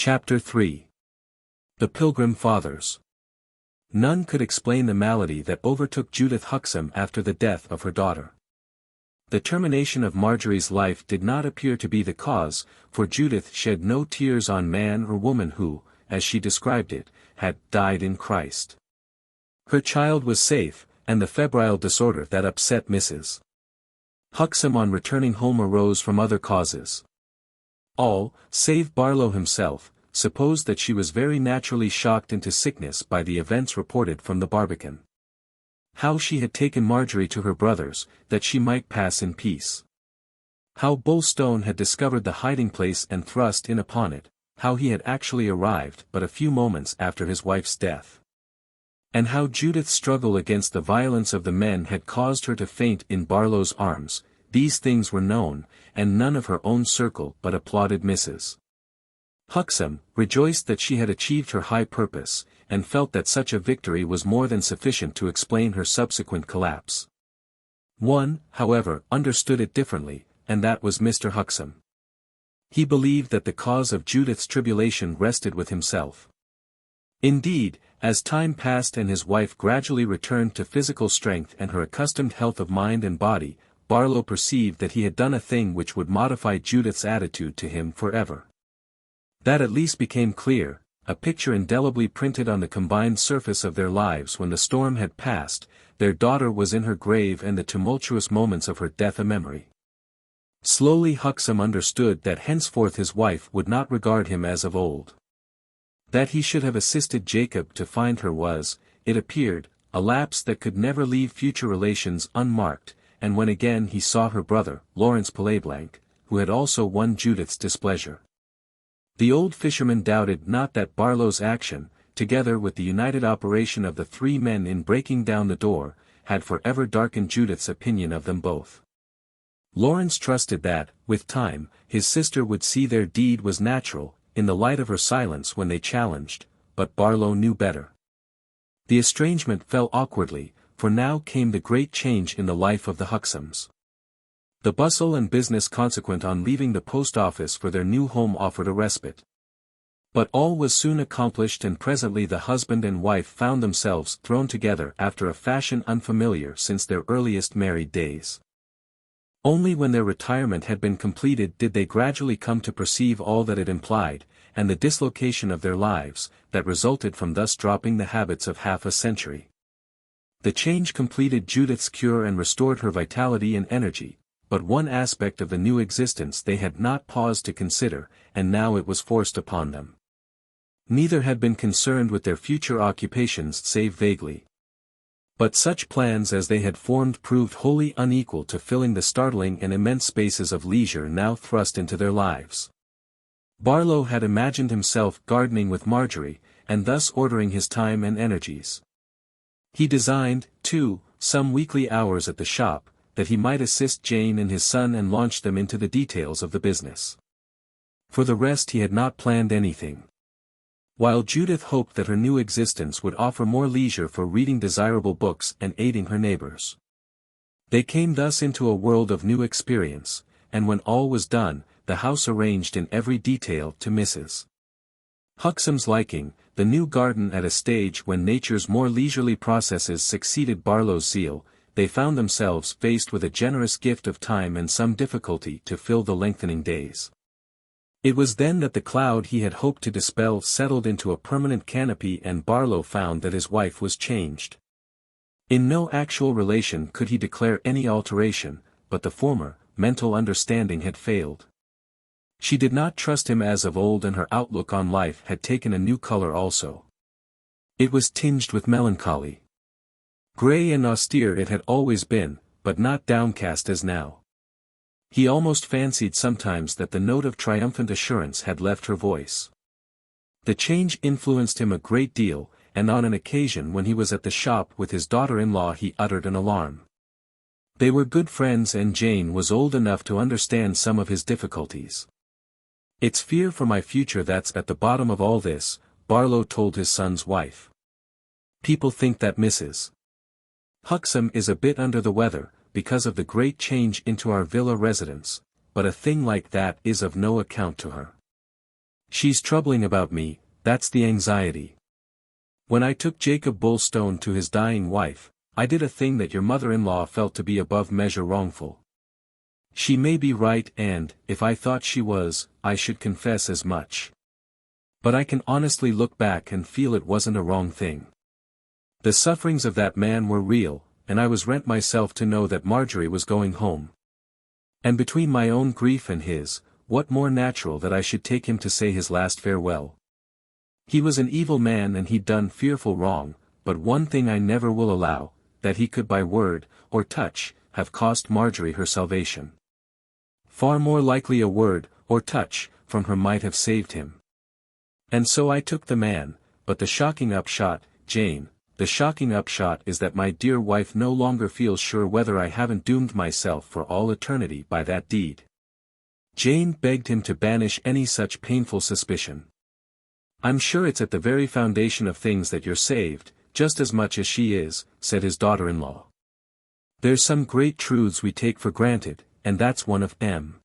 Chapter 3. The Pilgrim Fathers. None could explain the malady that overtook Judith Huxham after the death of her daughter. The termination of Marjorie's life did not appear to be the cause, for Judith shed no tears on man or woman who, as she described it, had died in Christ. Her child was safe, and the febrile disorder that upset Mrs. Huxham on returning home arose from other causes. All, save Barlow himself, supposed that she was very naturally shocked into sickness by the events reported from the Barbican. How she had taken Marjorie to her brother's, that she might pass in peace. How Bulstone had discovered the hiding-place and thrust in upon it, how he had actually arrived but a few moments after his wife's death. And how Judith's struggle against the violence of the men had caused her to faint in Barlow's arms. These things were known, and none of her own circle but applauded Mrs. Huxham, rejoiced that she had achieved her high purpose, and felt that such a victory was more than sufficient to explain her subsequent collapse. One, however, understood it differently, and that was Mr. Huxham. He believed that the cause of Judith's tribulation rested with himself. Indeed, as time passed and his wife gradually returned to physical strength and her accustomed health of mind and body, Barlow perceived that he had done a thing which would modify Judith's attitude to him forever. That at least became clear, a picture indelibly printed on the combined surface of their lives when the storm had passed. Their daughter was in her grave and the tumultuous moments of her death a memory. Slowly Huxham understood that henceforth his wife would not regard him as of old. That he should have assisted Jacob to find her was, it appeared, a lapse that could never leave future relations unmarked, and when again he saw her brother, Lawrence Palaiblanc, who had also won Judith's displeasure. The old fisherman doubted not that Barlow's action, together with the united operation of the three men in breaking down the door, had forever darkened Judith's opinion of them both. Lawrence trusted that, with time, his sister would see their deed was natural, in the light of her silence when they challenged, but Barlow knew better. The estrangement fell awkwardly, for now came the great change in the life of the Huxhams. The bustle and business consequent on leaving the post office for their new home offered a respite. But all was soon accomplished and presently the husband and wife found themselves thrown together after a fashion unfamiliar since their earliest married days. Only when their retirement had been completed did they gradually come to perceive all that it implied, and the dislocation of their lives, that resulted from thus dropping the habits of half a century. The change completed Judith's cure and restored her vitality and energy, but one aspect of the new existence they had not paused to consider, and now it was forced upon them. Neither had been concerned with their future occupations save vaguely. But such plans as they had formed proved wholly unequal to filling the startling and immense spaces of leisure now thrust into their lives. Barlow had imagined himself gardening with Marjorie, and thus ordering his time and energies. He designed, too, some weekly hours at the shop, that he might assist Jane and his son and launch them into the details of the business. For the rest he had not planned anything. While Judith hoped that her new existence would offer more leisure for reading desirable books and aiding her neighbors. They came thus into a world of new experience, and when all was done, the house arranged in every detail to Mrs. Huxham's liking, the new garden at a stage when nature's more leisurely processes succeeded Barlow's zeal, they found themselves faced with a generous gift of time and some difficulty to fill the lengthening days. It was then that the cloud he had hoped to dispel settled into a permanent canopy and Barlow found that his wife was changed. In no actual relation could he declare any alteration, but the former, mental understanding had failed. She did not trust him as of old and her outlook on life had taken a new color also. It was tinged with melancholy. Grey and austere it had always been, but not downcast as now. He almost fancied sometimes that the note of triumphant assurance had left her voice. The change influenced him a great deal, and on an occasion when he was at the shop with his daughter-in-law he uttered an alarm. They were good friends and Jane was old enough to understand some of his difficulties. "It's fear for my future that's at the bottom of all this," Barlow told his son's wife. "People think that Mrs. Huxham is a bit under the weather, because of the great change into our villa residence, but a thing like that is of no account to her. She's troubling about me, that's the anxiety. When I took Jacob Bullstone to his dying wife, I did a thing that your mother-in-law felt to be above measure wrongful. She may be right and, if I thought she was, I should confess as much. But I can honestly look back and feel it wasn't a wrong thing. The sufferings of that man were real, and I was rent myself to know that Marjorie was going home. And between my own grief and his, what more natural that I should take him to say his last farewell. He was an evil man and he'd done fearful wrong, but one thing I never will allow, that he could by word, or touch, have cost Marjorie her salvation. Far more likely a word, or touch, from her might have saved him. And so I took the man, but the shocking upshot, Jane, the shocking upshot is that my dear wife no longer feels sure whether I haven't doomed myself for all eternity by that deed. Jane begged him to banish any such painful suspicion. I'm sure it's at the very foundation of things that you're saved, just as much as she is, said his daughter-in-law. There's some great truths we take for granted, and that's one of 'em.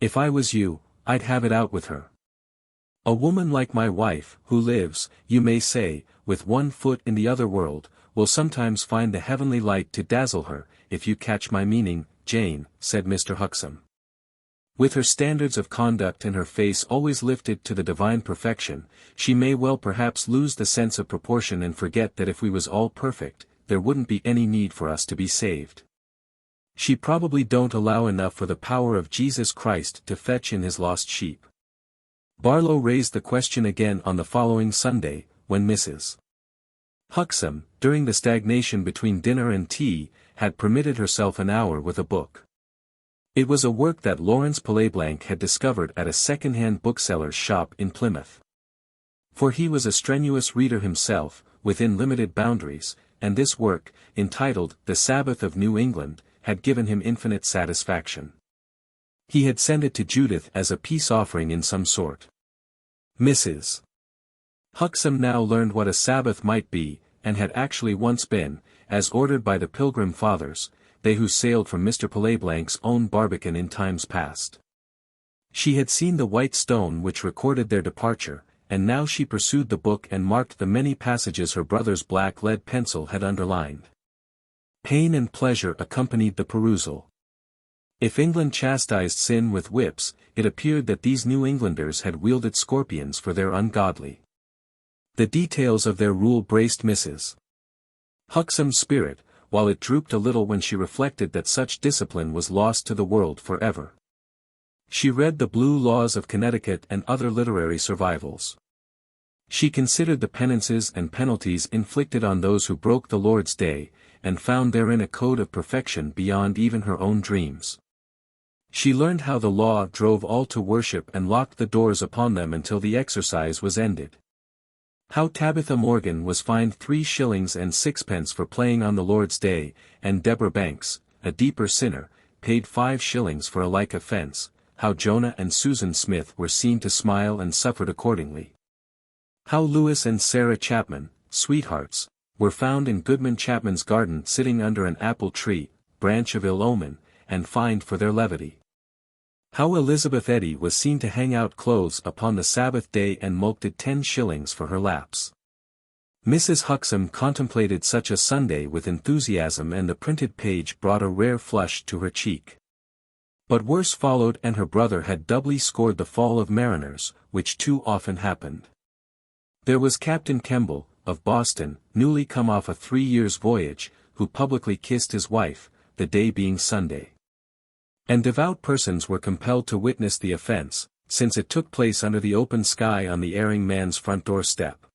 If I was you, I'd have it out with her. A woman like my wife, who lives, you may say, with one foot in the other world, will sometimes find the heavenly light to dazzle her, if you catch my meaning, Jane, said Mr. Huxham. With her standards of conduct and her face always lifted to the divine perfection, she may well perhaps lose the sense of proportion and forget that if we was all perfect, there wouldn't be any need for us to be saved. She probably don't allow enough for the power of Jesus Christ to fetch in his lost sheep. Barlow raised the question again on the following Sunday, when Mrs. Huxham, during the stagnation between dinner and tea, had permitted herself an hour with a book. It was a work that Lawrence Palaiblanc had discovered at a second-hand bookseller's shop in Plymouth. For he was a strenuous reader himself, within limited boundaries, and this work, entitled The Sabbath of New England, had given him infinite satisfaction. He had sent it to Judith as a peace offering in some sort. Mrs. Huxham now learned what a Sabbath might be, and had actually once been, as ordered by the Pilgrim Fathers, they who sailed from Mr. Palaiblanc's own Barbican in times past. She had seen the white stone which recorded their departure, and now she pursued the book and marked the many passages her brother's black lead pencil had underlined. Pain and pleasure accompanied the perusal. If England chastised sin with whips, it appeared that these New Englanders had wielded scorpions for their ungodly. The details of their rule braced Mrs. Huxham's spirit, while it drooped a little when she reflected that such discipline was lost to the world forever. She read the Blue Laws of Connecticut and other literary survivals. She considered the penances and penalties inflicted on those who broke the Lord's day, and found therein a code of perfection beyond even her own dreams. She learned how the law drove all to worship and locked the doors upon them until the exercise was ended. How Tabitha Morgan was fined 3 shillings and 6pence for playing on the Lord's Day, and Deborah Banks, a deeper sinner, paid 5 shillings for a like offence, how Jonah and Susan Smith were seen to smile and suffered accordingly. How Lewis and Sarah Chapman, sweethearts, were found in Goodman Chapman's garden sitting under an apple tree, branch of ill omen, and fined for their levity. How Elizabeth Eddy was seen to hang out clothes upon the Sabbath day and mulcted 10 shillings for her lapse. Mrs. Huxham contemplated such a Sunday with enthusiasm, and the printed page brought a rare flush to her cheek. But worse followed, and her brother had doubly scored the fall of mariners, which too often happened. There was Captain Kemble, of Boston, newly come off a 3 years' voyage, who publicly kissed his wife, the day being Sunday. And devout persons were compelled to witness the offense, since it took place under the open sky on the erring man's front door step.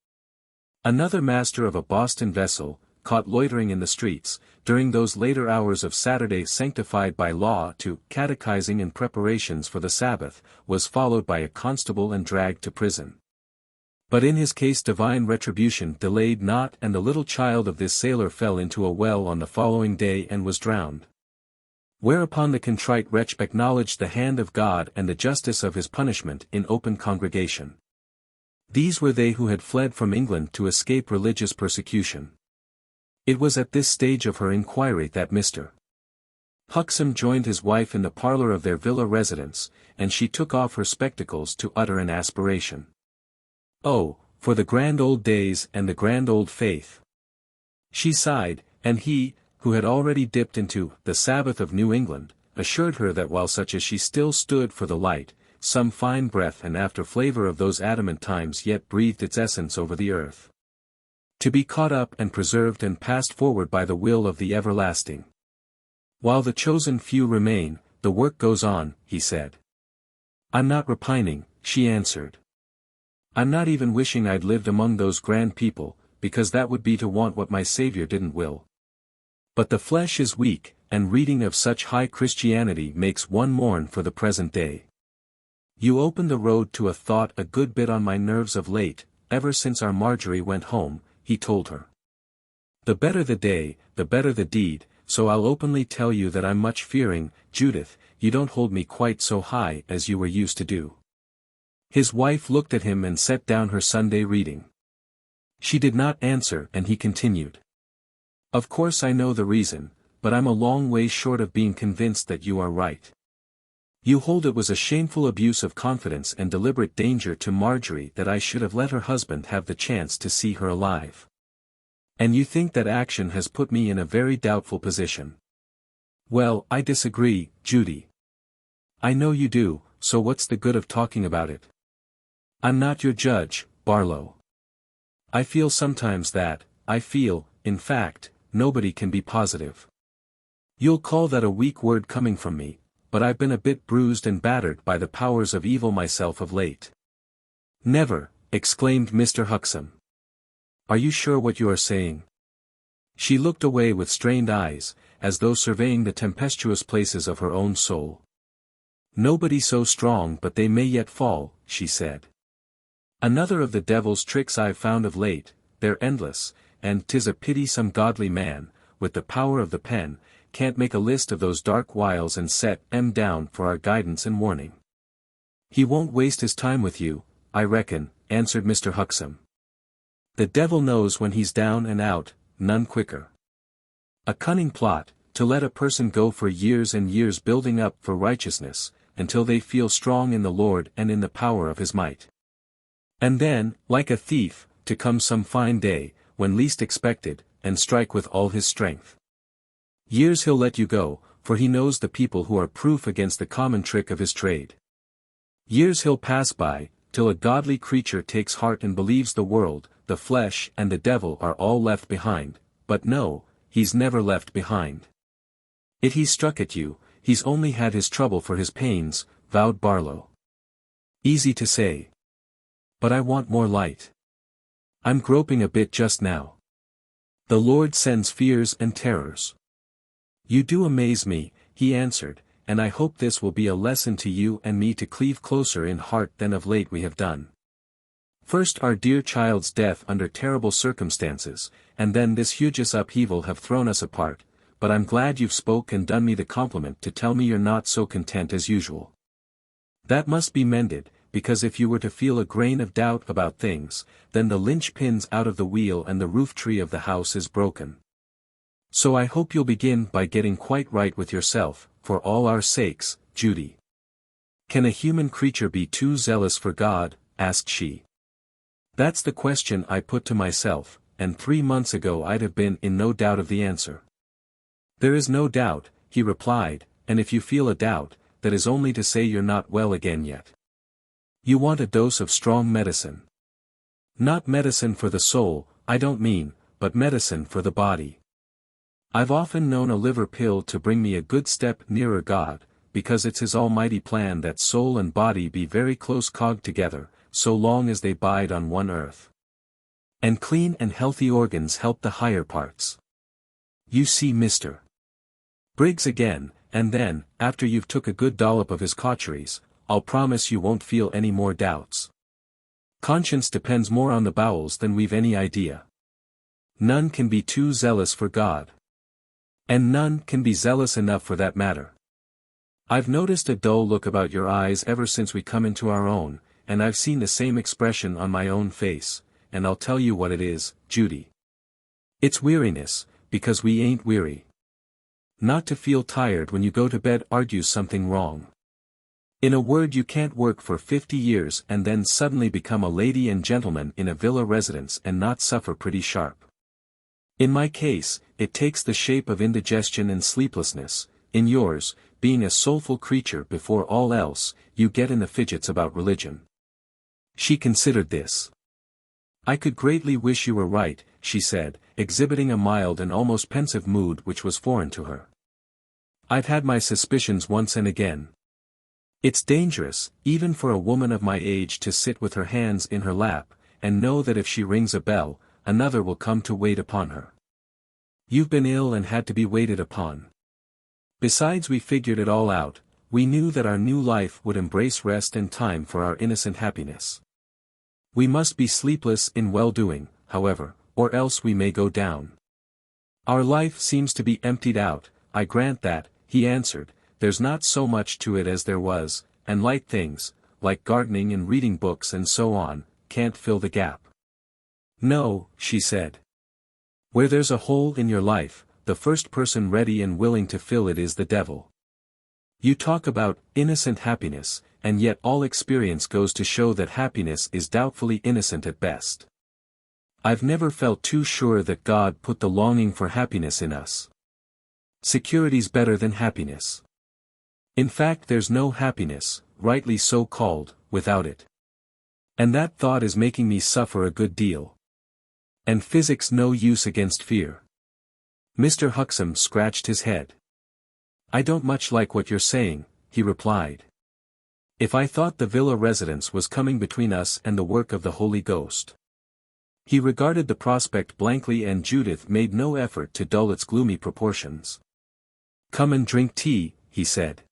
Another master of a Boston vessel, caught loitering in the streets, during those later hours of Saturday sanctified by law to catechizing and preparations for the Sabbath, was followed by a constable and dragged to prison. But in his case divine retribution delayed not, and the little child of this sailor fell into a well on the following day and was drowned. Whereupon the contrite wretch acknowledged the hand of God and the justice of his punishment in open congregation. These were they who had fled from England to escape religious persecution. It was at this stage of her inquiry that Mr. Huxham joined his wife in the parlour of their villa residence, and she took off her spectacles to utter an aspiration. Oh, for the grand old days and the grand old faith! She sighed, and he, who had already dipped into the Sabbath of New England, assured her that while such as she still stood for the light, some fine breath and after flavour of those adamant times yet breathed its essence over the earth, to be caught up and preserved and passed forward by the will of the everlasting. While the chosen few remain, the work goes on, he said. I'm not repining, she answered. I'm not even wishing I'd lived among those grand people, because that would be to want what my Saviour didn't will. But the flesh is weak, and reading of such high Christianity makes one mourn for the present day. You open the road to a thought a good bit on my nerves of late, ever since our Marjorie went home, he told her. The better the day, the better the deed, so I'll openly tell you that I'm much fearing, Judith, you don't hold me quite so high as you were used to do. His wife looked at him and set down her Sunday reading. She did not answer, and he continued. Of course I know the reason, but I'm a long way short of being convinced that you are right. You hold it was a shameful abuse of confidence and deliberate danger to Marjorie that I should have let her husband have the chance to see her alive. And you think that action has put me in a very doubtful position. Well, I disagree, Judy. I know you do, so what's the good of talking about it? I'm not your judge, Barlow. I feel sometimes that, in fact, nobody can be positive. You'll call that a weak word coming from me, but I've been a bit bruised and battered by the powers of evil myself of late. Never, exclaimed Mr. Huxham. Are you sure what you are saying? She looked away with strained eyes, as though surveying the tempestuous places of her own soul. Nobody so strong but they may yet fall, she said. Another of the devil's tricks I've found of late, they're endless, and 'tis a pity some godly man, with the power of the pen, can't make a list of those dark wiles and set 'em down for our guidance and warning. He won't waste his time with you, I reckon, answered Mr. Huxham. The devil knows when he's down and out, none quicker. A cunning plot, to let a person go for years and years building up for righteousness, until they feel strong in the Lord and in the power of his might. And then, like a thief, to come some fine day, when least expected, and strike with all his strength. Years he'll let you go, for he knows the people who are proof against the common trick of his trade. Years he'll pass by, till a godly creature takes heart and believes the world, the flesh and the devil are all left behind, but no, he's never left behind. It he's struck at you, he's only had his trouble for his pains, vowed Barlow. Easy to say. But I want more light. I'm groping a bit just now. The Lord sends fears and terrors. You do amaze me, he answered, and I hope this will be a lesson to you and me to cleave closer in heart than of late we have done. First our dear child's death under terrible circumstances, and then this hugest upheaval have thrown us apart, but I'm glad you've spoke and done me the compliment to tell me you're not so content as usual. That must be mended, because if you were to feel a grain of doubt about things, then the linchpin's out of the wheel and the roof tree of the house is broken. So I hope you'll begin by getting quite right with yourself, for all our sakes, Judy. Can a human creature be too zealous for God? Asked she. That's the question I put to myself, and 3 months ago I'd have been in no doubt of the answer. There is no doubt, he replied, and if you feel a doubt, that is only to say you're not well again yet. You want a dose of strong medicine. Not medicine for the soul, I don't mean, but medicine for the body. I've often known a liver pill to bring me a good step nearer God, because it's his almighty plan that soul and body be very close cogged together, so long as they bide on one earth. And clean and healthy organs help the higher parts. You see Mr. Briggs again, and then, after you've took a good dollop of his caucheries, I'll promise you won't feel any more doubts. Conscience depends more on the bowels than we've any idea. None can be too zealous for God. And none can be zealous enough for that matter. I've noticed a dull look about your eyes ever since we come into our own, and I've seen the same expression on my own face, and I'll tell you what it is, Judy. It's weariness, because we ain't weary. Not to feel tired when you go to bed argues something wrong. In a word, you can't work for 50 years and then suddenly become a lady and gentleman in a villa residence and not suffer pretty sharp. In my case, it takes the shape of indigestion and sleeplessness. In yours, being a soulful creature before all else, you get in the fidgets about religion. She considered this. I could greatly wish you were right, she said, exhibiting a mild and almost pensive mood which was foreign to her. I've had my suspicions once and again. It's dangerous, even for a woman of my age to sit with her hands in her lap, and know that if she rings a bell, another will come to wait upon her. You've been ill and had to be waited upon. Besides, we figured it all out. We knew that our new life would embrace rest and time for our innocent happiness. We must be sleepless in well-doing, however, or else we may go down. Our life seems to be emptied out, I grant that, he answered. There's not so much to it as there was, and light things, like gardening and reading books and so on, can't fill the gap. No, she said. Where there's a hole in your life, the first person ready and willing to fill it is the devil. You talk about innocent happiness, and yet all experience goes to show that happiness is doubtfully innocent at best. I've never felt too sure that God put the longing for happiness in us. Security's better than happiness. In fact, there's no happiness, rightly so called, without it. And that thought is making me suffer a good deal. And physic's no use against fear. Mr. Huxham scratched his head. I don't much like what you're saying, he replied. If I thought the villa residence was coming between us and the work of the Holy Ghost. He regarded the prospect blankly, and Judith made no effort to dull its gloomy proportions. Come and drink tea, he said.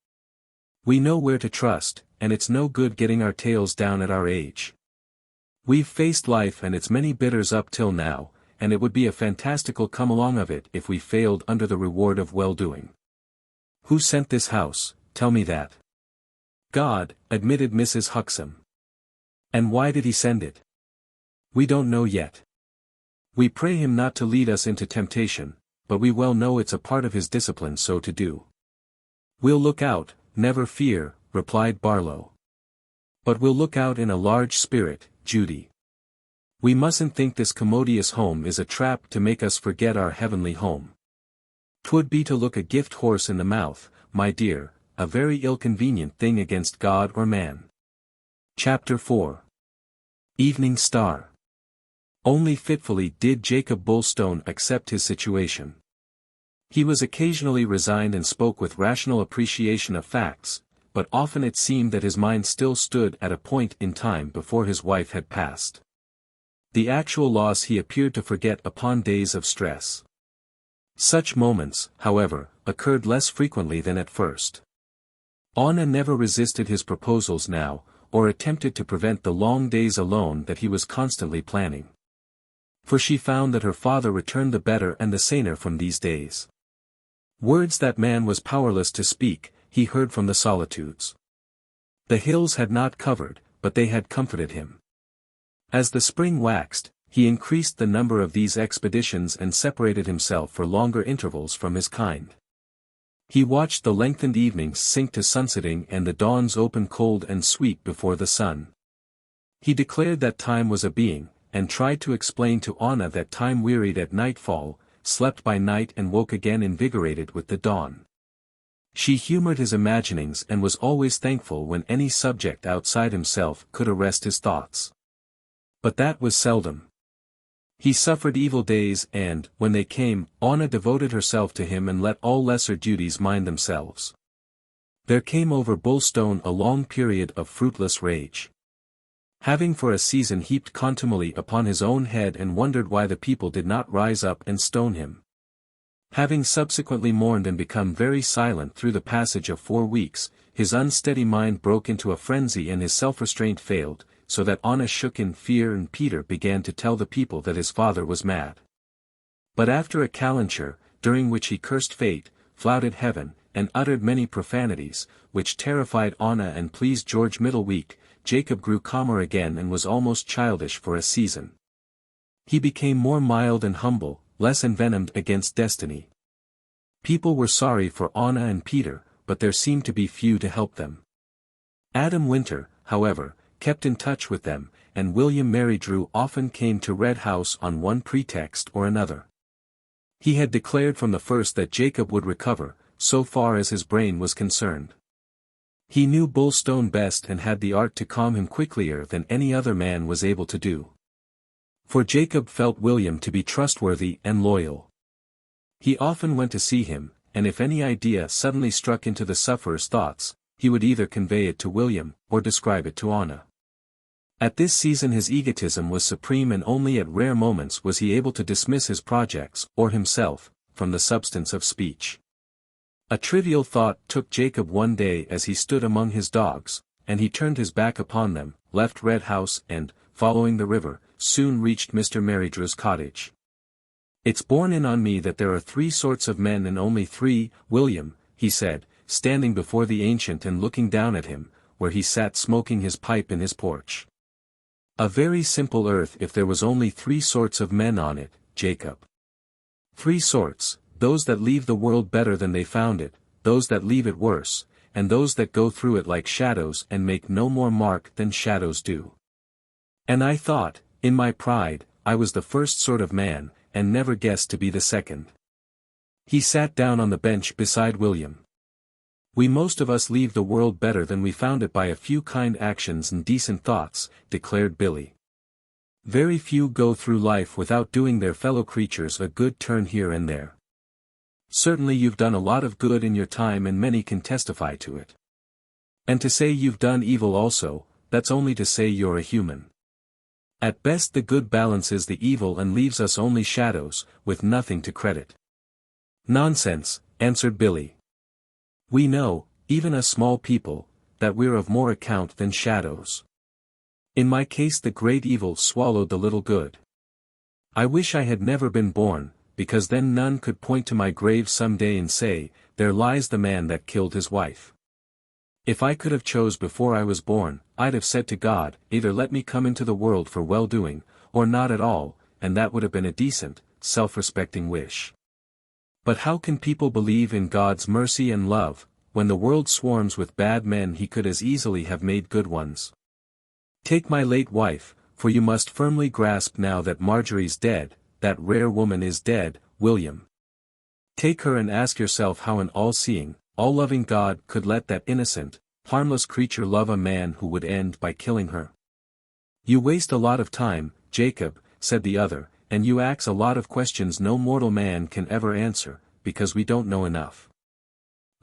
We know where to trust, and it's no good getting our tails down at our age. We've faced life and its many bitters up till now, and it would be a fantastical come along of it if we failed under the reward of well-doing. Who sent this house, tell me that? God, admitted Mrs. Huxham. And why did he send it? We don't know yet. We pray him not to lead us into temptation, but we well know it's a part of his discipline so to do. We'll look out, never fear, replied Barlow. But we'll look out in a large spirit, Judy. We mustn't think this commodious home is a trap to make us forget our heavenly home. 'Twould be to look a gift horse in the mouth, my dear, a very ill-convenient thing against God or man. Chapter 4. Evening Star. Only fitfully did Jacob Bulstone accept his situation. He was occasionally resigned and spoke with rational appreciation of facts, but often it seemed that his mind still stood at a point in time before his wife had passed. The actual loss he appeared to forget upon days of stress. Such moments, however, occurred less frequently than at first. Anna never resisted his proposals now, or attempted to prevent the long days alone that he was constantly planning. For she found that her father returned the better and the saner from these days. Words that man was powerless to speak, he heard from the solitudes. The hills had not covered, but they had comforted him. As the spring waxed, he increased the number of these expeditions and separated himself for longer intervals from his kind. He watched the lengthened evenings sink to sunsetting and the dawns open cold and sweet before the sun. He declared that time was a being, and tried to explain to Anna that time wearied at nightfall, slept by night and woke again invigorated with the dawn. She humored his imaginings and was always thankful when any subject outside himself could arrest his thoughts. But that was seldom. He suffered evil days and, when they came, Anna devoted herself to him and let all lesser duties mind themselves. There came over Bulstone a long period of fruitless rage. Having for a season heaped contumely upon his own head and wondered why the people did not rise up and stone him. Having subsequently mourned and become very silent through the passage of 4 weeks, his unsteady mind broke into a frenzy and his self-restraint failed, so that Anna shook in fear and Peter began to tell the people that his father was mad. But after a calenture, during which he cursed fate, flouted heaven, and uttered many profanities, which terrified Anna and pleased George Middleweek, Jacob grew calmer again and was almost childish for a season. He became more mild and humble, less envenomed against destiny. People were sorry for Anna and Peter, but there seemed to be few to help them. Adam Winter, however, kept in touch with them, and William Marydrew often came to Red House on one pretext or another. He had declared from the first that Jacob would recover, so far as his brain was concerned. He knew Bulstone best and had the art to calm him quicklier than any other man was able to do. For Jacob felt William to be trustworthy and loyal. He often went to see him, and if any idea suddenly struck into the sufferer's thoughts, he would either convey it to William, or describe it to Anna. At this season his egotism was supreme, and only at rare moments was he able to dismiss his projects, or himself, from the substance of speech. A trivial thought took Jacob one day as he stood among his dogs, and he turned his back upon them, left Red House and, following the river, soon reached Mr. Marydrew's cottage. "It's borne in on me that there are three sorts of men and only three, William," he said, standing before the ancient and looking down at him, where he sat smoking his pipe in his porch. "A very simple earth if there was only three sorts of men on it, Jacob. Three sorts, those that leave the world better than they found it, those that leave it worse, and those that go through it like shadows and make no more mark than shadows do. And I thought, in my pride, I was the first sort of man, and never guessed to be the second." He sat down on the bench beside William. "We most of us leave the world better than we found it by a few kind actions and decent thoughts," declared Billy. "Very few go through life without doing their fellow creatures a good turn here and there. Certainly you've done a lot of good in your time and many can testify to it. And to say you've done evil also, that's only to say you're a human. At best the good balances the evil and leaves us only shadows, with nothing to credit." "Nonsense," answered Billy. "We know, even a small people, that we're of more account than shadows. In my case the great evil swallowed the little good. I wish I had never been born, because then none could point to my grave some day and say, 'There lies the man that killed his wife.' If I could have chose before I was born, I'd have said to God, 'Either let me come into the world for well-doing, or not at all,' and that would have been a decent, self-respecting wish. But how can people believe in God's mercy and love, when the world swarms with bad men he could as easily have made good ones? Take my late wife, for you must firmly grasp now that Marjorie's dead, that rare woman is dead, William. Take her and ask yourself how an all-seeing, all-loving God could let that innocent, harmless creature love a man who would end by killing her." "You waste a lot of time, Jacob," said the other, "and you ask a lot of questions no mortal man can ever answer, because we don't know enough.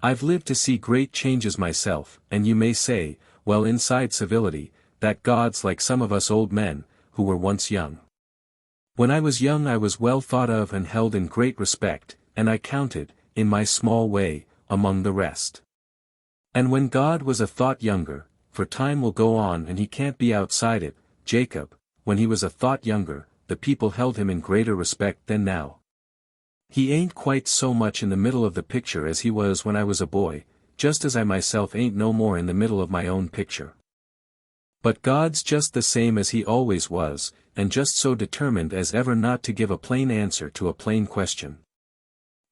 I've lived to see great changes myself, and you may say, well inside civility, that God's like some of us old men, who were once young. When I was young I was well thought of and held in great respect, and I counted, in my small way, among the rest. And when God was a thought younger, for time will go on and he can't be outside it, Jacob, when he was a thought younger, the people held him in greater respect than now. He ain't quite so much in the middle of the picture as he was when I was a boy, just as I myself ain't no more in the middle of my own picture. But God's just the same as he always was, and just so determined as ever not to give a plain answer to a plain question.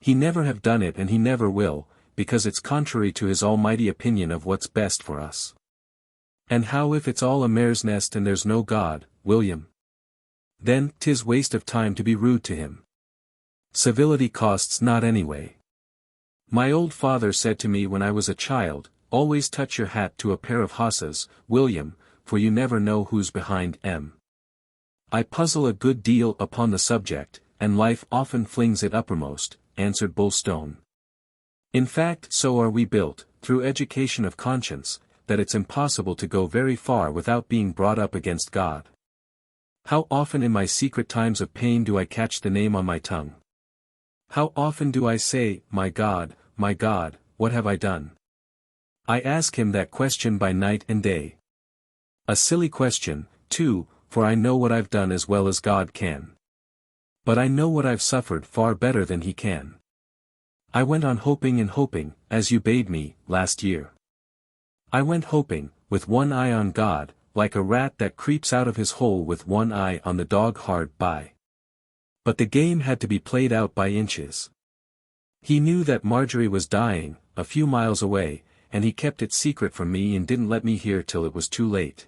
He never have done it and he never will, because it's contrary to his almighty opinion of what's best for us. And how if it's all a mare's nest and there's no God, William? Then 'tis waste of time to be rude to him. Civility costs not anyway. My old father said to me when I was a child, 'Always touch your hat to a pair of hosses, William, for you never know who's behind 'em.' I puzzle a good deal upon the subject, and life often flings it uppermost," answered Bulstone. "In fact so are we built, through education of conscience, that it's impossible to go very far without being brought up against God. How often in my secret times of pain do I catch the name on my tongue? How often do I say, 'My God, what have I done?' I ask him that question by night and day. A silly question, too, for I know what I've done as well as God can. But I know what I've suffered far better than he can. I went on hoping and hoping, as you bade me, last year. I went hoping, with one eye on God, like a rat that creeps out of his hole with one eye on the dog hard by. But the game had to be played out by inches. He knew that Marjorie was dying, a few miles away, and he kept it secret from me and didn't let me hear till it was too late.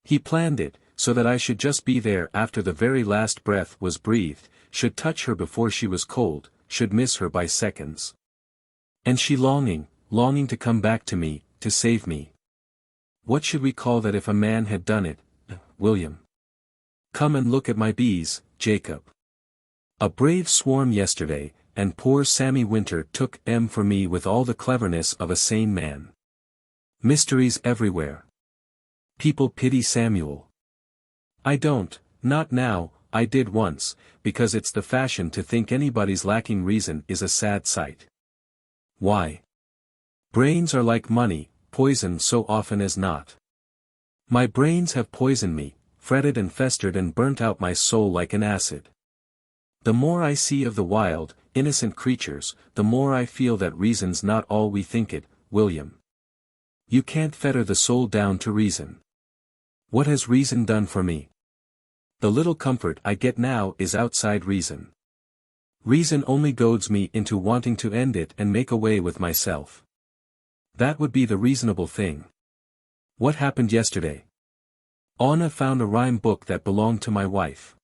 He planned it, so that I should just be there after the very last breath was breathed, should touch her before she was cold, should miss her by seconds. And she longing to come back to me, to save me. What should we call that if a man had done it, William? Come and look at my bees, Jacob. A brave swarm yesterday, and poor Sammy Winter took M for me with all the cleverness of a sane man. Mysteries everywhere. People pity Samuel. I don't, not now, I did once, because it's the fashion to think anybody's lacking reason is a sad sight. Why? Brains are like money, poisoned so often as not. My brains have poisoned me, fretted and festered and burnt out my soul like an acid. The more I see of the wild, innocent creatures, the more I feel that reason's not all we think it, William. You can't fetter the soul down to reason. What has reason done for me? The little comfort I get now is outside reason. Reason only goads me into wanting to end it and make away with myself. That would be the reasonable thing. What happened yesterday? Anna found a rhyme book that belonged to my wife.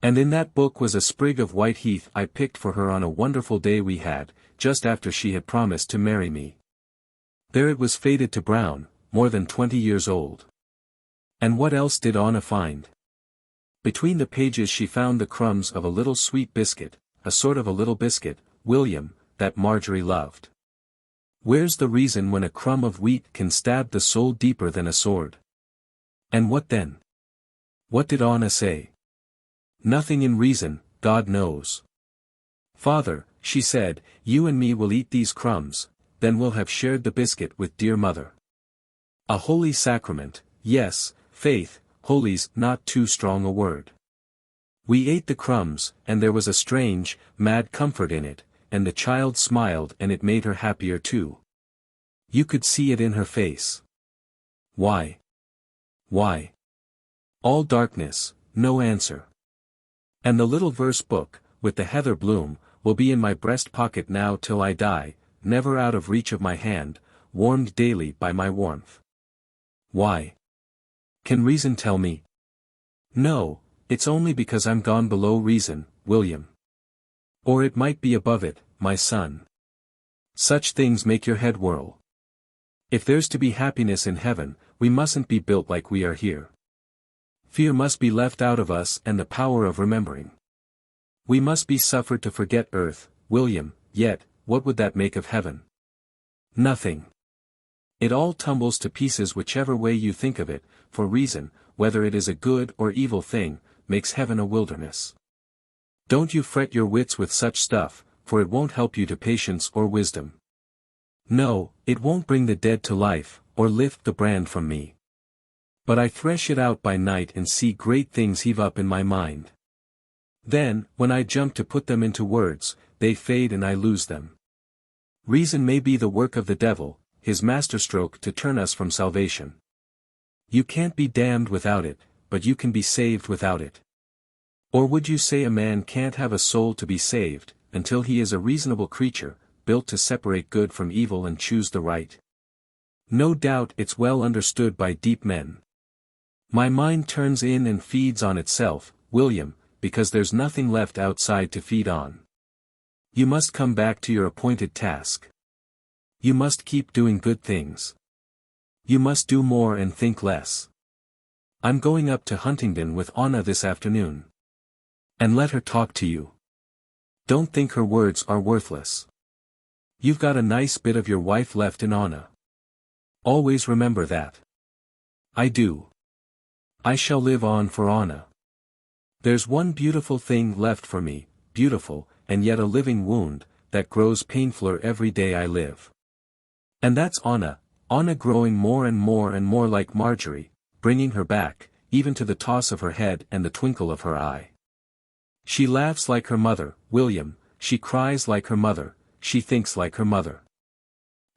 And in that book was a sprig of white heath I picked for her on a wonderful day we had, just after she had promised to marry me. There it was faded to brown, more than 20 years old. And what else did Anna find? Between the pages she found the crumbs of a little sweet biscuit, a sort of a little biscuit, William, that Marjorie loved. Where's the reason when a crumb of wheat can stab the soul deeper than a sword? And what then? What did Anna say? Nothing in reason, God knows. Father, she said, you and me will eat these crumbs, then we'll have shared the biscuit with dear mother. A holy sacrament, yes, faith, holy's not too strong a word. We ate the crumbs, and there was a strange, mad comfort in it, and the child smiled and it made her happier too. You could see it in her face. Why? Why? All darkness, no answer. And the little verse book, with the heather bloom, will be in my breast pocket now till I die, never out of reach of my hand, warmed daily by my warmth. Why? Can reason tell me? No, it's only because I'm gone below reason, William. Or it might be above it, my son. Such things make your head whirl. If there's to be happiness in heaven, we mustn't be built like we are here. Fear must be left out of us and the power of remembering. We must be suffered to forget earth, William, yet, what would that make of heaven? Nothing. It all tumbles to pieces whichever way you think of it, for reason, whether it is a good or evil thing, makes heaven a wilderness. Don't you fret your wits with such stuff, for it won't help you to patience or wisdom. No, it won't bring the dead to life, or lift the brand from me. But I thresh it out by night and see great things heave up in my mind. Then, when I jump to put them into words, they fade and I lose them. Reason may be the work of the devil, his masterstroke to turn us from salvation. You can't be damned without it, but you can be saved without it. Or would you say a man can't have a soul to be saved, until he is a reasonable creature, built to separate good from evil and choose the right? No doubt it's well understood by deep men. My mind turns in and feeds on itself, William, because there's nothing left outside to feed on. You must come back to your appointed task. You must keep doing good things. You must do more and think less. I'm going up to Huntingdon with Anna this afternoon. And let her talk to you. Don't think her words are worthless. You've got a nice bit of your wife left in Anna. Always remember that. I do. I shall live on for Anna. There's one beautiful thing left for me, beautiful, and yet a living wound, that grows painfuler every day I live. And that's Anna, Anna growing more and more like Marjorie, bringing her back, even to the toss of her head and the twinkle of her eye. She laughs like her mother, William, she cries like her mother, she thinks like her mother.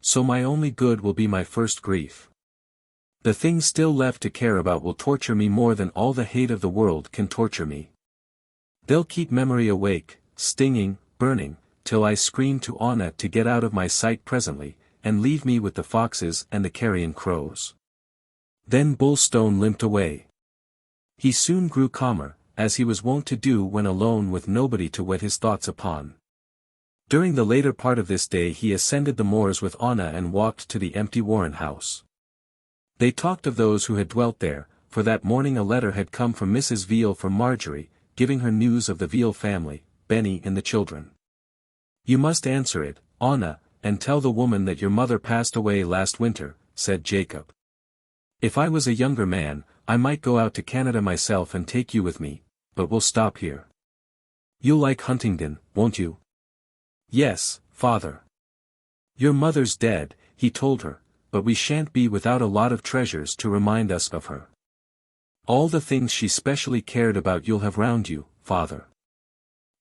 So my only good will be my first grief. The things still left to care about will torture me more than all the hate of the world can torture me. They'll keep memory awake, stinging, burning, till I scream to Anna to get out of my sight presently, and leave me with the foxes and the carrion crows. Then Bullstone limped away. He soon grew calmer, as he was wont to do when alone with nobody to whet his thoughts upon. During the later part of this day he ascended the moors with Anna and walked to the empty Warren house. They talked of those who had dwelt there, for that morning a letter had come from Mrs. Veal for Marjorie, giving her news of the Veal family, Benny and the children. "You must answer it, Anna, and tell the woman that your mother passed away last winter," said Jacob. "If I was a younger man, I might go out to Canada myself and take you with me, but we'll stop here. You'll like Huntingdon, won't you?" "Yes, father." "Your mother's dead," he told her, "but we shan't be without a lot of treasures to remind us of her. All the things she specially cared about you'll have round you, father."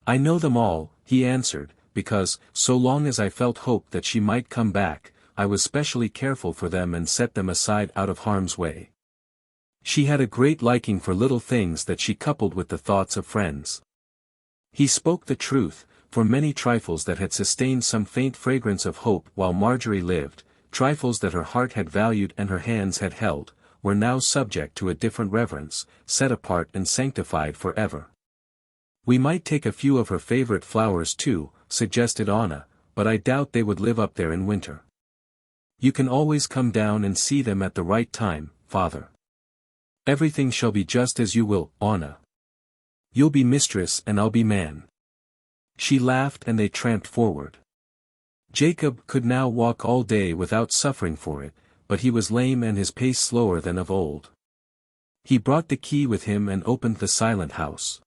"I know them all," he answered, "because, so long as I felt hope that she might come back, I was specially careful for them and set them aside out of harm's way." She had a great liking for little things that she coupled with the thoughts of friends. He spoke the truth, for many trifles that had sustained some faint fragrance of hope while Marjorie lived, trifles that her heart had valued and her hands had held, were now subject to a different reverence, set apart and sanctified for ever. "We might take a few of her favorite flowers too," suggested Anna, "but I doubt they would live up there in winter." "You can always come down and see them at the right time, father. Everything shall be just as you will, Anna. You'll be mistress and I'll be man." She laughed and they tramped forward. Jacob could now walk all day without suffering for it, but he was lame and his pace slower than of old. He brought the key with him and opened the silent house.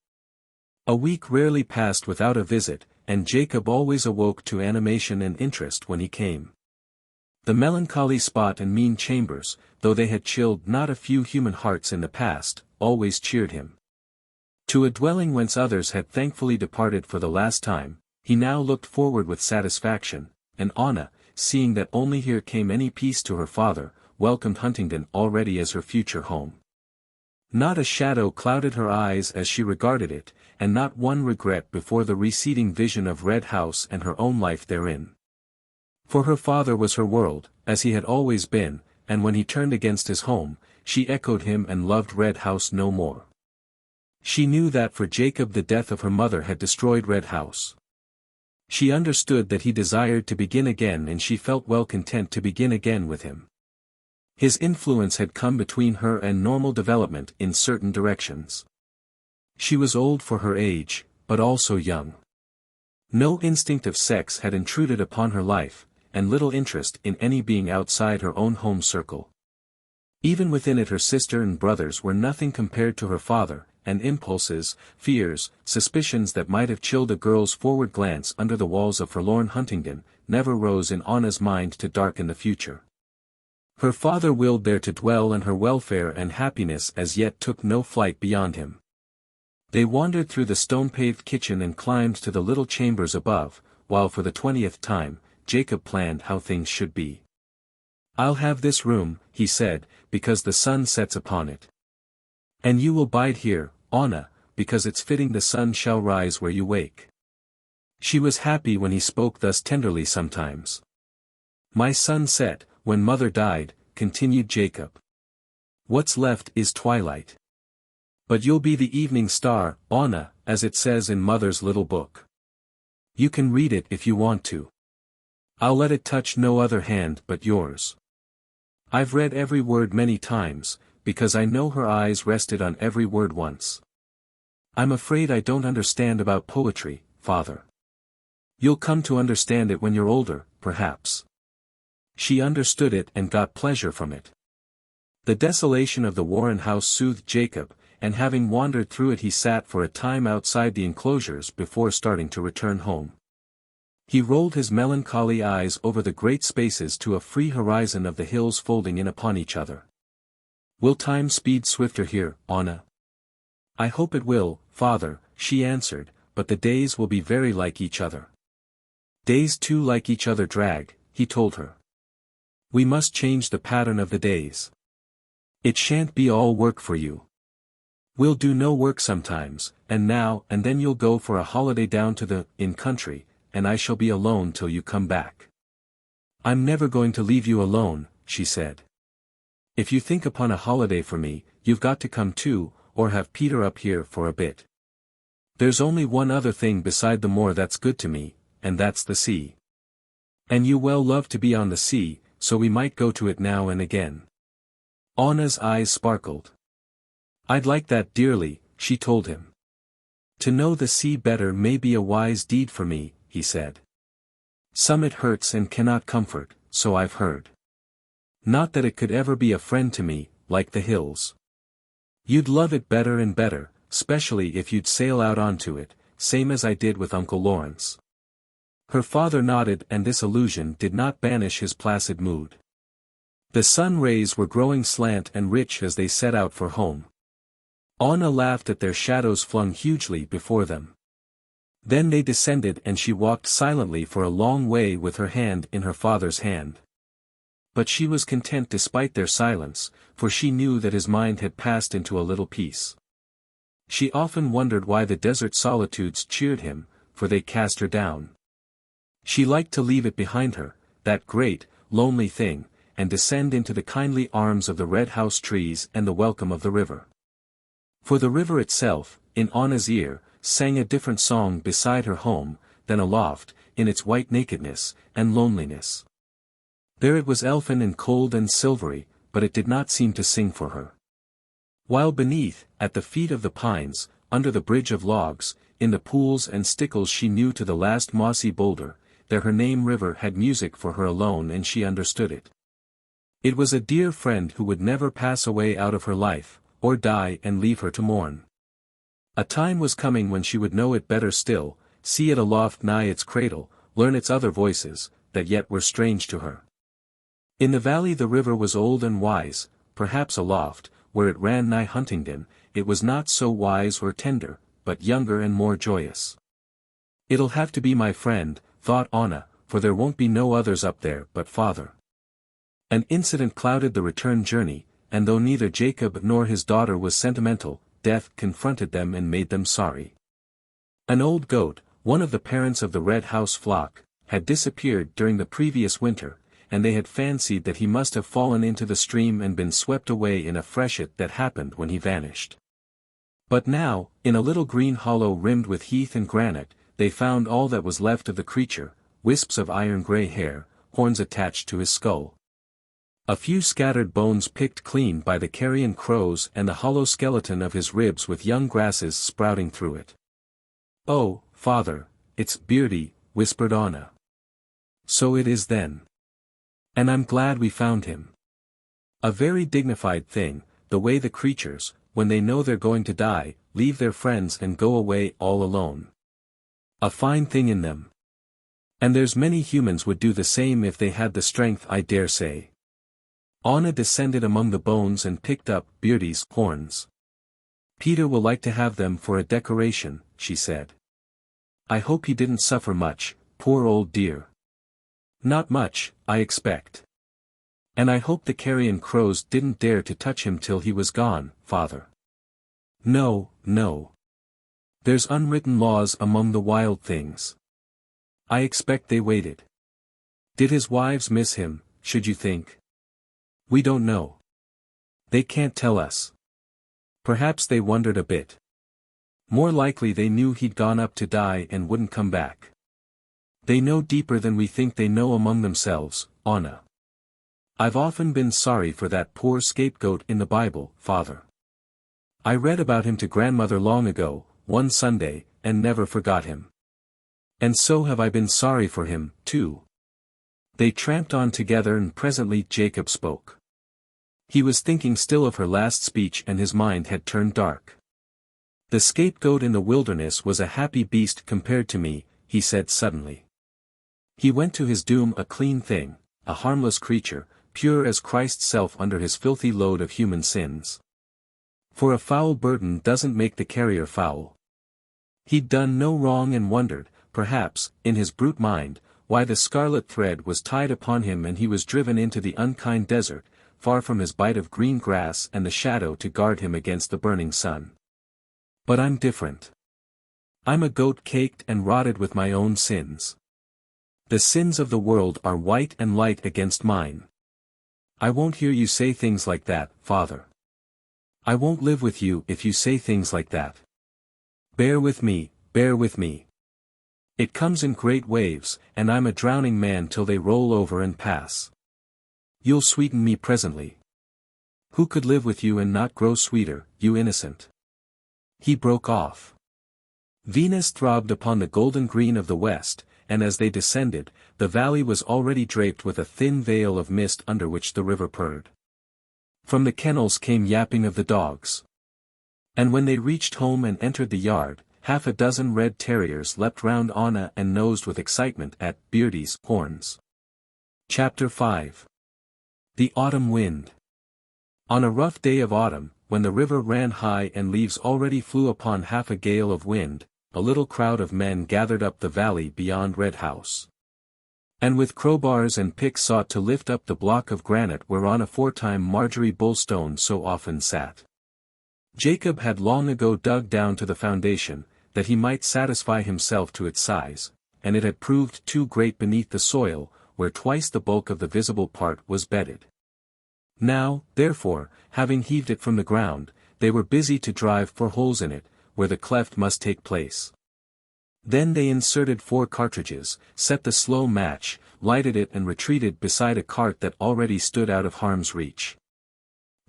A week rarely passed without a visit, and Jacob always awoke to animation and interest when he came. The melancholy spot and mean chambers, though they had chilled not a few human hearts in the past, always cheered him. To a dwelling whence others had thankfully departed for the last time, he now looked forward with satisfaction, and Anna, seeing that only here came any peace to her father, welcomed Huntingdon already as her future home. Not a shadow clouded her eyes as she regarded it, and not one regret before the receding vision of Red House and her own life therein. For her father was her world, as he had always been, and when he turned against his home, she echoed him and loved Red House no more. She knew that for Jacob the death of her mother had destroyed Red House. She understood that he desired to begin again and she felt well content to begin again with him. His influence had come between her and normal development in certain directions. She was old for her age, but also young. No instinct of sex had intruded upon her life, and little interest in any being outside her own home circle. Even within it her sister and brothers were nothing compared to her father, and impulses, fears, suspicions that might have chilled a girl's forward glance under the walls of forlorn Huntingdon, never rose in Anna's mind to darken the future. Her father willed there to dwell and her welfare and happiness as yet took no flight beyond him. They wandered through the stone-paved kitchen and climbed to the little chambers above, while for the 20th time, Jacob planned how things should be. "I'll have this room," he said, "because the sun sets upon it. And you will bide here, Anna, because it's fitting the sun shall rise where you wake." She was happy when he spoke thus tenderly sometimes. "My sun set, when mother died," continued Jacob. "What's left is twilight. But you'll be the evening star, Anna, as it says in mother's little book. You can read it if you want to. I'll let it touch no other hand but yours. I've read every word many times, because I know her eyes rested on every word once. I'm afraid I don't understand about poetry, father. You'll come to understand it when you're older, perhaps." She understood it and got pleasure from it. The desolation of the Warren house soothed Jacob, and having wandered through it he sat for a time outside the enclosures before starting to return home. He rolled his melancholy eyes over the great spaces to a free horizon of the hills folding in upon each other. "Will time speed swifter here, Anna?" "I hope it will, father," she answered, "but the days will be very like each other." "Days too like each other drag," he told her. "We must change the pattern of the days. It shan't be all work for you. We'll do no work sometimes, and now and then you'll go for a holiday down to the in country, and I shall be alone till you come back." "I'm never going to leave you alone," she said. "If you think upon a holiday for me, you've got to come too, or have Peter up here for a bit. There's only one other thing beside the moor that's good to me, and that's the sea. And you well love to be on the sea, so we might go to it now and again." Anna's eyes sparkled. "I'd like that dearly," she told him. "To know the sea better may be a wise deed for me," he said. "Some it hurts and cannot comfort, so I've heard. Not that it could ever be a friend to me, like the hills. You'd love it better and better, specially if you'd sail out onto it, same as I did with Uncle Lawrence." Her father nodded, and this allusion did not banish his placid mood. The sun rays were growing slant and rich as they set out for home. Anna laughed at their shadows flung hugely before them. Then they descended and she walked silently for a long way with her hand in her father's hand. But she was content despite their silence, for she knew that his mind had passed into a little peace. She often wondered why the desert solitudes cheered him, for they cast her down. She liked to leave it behind her, that great, lonely thing, and descend into the kindly arms of the red house trees and the welcome of the river. For the river itself, in Anna's ear, sang a different song beside her home, than aloft, in its white nakedness, and loneliness. There it was elfin and cold and silvery, but it did not seem to sing for her. While beneath, at the feet of the pines, under the bridge of logs, in the pools and stickles she knew to the last mossy boulder, there her name river had music for her alone, and she understood it. It was a dear friend who would never pass away out of her life, or die and leave her to mourn. A time was coming when she would know it better still, see it aloft nigh its cradle, learn its other voices, that yet were strange to her. In the valley the river was old and wise, perhaps aloft, where it ran nigh Huntingdon, it was not so wise or tender, but younger and more joyous. "It'll have to be my friend," thought Anna, "for there won't be no others up there but father." An incident clouded the return journey, and though neither Jacob nor his daughter was sentimental, death confronted them and made them sorry. An old goat, one of the parents of the red house flock, had disappeared during the previous winter, and they had fancied that he must have fallen into the stream and been swept away in a freshet that happened when he vanished. But now, in a little green hollow rimmed with heath and granite, they found all that was left of the creature, wisps of iron-grey hair, horns attached to his skull. A few scattered bones picked clean by the carrion crows, and the hollow skeleton of his ribs with young grasses sprouting through it. "Oh, father, it's Beardy," whispered Anna. "So it is then. And I'm glad we found him. A very dignified thing, the way the creatures, when they know they're going to die, leave their friends and go away all alone. A fine thing in them. And there's many humans would do the same if they had the strength, I dare say." Anna descended among the bones and picked up Beardy's horns. "Peter will like to have them for a decoration," she said. "I hope he didn't suffer much, poor old dear." "Not much, I expect. And I hope the carrion crows didn't dare to touch him till he was gone, father." "No, no. There's unwritten laws among the wild things. I expect they waited. Did his wives miss him, should you think?" "We don't know. They can't tell us. Perhaps they wondered a bit. More likely they knew he'd gone up to die and wouldn't come back. They know deeper than we think they know among themselves, Anna. I've often been sorry for that poor scapegoat in the Bible, father. I read about him to grandmother long ago, one Sunday, and never forgot him. And so have I been sorry for him, too." They tramped on together, and presently Jacob spoke. He was thinking still of her last speech, and his mind had turned dark. "The scapegoat in the wilderness was a happy beast compared to me," he said suddenly. "He went to his doom a clean thing, a harmless creature, pure as Christ's self under his filthy load of human sins. For a foul burden doesn't make the carrier foul. He'd done no wrong and wondered, perhaps, in his brute mind, why the scarlet thread was tied upon him, and he was driven into the unkind desert, far from his bite of green grass and the shadow to guard him against the burning sun. But I'm different. I'm a goat caked and rotted with my own sins. The sins of the world are white and light against mine. I won't hear you say things like that, father. I won't live with you if you say things like that. Bear with me, bear with me. It comes in great waves, and I'm a drowning man till they roll over and pass. You'll sweeten me presently. Who could live with you and not grow sweeter, you innocent? He broke off. Venus throbbed upon the golden green of the west, and as they descended, the valley was already draped with a thin veil of mist under which the river purred. From the kennels came yapping of the dogs. And when they reached home and entered the yard, half a dozen red terriers leapt round Anna and nosed with excitement at Beardy's horns. Chapter 5. The Autumn Wind. On a rough day of autumn, when the river ran high and leaves already flew upon half a gale of wind, a little crowd of men gathered up the valley beyond Red House. And with crowbars and picks sought to lift up the block of granite whereon aforetime Marjorie Bulstone so often sat. Jacob had long ago dug down to the foundation, that he might satisfy himself to its size, and it had proved too great beneath the soil, where twice the bulk of the visible part was bedded. Now, therefore, having heaved it from the ground, they were busy to drive 4 holes in it, where the cleft must take place. Then they inserted 4 cartridges, set the slow match, lighted it and retreated beside a cart that already stood out of harm's reach.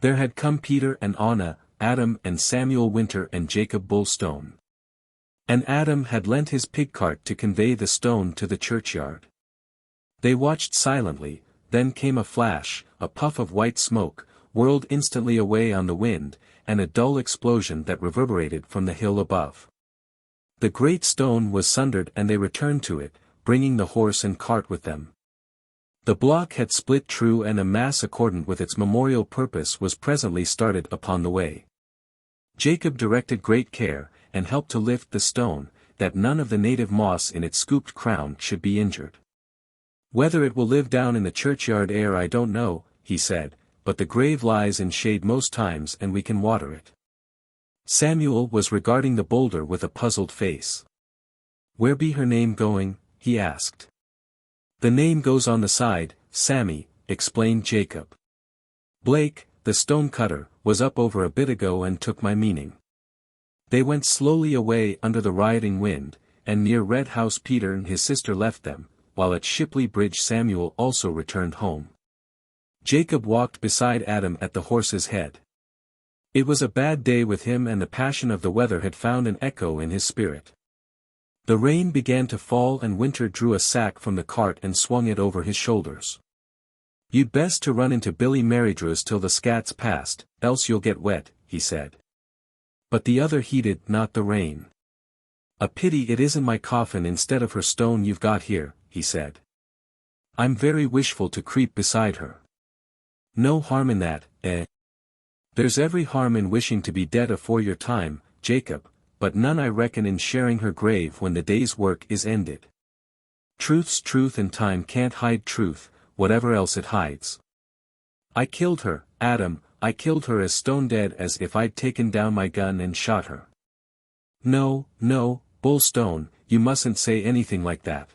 There had come Peter and Anna, Adam and Samuel Winter and Jacob Bulstone. And Adam had lent his pig cart to convey the stone to the churchyard. They watched silently, then came a flash, a puff of white smoke, whirled instantly away on the wind, and a dull explosion that reverberated from the hill above. The great stone was sundered and they returned to it, bringing the horse and cart with them. The block had split true and a mass accordant with its memorial purpose was presently started upon the way. Jacob directed great care, and helped to lift the stone, that none of the native moss in its scooped crown should be injured. Whether it will live down in the churchyard air I don't know, he said, but the grave lies in shade most times and we can water it. Samuel was regarding the boulder with a puzzled face. Where be her name going? He asked. The name goes on the side, Sammy, explained Jacob. Blake, the stone cutter, was up over a bit ago and took my meaning. They went slowly away under the rioting wind, and near Red House Peter and his sister left them, while at Shipley Bridge Samuel also returned home. Jacob walked beside Adam at the horse's head. It was a bad day with him and the passion of the weather had found an echo in his spirit. The rain began to fall and Winter drew a sack from the cart and swung it over his shoulders. You'd best to run into Billy Marydrew's till the scat's past, else you'll get wet, he said. But the other heeded not the rain. A pity it isn't my coffin instead of her stone you've got here, he said. I'm very wishful to creep beside her. No harm in that, eh? There's every harm in wishing to be dead afore your time, Jacob, but none I reckon in sharing her grave when the day's work is ended. Truth's truth and time can't hide truth, whatever else it hides. I killed her, Adam, I killed her as stone dead as if I'd taken down my gun and shot her. No, no, Bulstone, you mustn't say anything like that.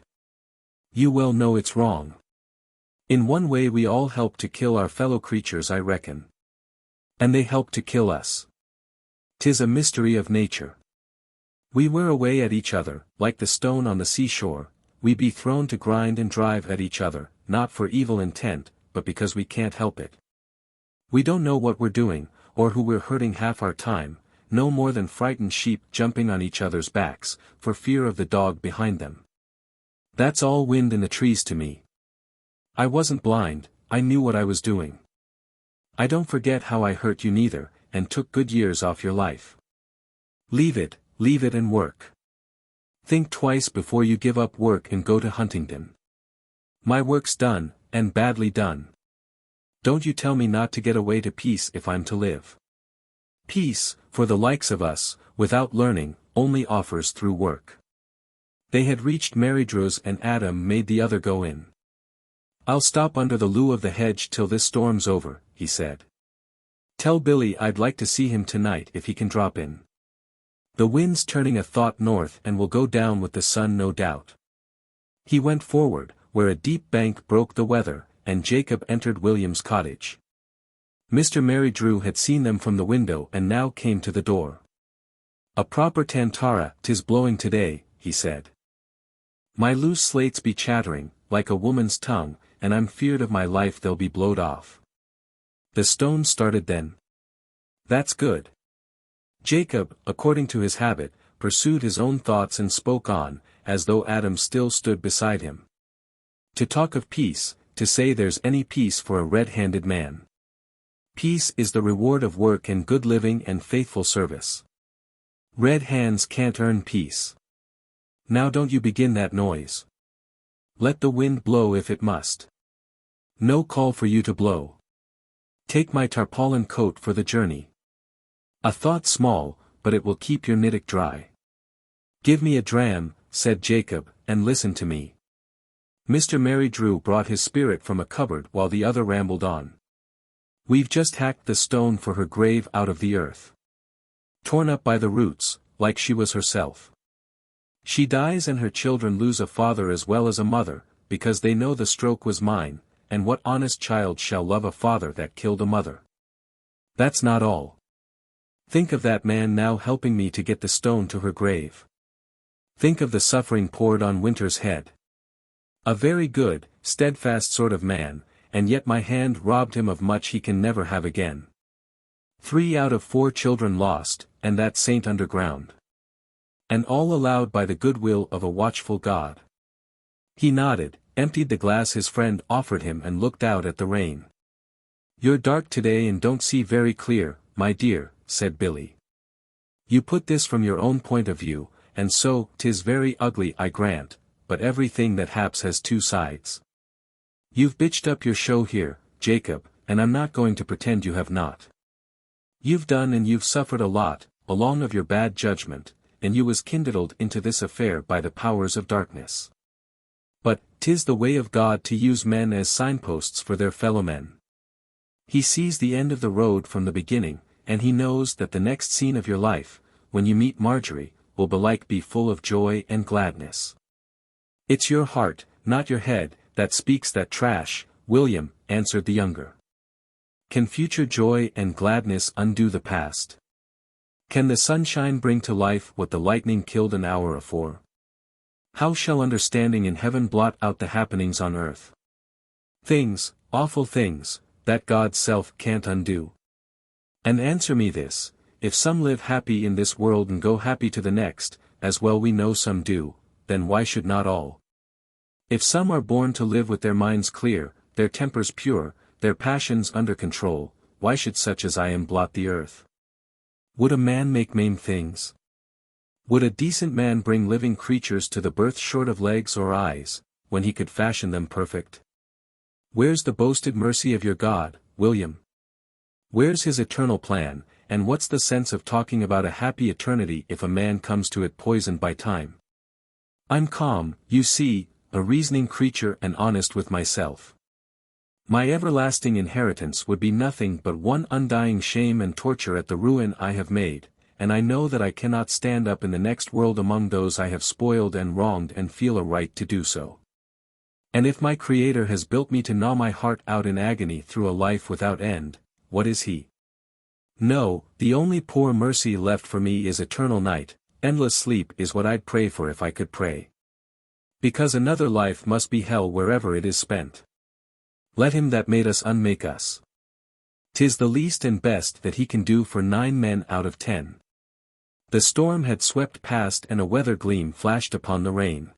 You well know it's wrong. In one way we all help to kill our fellow creatures I reckon. And they help to kill us. 'Tis a mystery of nature. We wear away at each other, like the stone on the seashore, we be thrown to grind and drive at each other, not for evil intent, but because we can't help it. We don't know what we're doing, or who we're hurting half our time, no more than frightened sheep jumping on each other's backs, for fear of the dog behind them. That's all wind in the trees to me. I wasn't blind, I knew what I was doing. I don't forget how I hurt you neither, and took good years off your life. Leave it and work. Think twice before you give up work and go to Huntingdon. My work's done, and badly done. Don't you tell me not to get away to peace if I'm to live. Peace, for the likes of us, without learning, only offers through work. They had reached Marydrew's and Adam made the other go in. I'll stop under the loo of the hedge till this storm's over, he said. Tell Billy I'd like to see him tonight if he can drop in. The wind's turning a thought north and will go down with the sun no doubt. He went forward, where a deep bank broke the weather, and Jacob entered William's cottage. Mr. Mary Drew had seen them from the window and now came to the door. "A proper tantara, 'tis blowing today," he said. "My loose slates be chattering, like a woman's tongue, and I'm feared of my life they'll be blowed off." The stone started then. "That's good." Jacob, according to his habit, pursued his own thoughts and spoke on, as though Adam still stood beside him. "To talk of peace, to say there's any peace for a red-handed man. Peace is the reward of work and good living and faithful service. Red hands can't earn peace. Now don't you begin that noise. Let the wind blow if it must. No call for you to blow. Take my tarpaulin coat for the journey. A thought small, but it will keep your niddick dry. Give me a dram," said Jacob, "and listen to me." Mr. Mary Drew brought his spirit from a cupboard while the other rambled on. "We've just hacked the stone for her grave out of the earth. Torn up by the roots, like she was herself. She dies and her children lose a father as well as a mother, because they know the stroke was mine, and what honest child shall love a father that killed a mother? That's not all. Think of that man now helping me to get the stone to her grave. Think of the suffering poured on Winter's head. A very good, steadfast sort of man, and yet my hand robbed him of much he can never have again. 3 out of 4 children lost, and that saint underground. And all allowed by the goodwill of a watchful God." He nodded, emptied the glass his friend offered him and looked out at the rain. "You're dark today and don't see very clear, my dear," said Billy. "You put this from your own point of view, and so, 'tis very ugly I grant, but everything that haps has 2 sides. You've bitched up your show here, Jacob, and I'm not going to pretend you have not. You've done and you've suffered a lot, along of your bad judgment, and you was kindled into this affair by the powers of darkness. But, 'tis the way of God to use men as signposts for their fellow men. He sees the end of the road from the beginning, and he knows that the next scene of your life, when you meet Marjorie, will belike be full of joy and gladness. It's your heart, not your head, that speaks that trash, William," answered the younger. "Can future joy and gladness undo the past? Can the sunshine bring to life what the lightning killed an hour afore? How shall understanding in heaven blot out the happenings on earth? Things, awful things, that God's self can't undo. And answer me this, if some live happy in this world and go happy to the next, as well we know some do, then why should not all? If some are born to live with their minds clear, their tempers pure, their passions under control, why should such as I am blot the earth? Would a man make maimed things? Would a decent man bring living creatures to the birth short of legs or eyes, when he could fashion them perfect? Where's the boasted mercy of your God, William? Where's his eternal plan, and what's the sense of talking about a happy eternity if a man comes to it poisoned by time? I'm calm, you see, a reasoning creature and honest with myself. My everlasting inheritance would be nothing but one undying shame and torture at the ruin I have made, and I know that I cannot stand up in the next world among those I have spoiled and wronged and feel a right to do so. And if my Creator has built me to gnaw my heart out in agony through a life without end, what is He? No, the only poor mercy left for me is eternal night, endless sleep is what I'd pray for if I could pray. Because another life must be hell wherever it is spent. Let him that made us unmake us. 'Tis the least and best that he can do for 9 men out of 10. The storm had swept past and a weather gleam flashed upon the rain.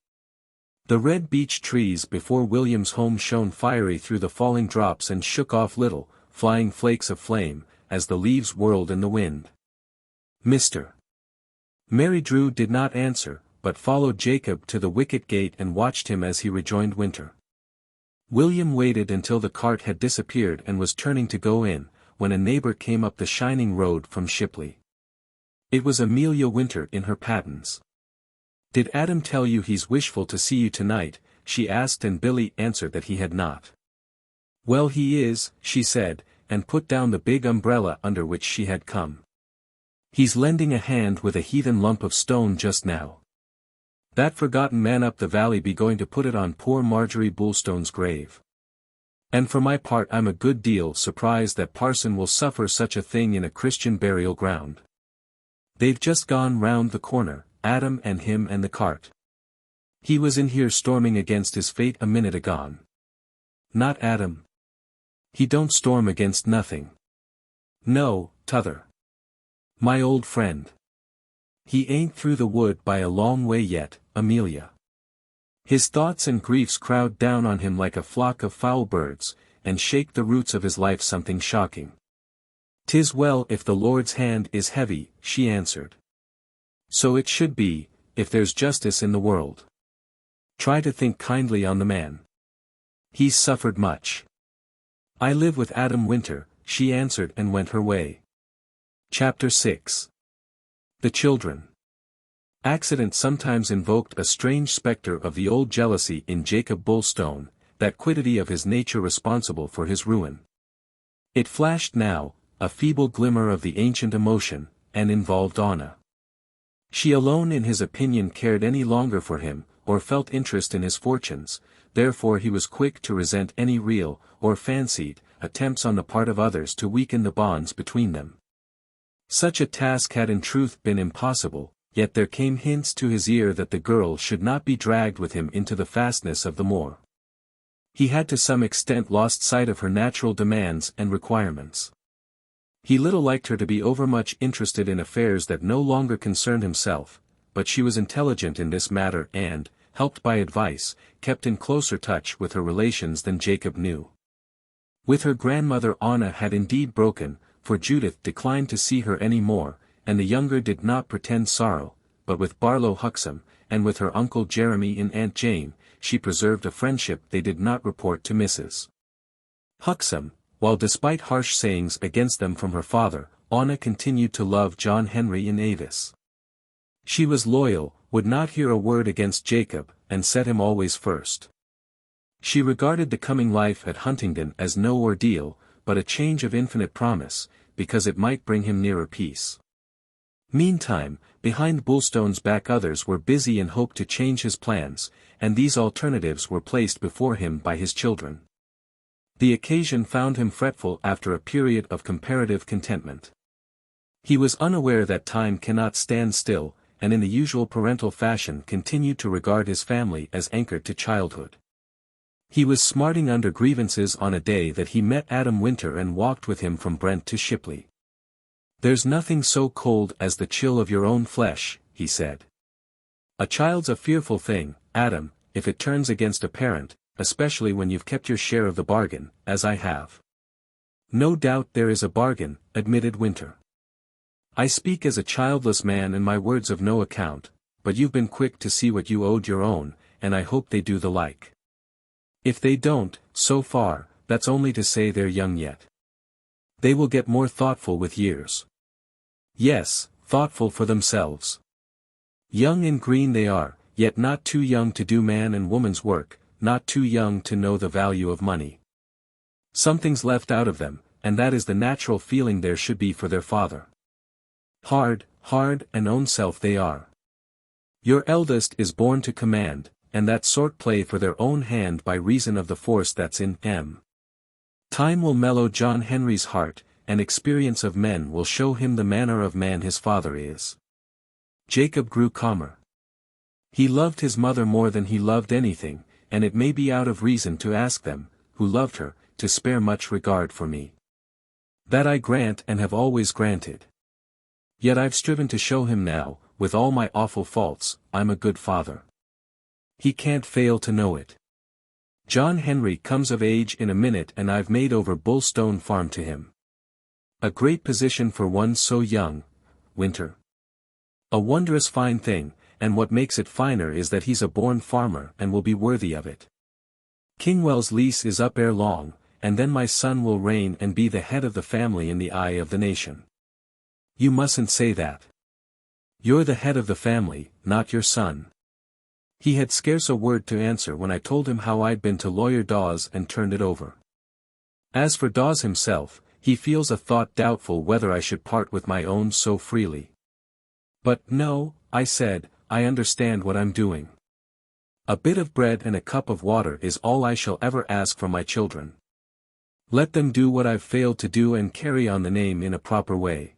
The red beech trees before William's home shone fiery through the falling drops and shook off little, flying flakes of flame, as the leaves whirled in the wind. "Mr. Mary Drew did not answer, but followed Jacob to the wicket gate and watched him as he rejoined Winter. William waited until the cart had disappeared and was turning to go in, when a neighbor came up the shining road from Shipley. It was Amelia Winter in her pattens. "Did Adam tell you he's wishful to see you tonight?" she asked, and Billy answered that he had not. "Well, he is," she said, and put down the big umbrella under which she had come. "He's lending a hand with a heathen lump of stone just now. That forgotten man up the valley be going to put it on poor Marjorie Bulstone's grave. And for my part I'm a good deal surprised that parson will suffer such a thing in a Christian burial ground. They've just gone round the corner, Adam and him and the cart. He was in here storming against his fate a minute agone. Not Adam. He don't storm against nothing. No, t'other. My old friend. He ain't through the wood by a long way yet, Amelia. His thoughts and griefs crowd down on him like a flock of foul birds, and shake the roots of his life something shocking. 'Tis well if the Lord's hand is heavy, she answered. So it should be, if there's justice in the world. Try to think kindly on the man. He's suffered much. I live with Adam Winter, she answered and went her way. Chapter 6. The children. Accident sometimes invoked a strange spectre of the old jealousy in Jacob Bulstone, that quiddity of his nature responsible for his ruin. It flashed now, a feeble glimmer of the ancient emotion, and involved Anna. She alone in his opinion cared any longer for him, or felt interest in his fortunes, therefore he was quick to resent any real, or fancied, attempts on the part of others to weaken the bonds between them. Such a task had in truth been impossible, yet there came hints to his ear that the girl should not be dragged with him into the fastness of the moor. He had to some extent lost sight of her natural demands and requirements. He little liked her to be overmuch interested in affairs that no longer concerned himself, but she was intelligent in this matter and, helped by advice, kept in closer touch with her relations than Jacob knew. With her grandmother Anna had indeed broken, for Judith declined to see her any more, and the younger did not pretend sorrow, but with Barlow Huxham, and with her uncle Jeremy and Aunt Jane, she preserved a friendship they did not report to Mrs. Huxham, while despite harsh sayings against them from her father, Anna continued to love John Henry and Avis. She was loyal, would not hear a word against Jacob, and set him always first. She regarded the coming life at Huntingdon as no ordeal, but a change of infinite promise, because it might bring him nearer peace. Meantime, behind Bulstone's back others were busy in hope to change his plans, and these alternatives were placed before him by his children. The occasion found him fretful after a period of comparative contentment. He was unaware that time cannot stand still, and in the usual parental fashion continued to regard his family as anchored to childhood. He was smarting under grievances on a day that he met Adam Winter and walked with him from Brent to Shipley. "There's nothing so cold as the chill of your own flesh," he said. "A child's a fearful thing, Adam, if it turns against a parent, especially when you've kept your share of the bargain, as I have." "No doubt there is a bargain," admitted Winter. "I speak as a childless man and my words of no account, but you've been quick to see what you owed your own, and I hope they do the like. If they don't, so far, that's only to say they're young yet. They will get more thoughtful with years. Yes, thoughtful for themselves. Young and green they are, yet not too young to do man and woman's work, not too young to know the value of money. Something's left out of them, and that is the natural feeling there should be for their father. Hard, and own self they are. Your eldest is born to command, and that sort play for their own hand by reason of the force that's in him. Time will mellow John Henry's heart, and experience of men will show him the manner of man his father is." Jacob grew calmer. He loved his mother more than he loved anything, and it may be out of reason to ask them, who loved her, to spare much regard for me. That I grant and have always granted. Yet I've striven to show him now, with all my awful faults, I'm a good father. He can't fail to know it. John Henry comes of age in a minute and I've made over Bulstone Farm to him. A great position for one so young, Winter. A wondrous fine thing, and what makes it finer is that he's a born farmer and will be worthy of it. Kingwell's lease is up ere long, and then my son will reign and be the head of the family in the eye of the nation. You mustn't say that. You're the head of the family, not your son. He had scarce a word to answer when I told him how I'd been to Lawyer Dawes and turned it over. As for Dawes himself, he feels a thought doubtful whether I should part with my own so freely. But no, I said, I understand what I'm doing. A bit of bread and a cup of water is all I shall ever ask from my children. Let them do what I've failed to do and carry on the name in a proper way.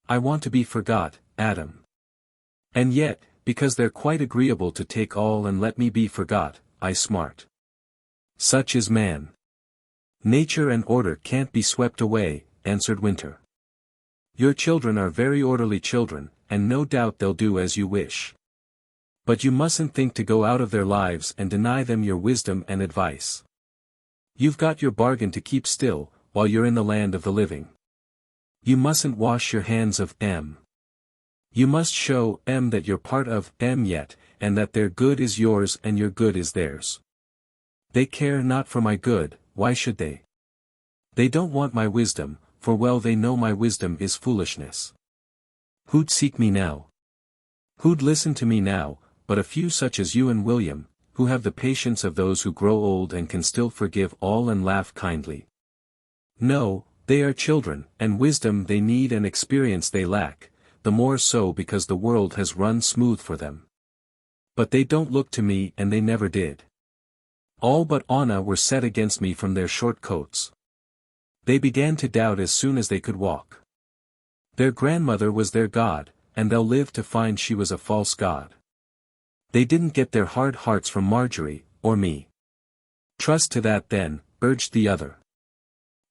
I want to be forgot, Adam. And yet, because they're quite agreeable to take all and let me be forgot, I smart. Such is man. Nature and order can't be swept away, answered Winter. Your children are very orderly children, and no doubt they'll do as you wish. But you mustn't think to go out of their lives and deny them your wisdom and advice. You've got your bargain to keep still, while you're in the land of the living. You mustn't wash your hands of M. You must show M that you're part of M yet, and that their good is yours and your good is theirs. They care not for my good, why should they? They don't want my wisdom, for well they know my wisdom is foolishness. Who'd seek me now? Who'd listen to me now, but a few such as you and William, who have the patience of those who grow old and can still forgive all and laugh kindly. No, they are children, and wisdom they need and experience they lack, the more so because the world has run smooth for them. But they don't look to me and they never did. All but Anna were set against me from their short coats. They began to doubt as soon as they could walk. Their grandmother was their god, and they'll live to find she was a false god. They didn't get their hard hearts from Marjorie, or me. Trust to that then, urged the other.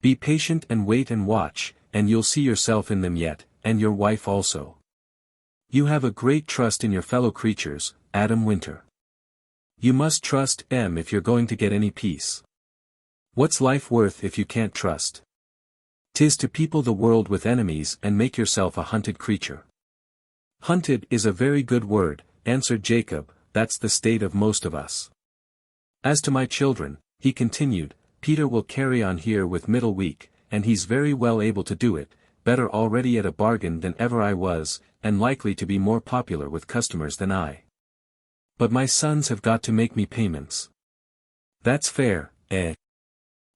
Be patient and wait and watch, and you'll see yourself in them yet, and your wife also. You have a great trust in your fellow creatures, Adam Winter. You must trust M if you're going to get any peace. What's life worth if you can't trust? 'Tis to people the world with enemies and make yourself a hunted creature. Hunted is a very good word, answered Jacob, that's the state of most of us. As to my children, he continued, Peter will carry on here with middle week, and he's very well able to do it, better already at a bargain than ever I was, and likely to be more popular with customers than I. But my sons have got to make me payments. That's fair, eh?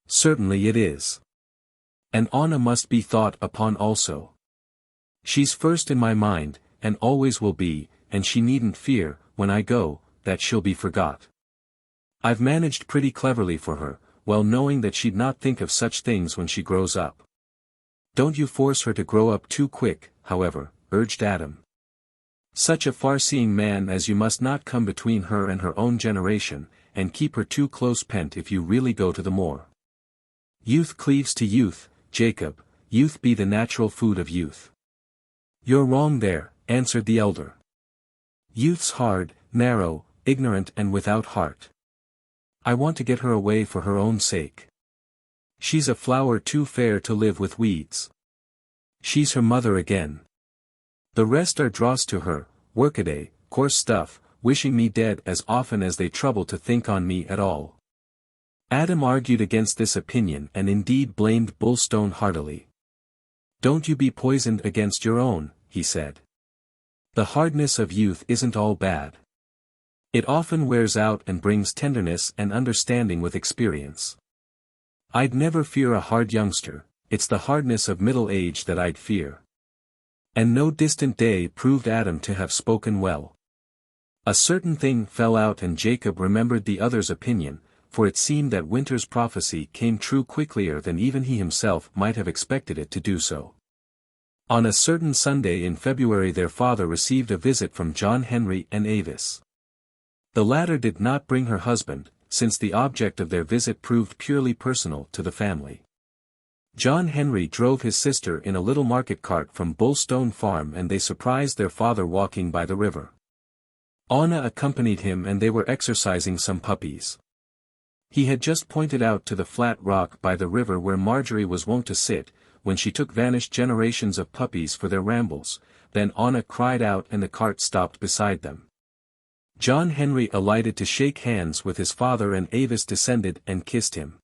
Certainly it is. And Anna must be thought upon also. She's first in my mind, and always will be, and she needn't fear, when I go, that she'll be forgot. I've managed pretty cleverly for her, well knowing that she'd not think of such things when she grows up. Don't you force her to grow up too quick, however, urged Adam. Such a far-seeing man as you must not come between her and her own generation, and keep her too close pent if you really go to the moor. Youth cleaves to youth, Jacob, youth be the natural food of youth. You're wrong there, answered the elder. Youth's hard, narrow, ignorant and without heart. I want to get her away for her own sake. She's a flower too fair to live with weeds. She's her mother again. The rest are dross to her, workaday, coarse stuff, wishing me dead as often as they trouble to think on me at all. Adam argued against this opinion and indeed blamed Bullstone heartily. Don't you be poisoned against your own, he said. The hardness of youth isn't all bad. It often wears out and brings tenderness and understanding with experience. I'd never fear a hard youngster, it's the hardness of middle age that I'd fear. And no distant day proved Adam to have spoken well. A certain thing fell out and Jacob remembered the other's opinion, for it seemed that Winter's prophecy came true quicklier than even he himself might have expected it to do so. On a certain Sunday in February their father received a visit from John Henry and Avis. The latter did not bring her husband, since the object of their visit proved purely personal to the family. John Henry drove his sister in a little market cart from Bullstone Farm and they surprised their father walking by the river. Anna accompanied him and they were exercising some puppies. He had just pointed out to the flat rock by the river where Marjorie was wont to sit, when she took vanished generations of puppies for their rambles, then Anna cried out and the cart stopped beside them. John Henry alighted to shake hands with his father and Avis descended and kissed him.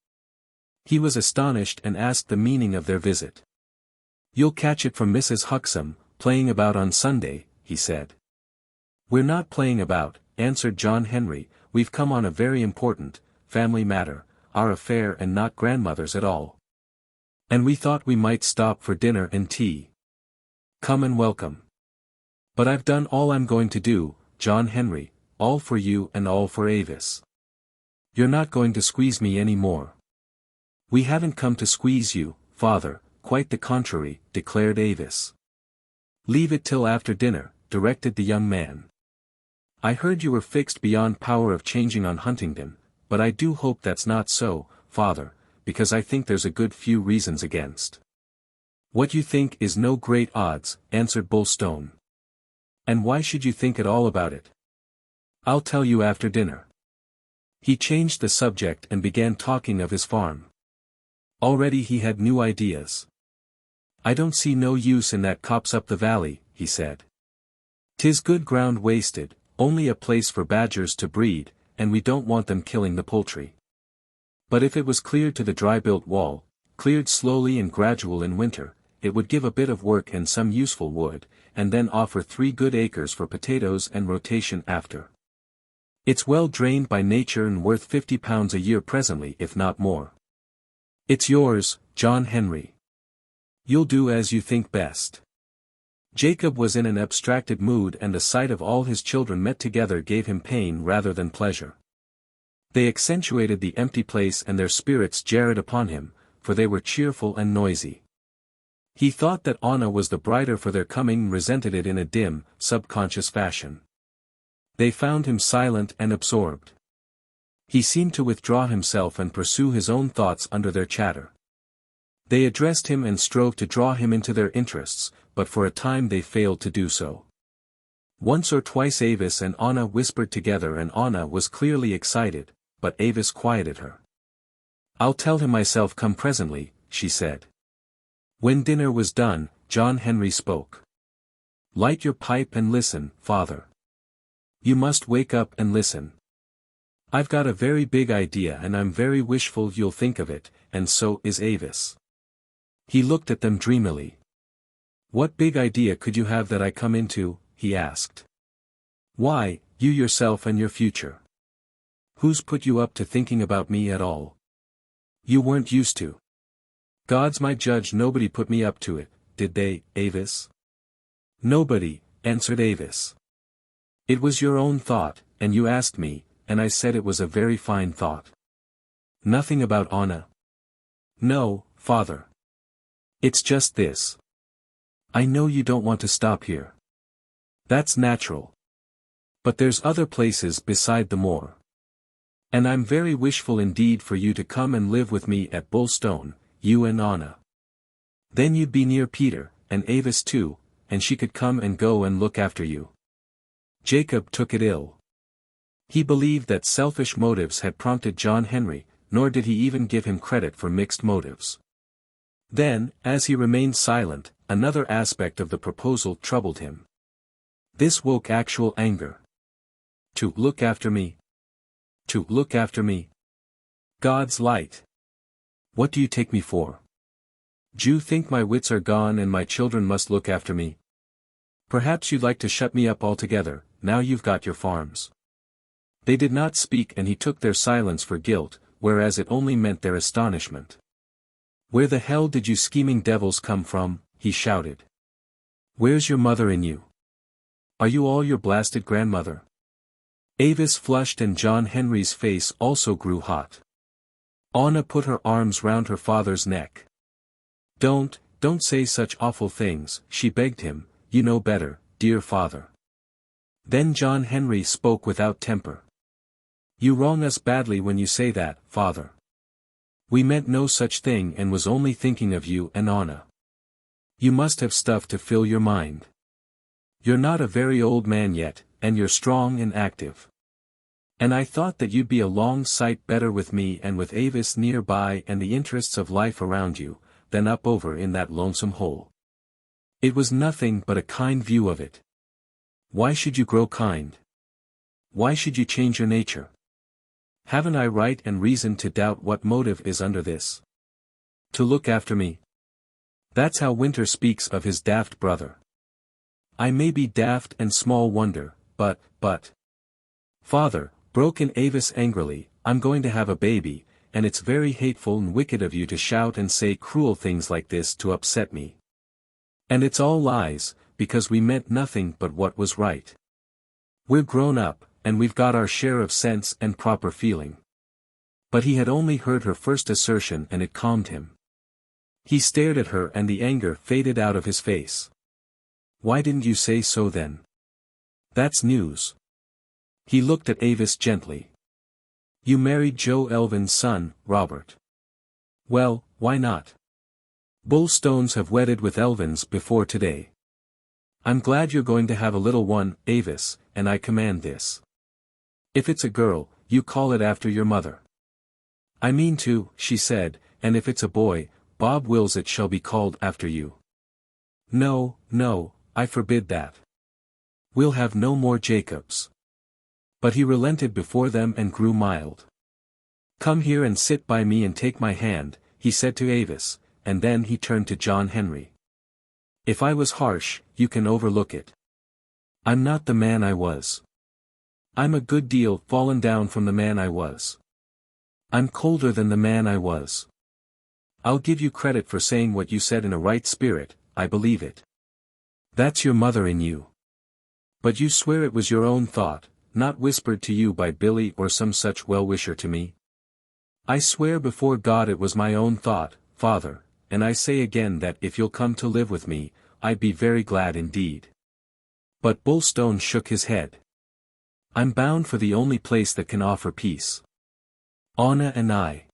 He was astonished and asked the meaning of their visit. You'll catch it from Mrs. Huxham, playing about on Sunday, he said. We're not playing about, answered John Henry, we've come on a very important, family matter, our affair and not grandmother's at all. And we thought we might stop for dinner and tea. Come and welcome. But I've done all I'm going to do, John Henry, all for you and all for Avis. You're not going to squeeze me any more. We haven't come to squeeze you, father, quite the contrary, declared Avis. Leave it till after dinner, directed the young man. I heard you were fixed beyond power of changing on Huntingdon, but I do hope that's not so, father, because I think there's a good few reasons against. What you think is no great odds, answered Bulstone. And why should you think at all about it? I'll tell you after dinner. He changed the subject and began talking of his farm. Already he had new ideas. I don't see no use in that copse up the valley, he said. 'Tis good ground wasted, only a place for badgers to breed, and we don't want them killing the poultry. But if it was cleared to the dry-built wall, cleared slowly and gradual in winter, it would give a bit of work and some useful wood, and then offer 3 good acres for potatoes and rotation after. It's well drained by nature and worth £50 a year presently if not more. It's yours, John Henry. You'll do as you think best. Jacob was in an abstracted mood and the sight of all his children met together gave him pain rather than pleasure. They accentuated the empty place and their spirits jarred upon him, for they were cheerful and noisy. He thought that Anna was the brighter for their coming and resented it in a dim, subconscious fashion. They found him silent and absorbed. He seemed to withdraw himself and pursue his own thoughts under their chatter. They addressed him and strove to draw him into their interests, but for a time they failed to do so. Once or twice Avis and Anna whispered together and Anna was clearly excited, but Avis quieted her. I'll tell him myself come presently, she said. When dinner was done, John Henry spoke. Light your pipe and listen, father. You must wake up and listen. I've got a very big idea and I'm very wishful you'll think of it, and so is Avis. He looked at them dreamily. What big idea could you have that I come into? He asked. Why, you yourself and your future. Who's put you up to thinking about me at all? You weren't used to. God's my judge, nobody put me up to it, did they, Avis? Nobody, answered Avis. It was your own thought, and you asked me, and I said it was a very fine thought. Nothing about Anna? No, father. It's just this. I know you don't want to stop here. That's natural. But there's other places beside the moor. And I'm very wishful indeed for you to come and live with me at Bulstone, you and Anna. Then you'd be near Peter, and Avis too, and she could come and go and look after you. Jacob took it ill. He believed that selfish motives had prompted John Henry, nor did he even give him credit for mixed motives. Then, as he remained silent, another aspect of the proposal troubled him. This woke actual anger. To look after me. To look after me. God's light. What do you take me for? Do you think my wits are gone and my children must look after me? Perhaps you'd like to shut me up altogether, now you've got your farms. They did not speak and he took their silence for guilt, whereas it only meant their astonishment. Where the hell did you scheming devils come from? He shouted. Where's your mother in you? Are you all your blasted grandmother? Avis flushed and John Henry's face also grew hot. Anna put her arms round her father's neck. Don't say such awful things, she begged him, you know better, dear father. Then John Henry spoke without temper. You wrong us badly when you say that, father. We meant no such thing and was only thinking of you and Anna. You must have stuff to fill your mind. You're not a very old man yet, and you're strong and active. And I thought that you'd be a long sight better with me and with Avis nearby and the interests of life around you, than up over in that lonesome hole. It was nothing but a kind view of it. Why should you grow kind? Why should you change your nature? Haven't I right and reason to doubt what motive is under this? To look after me. That's how Winter speaks of his daft brother. I may be daft and small wonder, but... Father, broke in Avis angrily, I'm going to have a baby, and it's very hateful and wicked of you to shout and say cruel things like this to upset me. And it's all lies, because we meant nothing but what was right. We're grown up, and we've got our share of sense and proper feeling. But he had only heard her first assertion and it calmed him. He stared at her and the anger faded out of his face. Why didn't you say so then? That's news. He looked at Avis gently. You married Joe Elvin's son, Robert. Well, why not? Bullstones have wedded with Elvins before today. I'm glad you're going to have a little one, Avis, and I command this. If it's a girl, you call it after your mother. I mean to, she said, and if it's a boy, Bob wills it shall be called after you. No, no, I forbid that. We'll have no more Jacobs. But he relented before them and grew mild. Come here and sit by me and take my hand, he said to Avis, and then he turned to John Henry. If I was harsh, you can overlook it. I'm not the man I was. I'm a good deal fallen down from the man I was. I'm colder than the man I was. I'll give you credit for saying what you said in a right spirit, I believe it. That's your mother in you. But you swear it was your own thought, not whispered to you by Billy or some such well-wisher to me? I swear before God it was my own thought, Father, and I say again that if you'll come to live with me, I'd be very glad indeed. But Bullstone shook his head. I'm bound for the only place that can offer peace. Anna and I.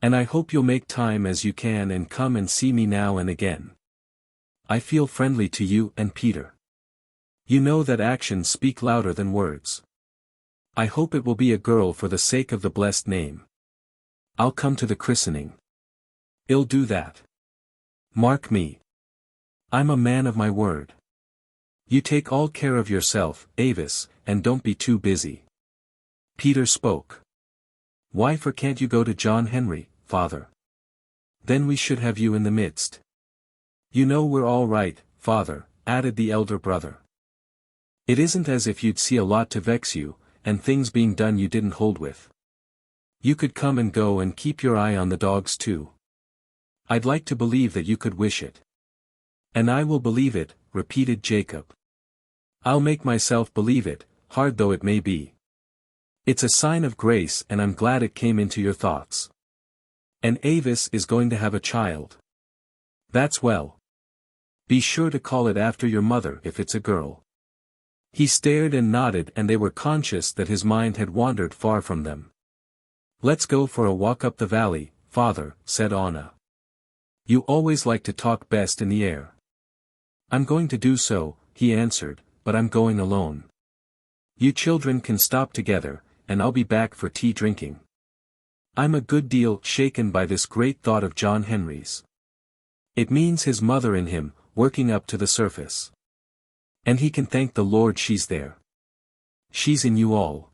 And I hope you'll make time as you can and come and see me now and again. I feel friendly to you and Peter. You know that actions speak louder than words. I hope it will be a girl for the sake of the blessed name. I'll come to the christening. I'll do that. Mark me. I'm a man of my word. You take all care of yourself, Avis, and don't be too busy. Peter spoke. Why for can't you go to John Henry, Father? Then we should have you in the midst. You know we're all right, Father, added the elder brother. It isn't as if you'd see a lot to vex you, and things being done you didn't hold with. You could come and go and keep your eye on the dogs too. I'd like to believe that you could wish it. And I will believe it, repeated Jacob. I'll make myself believe it, hard though it may be. It's a sign of grace and I'm glad it came into your thoughts. And Avis is going to have a child. That's well. Be sure to call it after your mother if it's a girl. He stared and nodded and they were conscious that his mind had wandered far from them. Let's go for a walk up the valley, Father, said Anna. You always like to talk best in the air. I'm going to do so, he answered, but I'm going alone. You children can stop together, and I'll be back for tea drinking. I'm a good deal shaken by this great thought of John Henry's. It means his mother in him, working up to the surface. And he can thank the Lord she's there. She's in you all.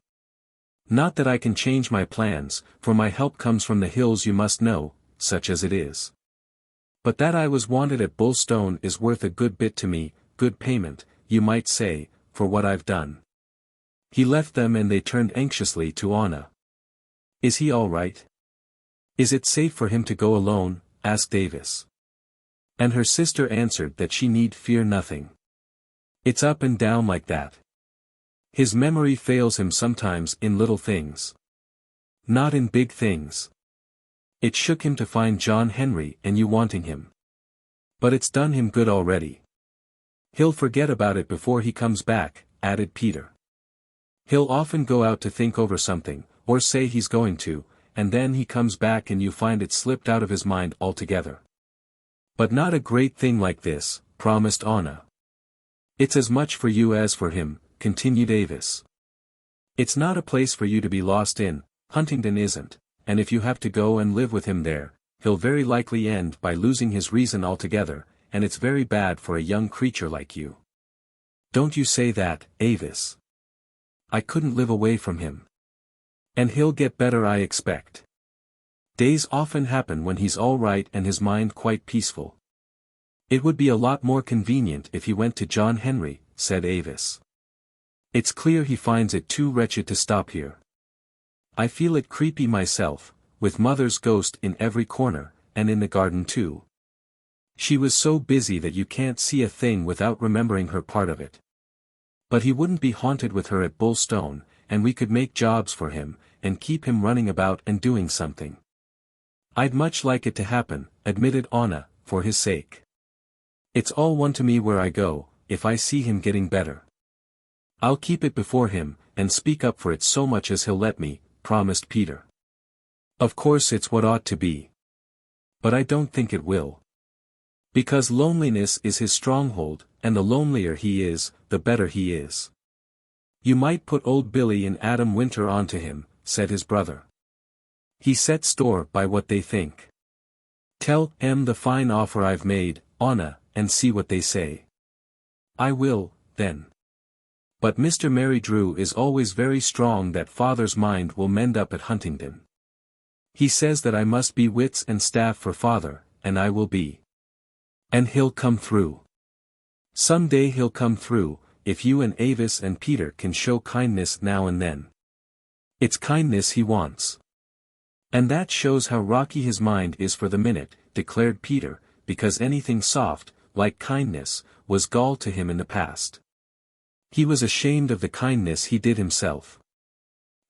Not that I can change my plans, for my help comes from the hills you must know, such as it is. But that I was wanted at Bullstone is worth a good bit to me, good payment, you might say, for what I've done. He left them and they turned anxiously to Anna. Is he all right? Is it safe for him to go alone? Asked Avis. And her sister answered that she need fear nothing. It's up and down like that. His memory fails him sometimes in little things. Not in big things. It shook him to find John Henry and you wanting him. But it's done him good already. He'll forget about it before he comes back, added Peter. He'll often go out to think over something, or say he's going to, and then he comes back and you find it slipped out of his mind altogether. But not a great thing like this, promised Anna. It's as much for you as for him, continued Avis. It's not a place for you to be lost in, Huntingdon isn't, and if you have to go and live with him there, he'll very likely end by losing his reason altogether, and it's very bad for a young creature like you. Don't you say that, Avis. I couldn't live away from him. And he'll get better I expect. Days often happen when he's all right and his mind quite peaceful. It would be a lot more convenient if he went to John Henry, said Avis. It's clear he finds it too wretched to stop here. I feel it creepy myself, with Mother's ghost in every corner, and in the garden too. She was so busy that you can't see a thing without remembering her part of it. But he wouldn't be haunted with her at Bullstone, and we could make jobs for him, and keep him running about and doing something. I'd much like it to happen, admitted Anna, for his sake. It's all one to me where I go, if I see him getting better. I'll keep it before him, and speak up for it so much as he'll let me, promised Peter. Of course it's what ought to be. But I don't think it will. Because loneliness is his stronghold, and the lonelier he is, the better he is. You might put old Billy and Adam Winter onto him, said his brother. He sets store by what they think. Tell them the fine offer I've made, Anna, and see what they say. I will, then. But Mr. Mary Drew is always very strong that father's mind will mend up at Huntingdon. He says that I must be wits and staff for father, and I will be. And he'll come through. Some day he'll come through, if you and Avis and Peter can show kindness now and then. It's kindness he wants. And that shows how rocky his mind is for the minute, declared Peter, because anything soft, like kindness, was gall to him in the past. He was ashamed of the kindness he did himself.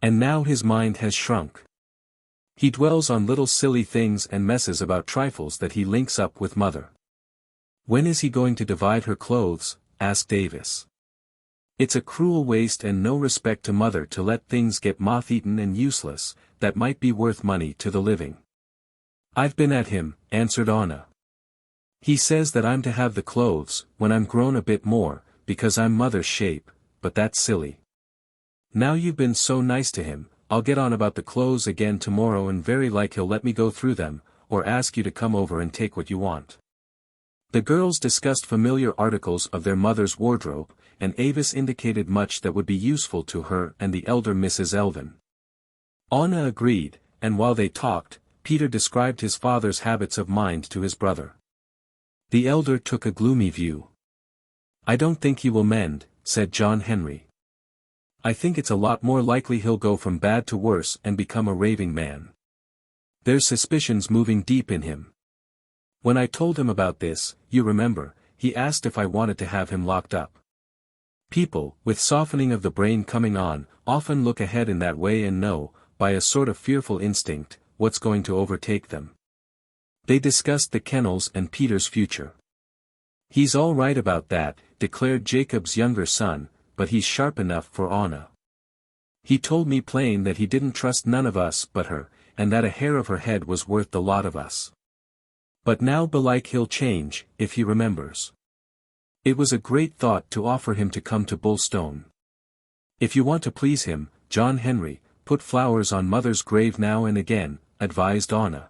And now his mind has shrunk. He dwells on little silly things and messes about trifles that he links up with mother. When is he going to divide her clothes? Asked Avis. It's a cruel waste and no respect to mother to let things get moth-eaten and useless, that might be worth money to the living. I've been at him, answered Anna. He says that I'm to have the clothes, when I'm grown a bit more, because I'm mother's shape, but that's silly. Now you've been so nice to him, I'll get on about the clothes again tomorrow and very like he'll let me go through them, or ask you to come over and take what you want. The girls discussed familiar articles of their mother's wardrobe, and Avis indicated much that would be useful to her and the elder Mrs. Elvin. Anna agreed, and while they talked, Peter described his father's habits of mind to his brother. The elder took a gloomy view. I don't think he will mend, said John Henry. I think it's a lot more likely he'll go from bad to worse and become a raving man. There's suspicions moving deep in him. When I told him about this, you remember, he asked if I wanted to have him locked up. People, with softening of the brain coming on, often look ahead in that way and know, by a sort of fearful instinct, what's going to overtake them. They discussed the kennels and Peter's future. He's all right about that, declared Jacob's younger son, but he's sharp enough for Anna. He told me plain that he didn't trust none of us but her, and that a hair of her head was worth the lot of us. But now belike he'll change, if he remembers. It was a great thought to offer him to come to Bullstone. If you want to please him, John Henry, put flowers on mother's grave now and again, advised Anna.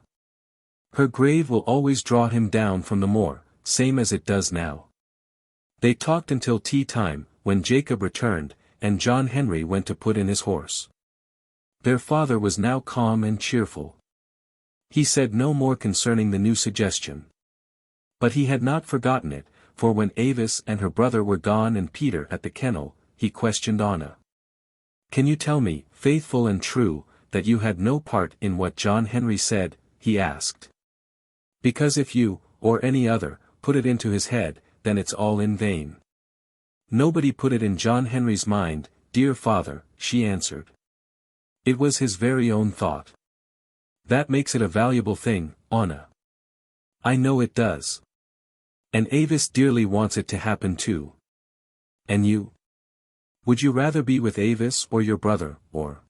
Her grave will always draw him down from the moor, same as it does now. They talked until tea time, when Jacob returned, and John Henry went to put in his horse. Their father was now calm and cheerful. He said no more concerning the new suggestion. But he had not forgotten it, for when Avis and her brother were gone and Peter at the kennel, he questioned Anna. Can you tell me, faithful and true, that you had no part in what John Henry said? He asked. Because if you, or any other, put it into his head, then it's all in vain. Nobody put it in John Henry's mind, dear father, she answered. It was his very own thought. That makes it a valuable thing, Anna. I know it does. And Avis dearly wants it to happen too. And you? Would you rather be with Avis or your brother, or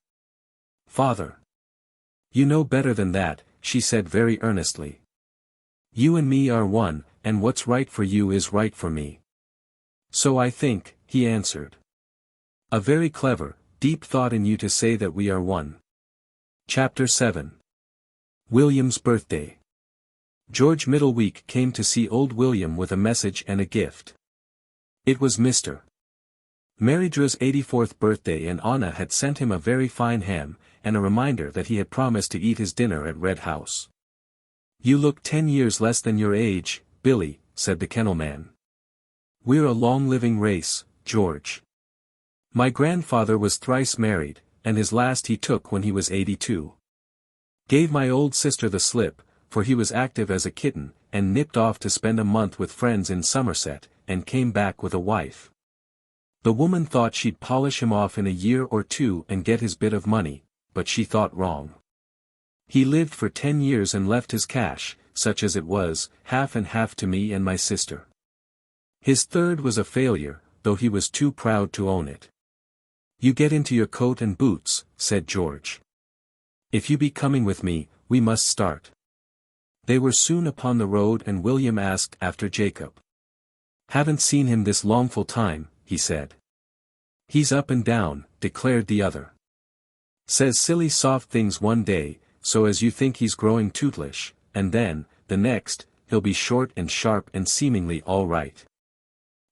father? You know better than that, she said very earnestly. You and me are one, and what's right for you is right for me. So I think, he answered. A very clever, deep thought in you to say that we are one. Chapter 7. William's birthday. George Middleweek came to see old William with a message and a gift. It was Mr. Marydrew's 84th birthday, and Anna had sent him a very fine ham, and a reminder that he had promised to eat his dinner at Red House. You look 10 years less than your age, Billy, said the kennelman. We're a long-living race, George. My grandfather was thrice married, and his last he took when he was 82. Gave my old sister the slip, for he was active as a kitten, and nipped off to spend a month with friends in Somerset, and came back with a wife. The woman thought she'd polish him off in a year or two and get his bit of money, but she thought wrong. He lived for 10 years and left his cash, such as it was, half and half to me and my sister. His third was a failure, though he was too proud to own it. "You get into your coat and boots," said George. "If you be coming with me, we must start." They were soon upon the road and William asked after Jacob. "Haven't seen him this longful time," he said. "He's up and down," declared the other. "Says silly soft things one day, so as you think he's growing tootlish, and then, the next, he'll be short and sharp and seemingly all right.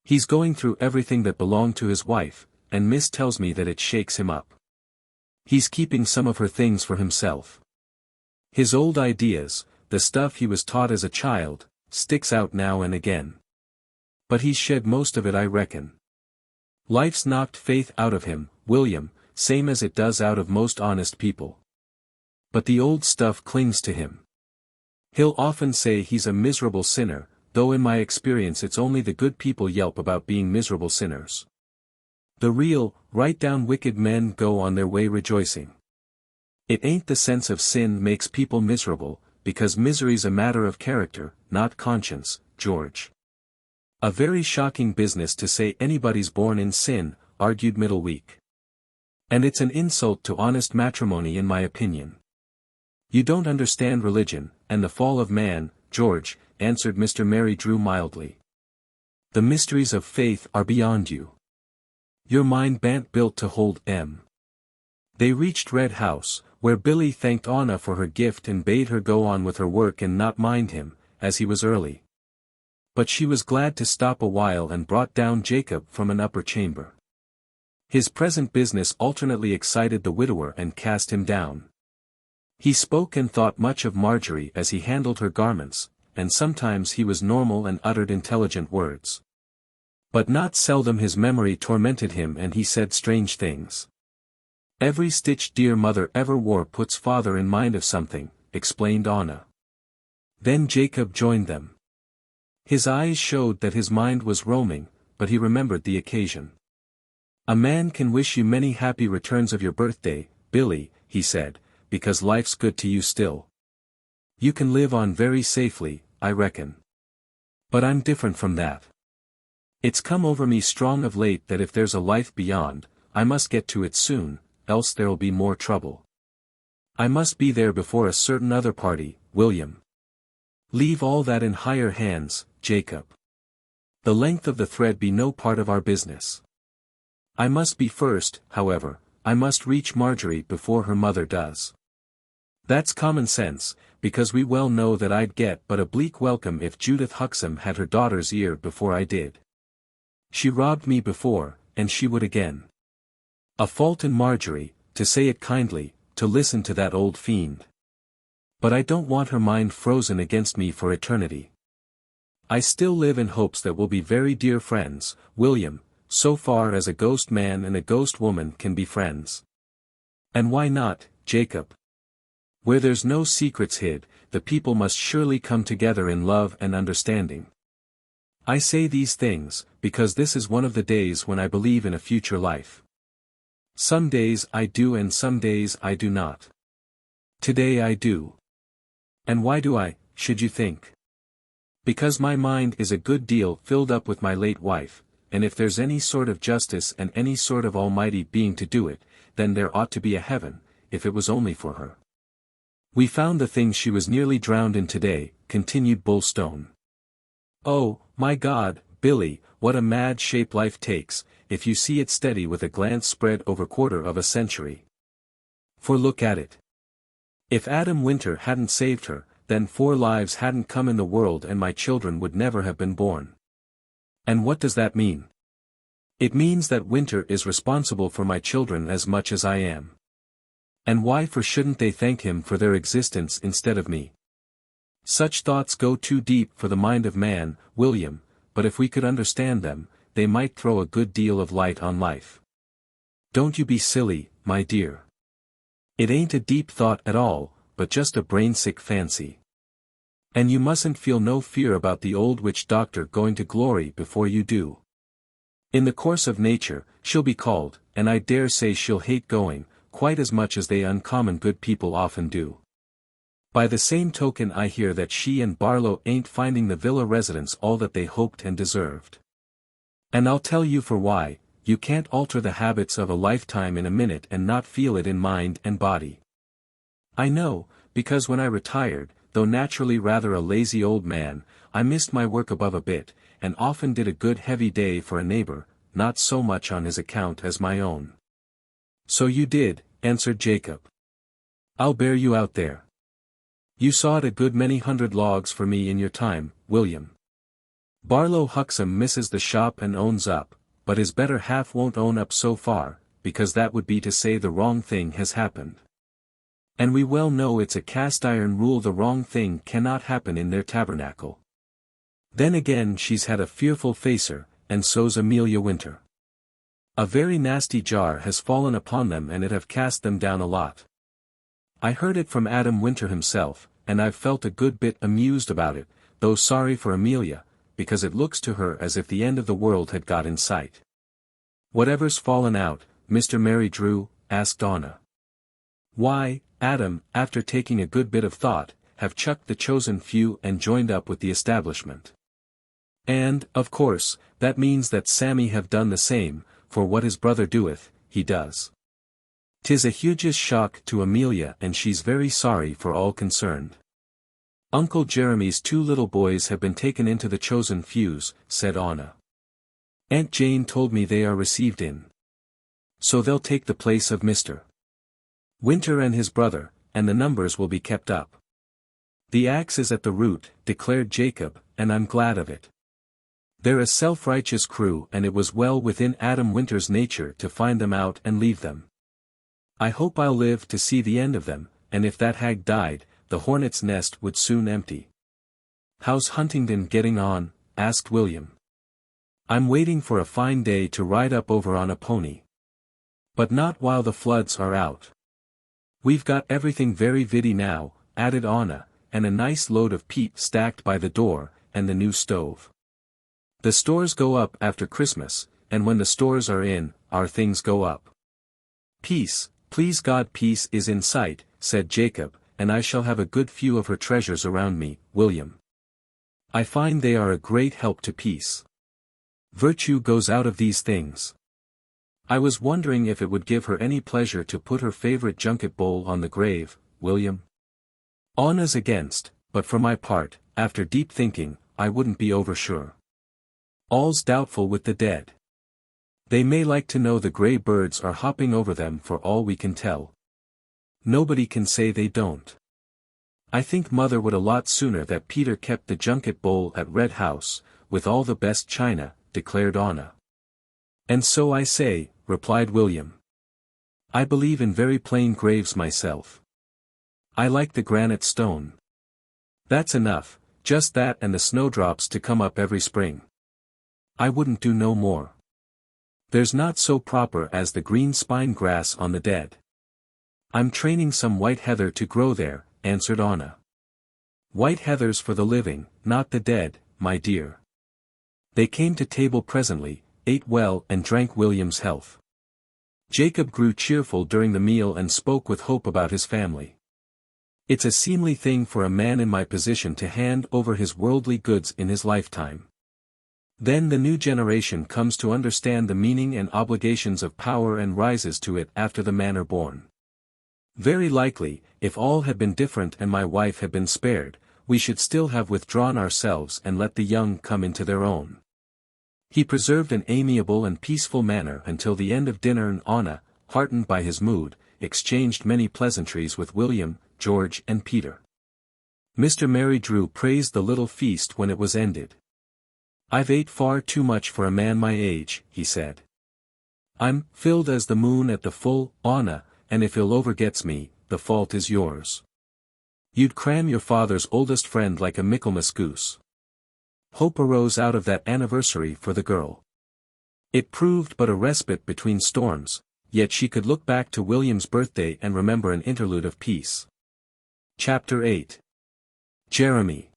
He's going through everything that belonged to his wife, and Miss tells me that it shakes him up. He's keeping some of her things for himself. His old ideas, the stuff he was taught as a child, sticks out now and again. But he's shed most of it, I reckon. Life's knocked faith out of him, William, same as it does out of most honest people. But the old stuff clings to him. He'll often say he's a miserable sinner, though in my experience it's only the good people yelp about being miserable sinners. The real, right-down wicked men go on their way rejoicing. It ain't the sense of sin makes people miserable, because misery's a matter of character, not conscience, George. A very shocking business to say anybody's born in sin, argued Middleweek. And it's an insult to honest matrimony in my opinion. You don't understand religion, and the fall of man, George, answered Mr. Mary Drew mildly. The mysteries of faith are beyond you. Your mind ban't built to hold 'em. They reached Red House, where Billy thanked Anna for her gift and bade her go on with her work and not mind him, as he was early. But she was glad to stop a while and brought down Jacob from an upper chamber. His present business alternately excited the widower and cast him down. He spoke and thought much of Marjorie as he handled her garments, and sometimes he was normal and uttered intelligent words. But not seldom his memory tormented him and he said strange things. "Every stitch dear mother ever wore puts father in mind of something," explained Anna. Then Jacob joined them. His eyes showed that his mind was roaming, but he remembered the occasion. "A man can wish you many happy returns of your birthday, Billy," he said, "because life's good to you still. You can live on very safely, I reckon. But I'm different from that. It's come over me strong of late that if there's a life beyond, I must get to it soon, else there'll be more trouble. I must be there before a certain other party, William. Leave all that in higher hands, Jacob. The length of the thread be no part of our business. I must be first, however, I must reach Marjorie before her mother does. That's common sense, because we well know that I'd get but a bleak welcome if Judith Huxham had her daughter's ear before I did. She robbed me before, and she would again. A fault in Marjorie, to say it kindly, to listen to that old fiend. But I don't want her mind frozen against me for eternity. I still live in hopes that we'll be very dear friends, William, so far as a ghost man and a ghost woman can be friends. And why not, Jacob? Where there's no secrets hid, the people must surely come together in love and understanding. I say these things, because this is one of the days when I believe in a future life. Some days I do and some days I do not. Today I do. And why do I, should you think? Because my mind is a good deal filled up with my late wife, and if there's any sort of justice and any sort of almighty being to do it, then there ought to be a heaven, if it was only for her. We found the thing she was nearly drowned in today, continued Bullstone. Oh, my God, Billy, what a mad shape life takes, if you see it steady with a glance spread over quarter of a century. For look at it. If Adam Winter hadn't saved her, then 4 lives hadn't come in the world and my children would never have been born. And what does that mean? It means that Winter is responsible for my children as much as I am. And why shouldn't they thank him for their existence instead of me? Such thoughts go too deep for the mind of man, William, but if we could understand them, they might throw a good deal of light on life. Don't you be silly, my dear. It ain't a deep thought at all, but just a brain-sick fancy. And you mustn't feel no fear about the old witch doctor going to glory before you do. In the course of nature, she'll be called, and I dare say she'll hate going, quite as much as they uncommon good people often do. By the same token I hear that she and Barlow ain't finding the villa residence all that they hoped and deserved. And I'll tell you for why, you can't alter the habits of a lifetime in a minute and not feel it in mind and body. I know, because when I retired, though naturally rather a lazy old man, I missed my work above a bit, and often did a good heavy day for a neighbor, not so much on his account as my own. So you did, answered Jacob. I'll bear you out there. You sawed a good many hundred logs for me in your time, William. Barlow Huxham misses the shop and owns up, but his better half won't own up so far, because that would be to say the wrong thing has happened. And we well know it's a cast-iron rule the wrong thing cannot happen in their tabernacle. Then again she's had a fearful facer, and so's Amelia Winter. A very nasty jar has fallen upon them and it have cast them down a lot. I heard it from Adam Winter himself, and I've felt a good bit amused about it, though sorry for Amelia, because it looks to her as if the end of the world had got in sight. Whatever's fallen out, Mr. Mary Drew? Asked Anna. Why, Adam, after taking a good bit of thought, have chucked the chosen few and joined up with the establishment. And, of course, that means that Sammy have done the same, for what his brother doeth, he does. 'Tis a hugest shock to Amelia and she's very sorry for all concerned. Uncle Jeremy's 2 little boys have been taken into the chosen fews, said Anna. Aunt Jane told me they are received in. So they'll take the place of Mr. Winter and his brother, and the numbers will be kept up. The axe is at the root, declared Jacob, and I'm glad of it. They're a self-righteous crew and it was well within Adam Winter's nature to find them out and leave them. I hope I'll live to see the end of them, and if that hag died, the hornet's nest would soon empty. How's Huntingdon getting on? Asked William. I'm waiting for a fine day to ride up over on a pony. But not while the floods are out. We've got everything very VIII now, added Anna, and a nice load of peat stacked by the door, and the new stove. The stores go up after Christmas, and when the stores are in, our things go up. Peace, please God, peace is in sight, said Jacob, and I shall have a good few of her treasures around me, William. I find they are a great help to peace. Virtue goes out of these things. I was wondering if it would give her any pleasure to put her favorite junket bowl on the grave, William. Anna's against, but for my part, after deep thinking, I wouldn't be oversure. All's doubtful with the dead. They may like to know the grey birds are hopping over them for all we can tell. Nobody can say they don't. I think Mother would a lot sooner that Peter kept the junket bowl at Red House, with all the best china, declared Anna. And so I say, replied William. I believe in very plain graves myself. I like the granite stone. That's enough, just that and the snowdrops to come up every spring. I wouldn't do no more. There's not so proper as the green spine grass on the dead. I'm training some white heather to grow there, answered Anna. White heathers for the living, not the dead, my dear. They came to table presently, ate well and drank William's health. Jacob grew cheerful during the meal and spoke with hope about his family. It's a seemly thing for a man in my position to hand over his worldly goods in his lifetime. Then the new generation comes to understand the meaning and obligations of power and rises to it after the manner born. Very likely, if all had been different and my wife had been spared, we should still have withdrawn ourselves and let the young come into their own. He preserved an amiable and peaceful manner until the end of dinner, and Anna, heartened by his mood, exchanged many pleasantries with William, George and Peter. Mr. Mary Drew praised the little feast when it was ended. I've ate far too much for a man my age, he said. I'm filled as the moon at the full, Anna, and if ill overgets me, the fault is yours. You'd cram your father's oldest friend like a Michaelmas goose. Hope arose out of that anniversary for the girl. It proved but a respite between storms, yet she could look back to William's birthday and remember an interlude of peace. Chapter 8. Jeremy.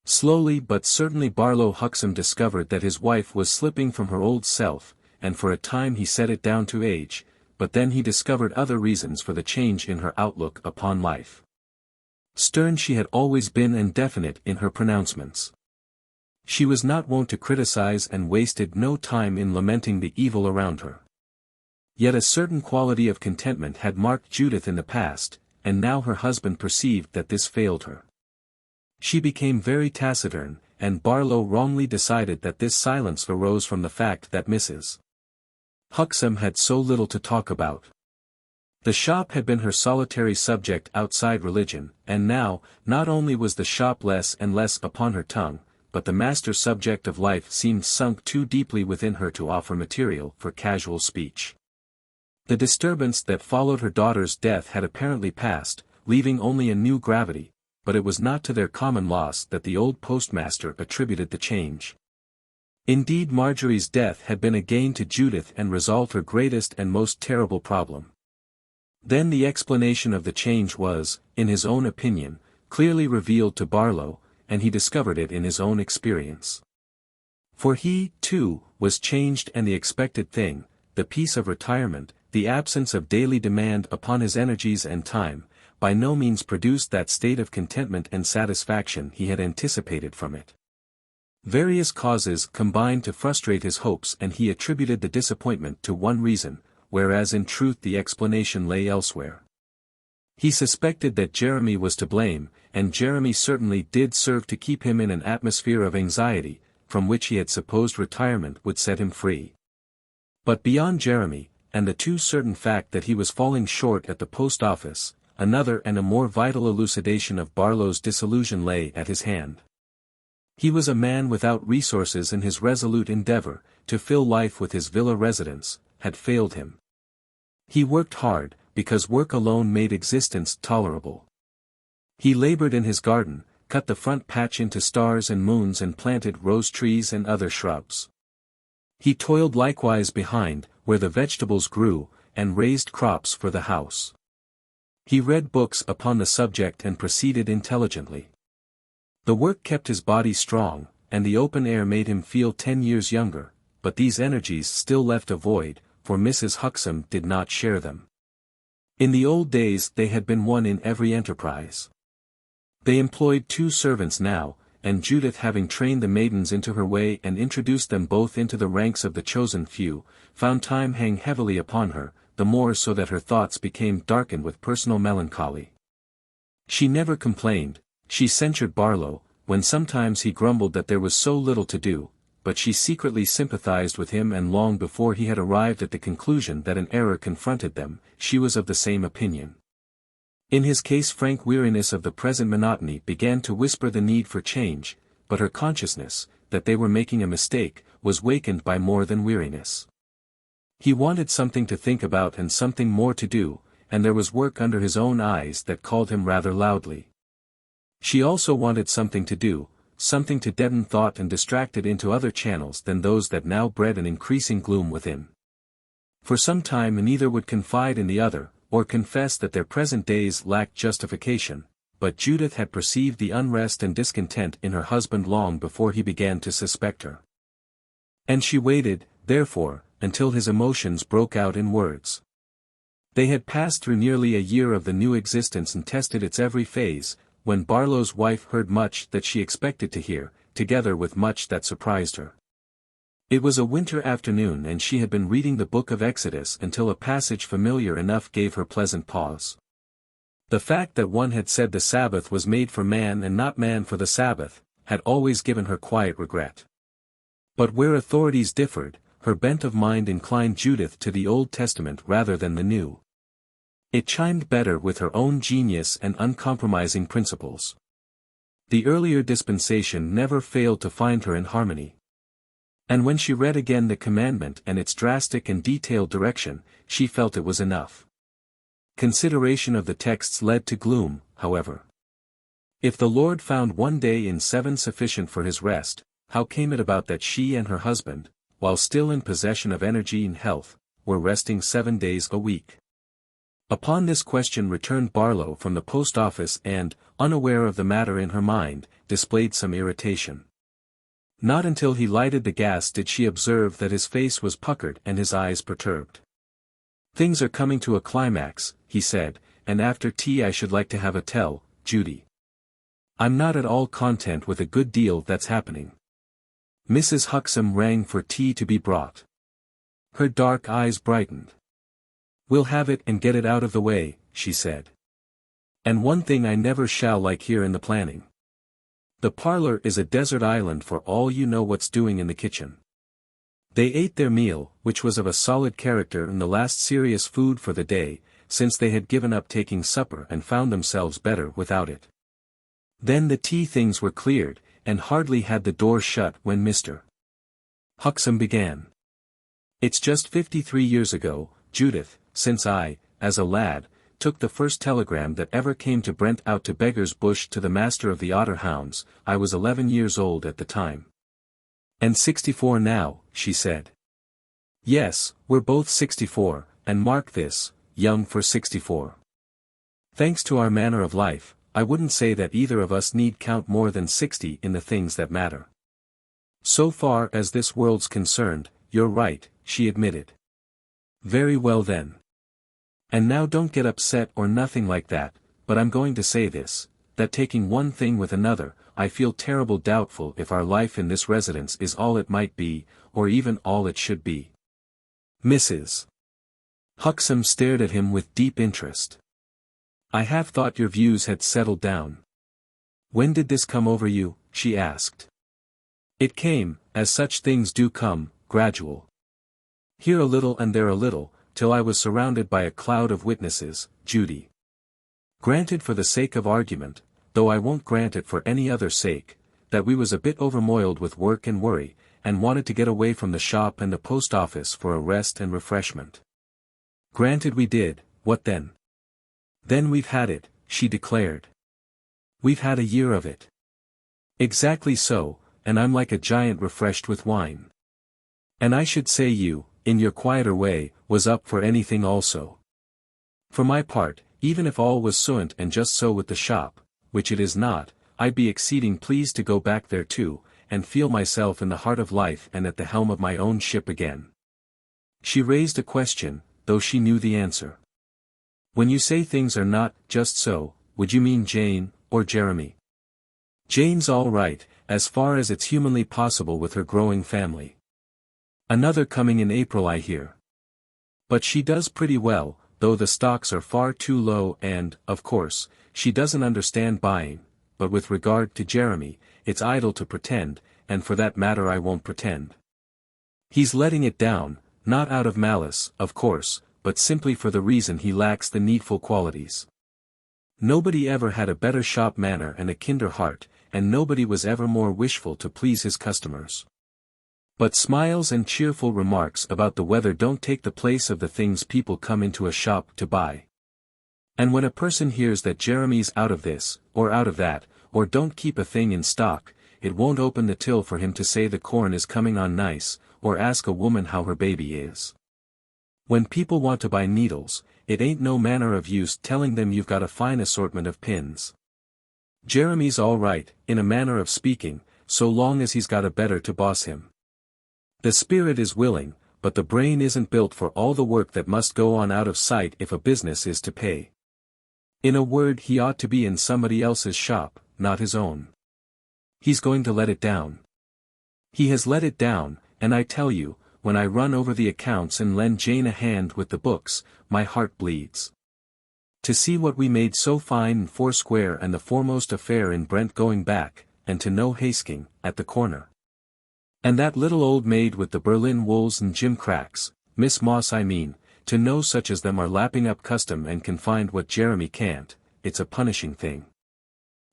Slowly but certainly Barlow Huxham discovered that his wife was slipping from her old self, and for a time he set it down to age, but then he discovered other reasons for the change in her outlook upon life. Stern she had always been and definite in her pronouncements. She was not wont to criticize and wasted no time in lamenting the evil around her. Yet a certain quality of contentment had marked Judith in the past, and now her husband perceived that this failed her. She became very taciturn, and Barlow wrongly decided that this silence arose from the fact that Mrs. Huxham had so little to talk about. The shop had been her solitary subject outside religion, and now, not only was the shop less and less upon her tongue, but the master subject of life seemed sunk too deeply within her to offer material for casual speech. The disturbance that followed her daughter's death had apparently passed, leaving only a new gravity, but it was not to their common loss that the old postmaster attributed the change. Indeed, Marjorie's death had been a gain to Judith and resolved her greatest and most terrible problem. Then the explanation of the change was, in his own opinion, clearly revealed to Barlow, and he discovered it in his own experience. For he, too, was changed, and the expected thing, the peace of retirement, the absence of daily demand upon his energies and time, by no means produced that state of contentment and satisfaction he had anticipated from it. Various causes combined to frustrate his hopes, and he attributed the disappointment to one reason, whereas in truth the explanation lay elsewhere. He suspected that Jeremy was to blame, and Jeremy certainly did serve to keep him in an atmosphere of anxiety, from which he had supposed retirement would set him free. But beyond Jeremy, and the too certain fact that he was falling short at the post office, another and a more vital elucidation of Barlow's disillusion lay at his hand. He was a man without resources, and his resolute endeavor, to fill life with his villa residence, had failed him. He worked hard, because work alone made existence tolerable. He labored in his garden, cut the front patch into stars and moons, and planted rose trees and other shrubs. He toiled likewise behind, where the vegetables grew, and raised crops for the house. He read books upon the subject and proceeded intelligently. The work kept his body strong, and the open air made him feel 10 years younger, but these energies still left a void, for Mrs. Huxham did not share them. In the old days they had been one in every enterprise. They employed 2 servants now, and Judith, having trained the maidens into her way and introduced them both into the ranks of the chosen few, found time hang heavily upon her, the more so that her thoughts became darkened with personal melancholy. She never complained. She censured Barlow, when sometimes he grumbled that there was so little to do, but she secretly sympathized with him, and long before he had arrived at the conclusion that an error confronted them, she was of the same opinion. In his case, frank weariness of the present monotony began to whisper the need for change, but her consciousness, that they were making a mistake, was wakened by more than weariness. He wanted something to think about and something more to do, and there was work under his own eyes that called him rather loudly. She also wanted something to do, something to deaden thought and distract it into other channels than those that now bred an increasing gloom within. For some time neither would confide in the other, or confess that their present days lacked justification, but Judith had perceived the unrest and discontent in her husband long before he began to suspect her. And she waited, therefore, until his emotions broke out in words. They had passed through nearly a year of the new existence and tested its every phase, when Barlow's wife heard much that she expected to hear, together with much that surprised her. It was a winter afternoon, and she had been reading the book of Exodus until a passage familiar enough gave her pleasant pause. The fact that one had said the Sabbath was made for man and not man for the Sabbath, had always given her quiet regret. But where authorities differed, her bent of mind inclined Judith to the Old Testament rather than the New. It chimed better with her own genius and uncompromising principles. The earlier dispensation never failed to find her in harmony. And when she read again the commandment and its drastic and detailed direction, she felt it was enough. Consideration of the texts led to gloom, however. If the Lord found one day in 7 sufficient for his rest, how came it about that she and her husband, while still in possession of energy and health, were resting 7 days a week? Upon this question returned Barlow from the post office and, unaware of the matter in her mind, displayed some irritation. Not until he lighted the gas did she observe that his face was puckered and his eyes perturbed. "Things are coming to a climax," he said, "and after tea I should like to have a tell, Judy. I'm not at all content with a good deal that's happening." Mrs. Huxham rang for tea to be brought. Her dark eyes brightened. "We'll have it and get it out of the way," she said. "And one thing I never shall like here in the planning. The parlor is a desert island for all you know what's doing in the kitchen." They ate their meal, which was of a solid character and the last serious food for the day, since they had given up taking supper and found themselves better without it. Then the tea things were cleared, and hardly had the door shut when Mr. Huxham began. "It's just 53 years ago, Judith, since I, as a lad, took the first telegram that ever came to Brent out to Beggar's Bush to the master of the Otter Hounds. I was 11 years old at the time." "And 64 now," she said. "Yes, we're both 64, and mark this, young for 64. Thanks to our manner of life, I wouldn't say that either of us need count more than 60 in the things that matter. So far as this world's concerned, you're right," she admitted. "Very well then. And now don't get upset or nothing like that, but I'm going to say this, that taking one thing with another, I feel terrible doubtful if our life in this residence is all it might be, or even all it should be." Mrs. Huxham stared at him with deep interest. "I have thought your views had settled down. When did this come over you?" she asked. "It came, as such things do come, gradual. Here a little and there a little, till I was surrounded by a cloud of witnesses, Judy. Granted for the sake of argument, though I won't grant it for any other sake, that we was a bit overmoiled with work and worry, and wanted to get away from the shop and the post office for a rest and refreshment. Granted we did, what then? Then we've had it," she declared. "We've had a year of it." "Exactly so, and I'm like a giant refreshed with wine. And I should say you, in your quieter way, was up for anything also. For my part, even if all was suant and just so with the shop, which it is not, I'd be exceeding pleased to go back there too, and feel myself in the heart of life and at the helm of my own ship again." She raised a question, though she knew the answer. "When you say things are not just so, would you mean Jane, or Jeremy?" "Jane's all right, as far as it's humanly possible with her growing family. Another coming in April I hear. But she does pretty well, though the stocks are far too low and, of course, she doesn't understand buying, but with regard to Jeremy, it's idle to pretend, and for that matter I won't pretend. He's letting it down, not out of malice, of course, but simply for the reason he lacks the needful qualities. Nobody ever had a better shop manner and a kinder heart, and nobody was ever more wishful to please his customers. But smiles and cheerful remarks about the weather don't take the place of the things people come into a shop to buy. And when a person hears that Jeremy's out of this, or out of that, or don't keep a thing in stock, it won't open the till for him to say the corn is coming on nice, or ask a woman how her baby is. When people want to buy needles, it ain't no manner of use telling them you've got a fine assortment of pins. Jeremy's all right, in a manner of speaking, so long as he's got a better to boss him. The spirit is willing, but the brain isn't built for all the work that must go on out of sight if a business is to pay. In a word, he ought to be in somebody else's shop, not his own. He's going to let it down. He has let it down, and I tell you, when I run over the accounts and lend Jane a hand with the books, my heart bleeds. To see what we made so fine and foursquare and the foremost affair in Brent going back, and to know Hasking, at the corner. And that little old maid with the Berlin wools and gimcracks, Miss Moss I mean, to know such as them are lapping up custom and can find what Jeremy can't, it's a punishing thing.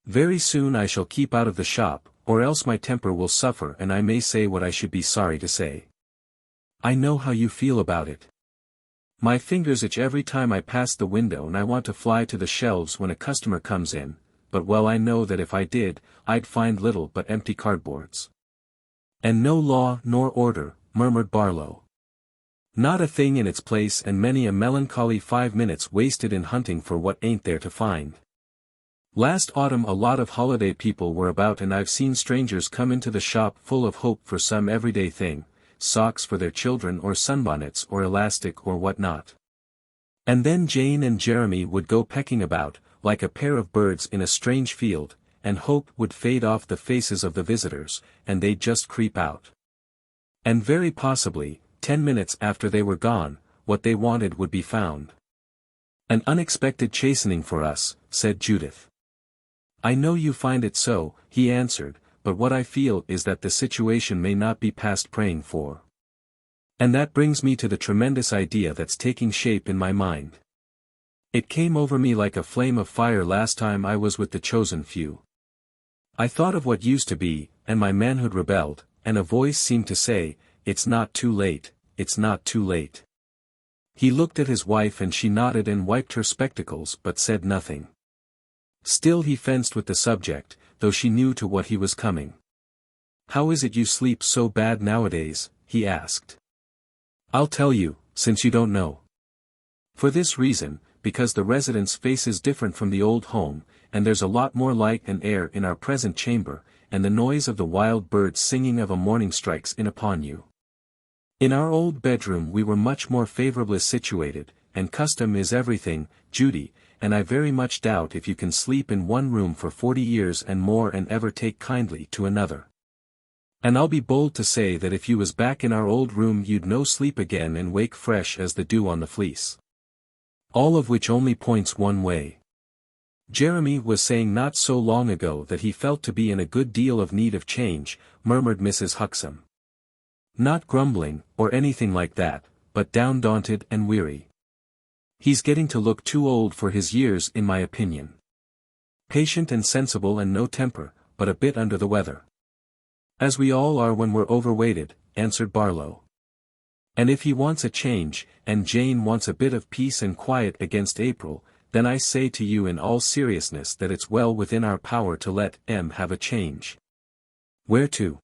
Very soon I shall keep out of the shop, or else my temper will suffer and I may say what I should be sorry to say. I know how you feel about it. My fingers itch every time I pass the window and I want to fly to the shelves when a customer comes in, but well I know that if I did, I'd find little but empty cardboards. And no law nor order, murmured Barlow. Not a thing in its place, and many a melancholy 5 minutes wasted in hunting for what ain't there to find. Last autumn a lot of holiday people were about, and I've seen strangers come into the shop full of hope for some everyday thing, socks for their children or sunbonnets or elastic or what not. And then Jane and Jeremy would go pecking about, like a pair of birds in a strange field, and hope would fade off the faces of the visitors, and they'd just creep out. And very possibly, 10 minutes after they were gone, what they wanted would be found. An unexpected chastening for us, said Judith. I know you find it so, he answered, but what I feel is that the situation may not be past praying for. And that brings me to the tremendous idea that's taking shape in my mind. It came over me like a flame of fire last time I was with the chosen few. I thought of what used to be, and my manhood rebelled, and a voice seemed to say, it's not too late, it's not too late. He looked at his wife and she nodded and wiped her spectacles but said nothing. Still he fenced with the subject, though she knew to what he was coming. How is it you sleep so bad nowadays, he asked. I'll tell you, since you don't know. For this reason, because the residence face is different from the old home, and there's a lot more light and air in our present chamber, and the noise of the wild birds singing of a morning strikes in upon you. In our old bedroom we were much more favorably situated, and custom is everything, Judy, and I very much doubt if you can sleep in one room for 40 years and more and ever take kindly to another. And I'll be bold to say that if you was back in our old room you'd no sleep again and wake fresh as the dew on the fleece. All of which only points one way. Jeremy was saying not so long ago that he felt to be in a good deal of need of change, murmured Mrs. Huxham. Not grumbling, or anything like that, but down-daunted and weary. He's getting to look too old for his years in my opinion. Patient and sensible and no temper, but a bit under the weather. As we all are when we're overweighted, answered Barlow. And if he wants a change, and Jane wants a bit of peace and quiet against April, then I say to you in all seriousness that it's well within our power to let M have a change. Where to?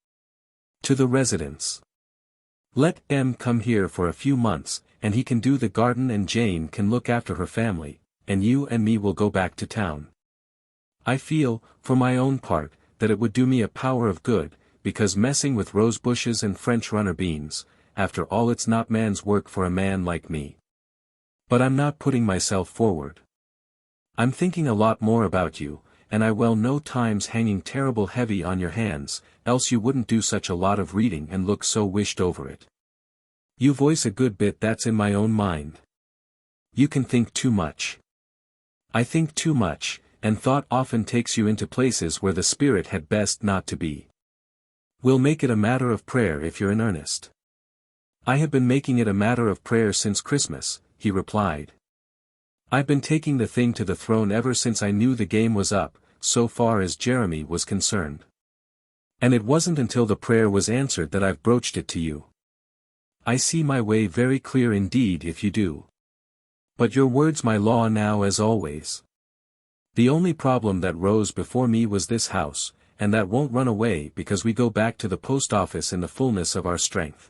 To the residence. Let M come here for a few months, and he can do the garden and Jane can look after her family, and you and me will go back to town. I feel, for my own part, that it would do me a power of good, because messing with rose bushes and French runner beans, after all it's not man's work for a man like me. But I'm not putting myself forward. I'm thinking a lot more about you, and I well know time's hanging terrible heavy on your hands, else you wouldn't do such a lot of reading and look so wished over it. You voice a good bit that's in my own mind. You can think too much. I think too much, and thought often takes you into places where the spirit had best not to be. We'll make it a matter of prayer if you're in earnest. I have been making it a matter of prayer since Christmas, he replied. I've been taking the thing to the throne ever since I knew the game was up, so far as Jeremy was concerned. And it wasn't until the prayer was answered that I've broached it to you. I see my way very clear indeed if you do. But your word's my law now as always. The only problem that rose before me was this house, and that won't run away because we go back to the post office in the fullness of our strength.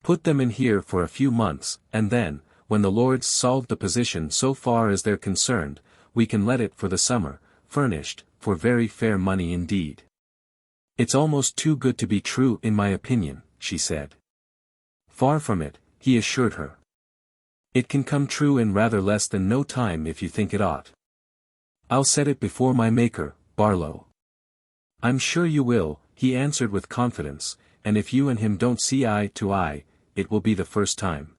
Put them in here for a few months, and then, when the Lord's solved the position so far as they're concerned, we can let it for the summer, furnished, for very fair money indeed. It's almost too good to be true in my opinion, she said. Far from it, he assured her. It can come true in rather less than no time if you think it ought. I'll set it before my Maker, Barlow. I'm sure you will, he answered with confidence, and if you and him don't see eye to eye, it will be the first time.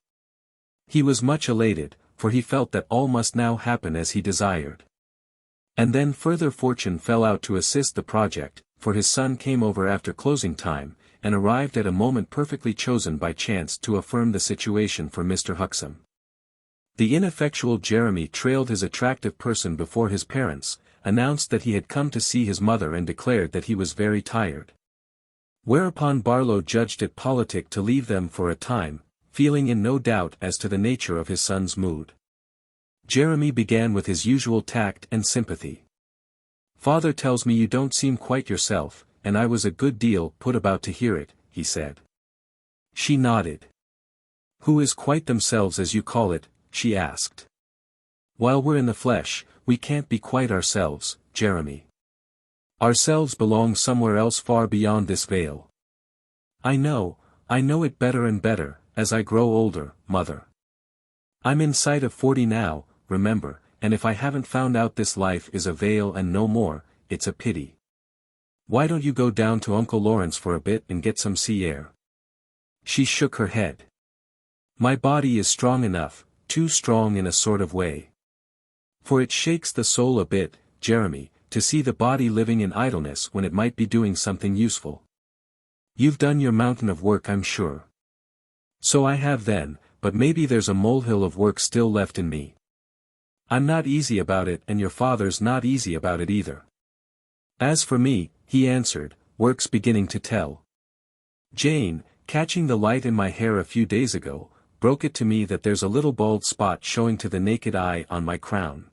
He was much elated, for he felt that all must now happen as he desired. And then further fortune fell out to assist the project, for his son came over after closing time, and arrived at a moment perfectly chosen by chance to affirm the situation for Mr. Huxham. The ineffectual Jeremy trailed his attractive person before his parents, announced that he had come to see his mother and declared that he was very tired. Whereupon Barlow judged it politic to leave them for a time, feeling in no doubt as to the nature of his son's mood. Jeremy began with his usual tact and sympathy. Father tells me you don't seem quite yourself, and I was a good deal put about to hear it, he said. She nodded. Who is quite themselves as you call it, she asked. While we're in the flesh, we can't be quite ourselves, Jeremy. Ourselves belong somewhere else far beyond this veil. I know it better and better, as I grow older, Mother. I'm in sight of 40 now, remember, and if I haven't found out this life is a veil and no more, it's a pity. Why don't you go down to Uncle Lawrence for a bit and get some sea air? She shook her head. My body is strong enough, too strong in a sort of way. For it shakes the soul a bit, Jeremy, to see the body living in idleness when it might be doing something useful. You've done your mountain of work, I'm sure. So I have then, but maybe there's a molehill of work still left in me. I'm not easy about it, and your father's not easy about it either. As for me, he answered, work's beginning to tell. Jane, catching the light in my hair a few days ago, broke it to me that there's a little bald spot showing to the naked eye on my crown.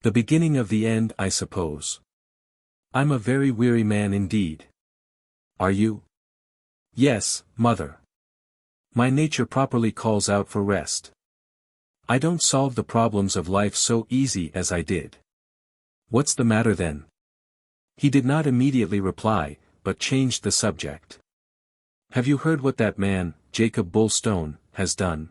The beginning of the end, I suppose. I'm a very weary man indeed. Are you? Yes, Mother. My nature properly calls out for rest. I don't solve the problems of life so easy as I did. What's the matter then? He did not immediately reply, but changed the subject. Have you heard what that man, Jacob Bullstone, has done?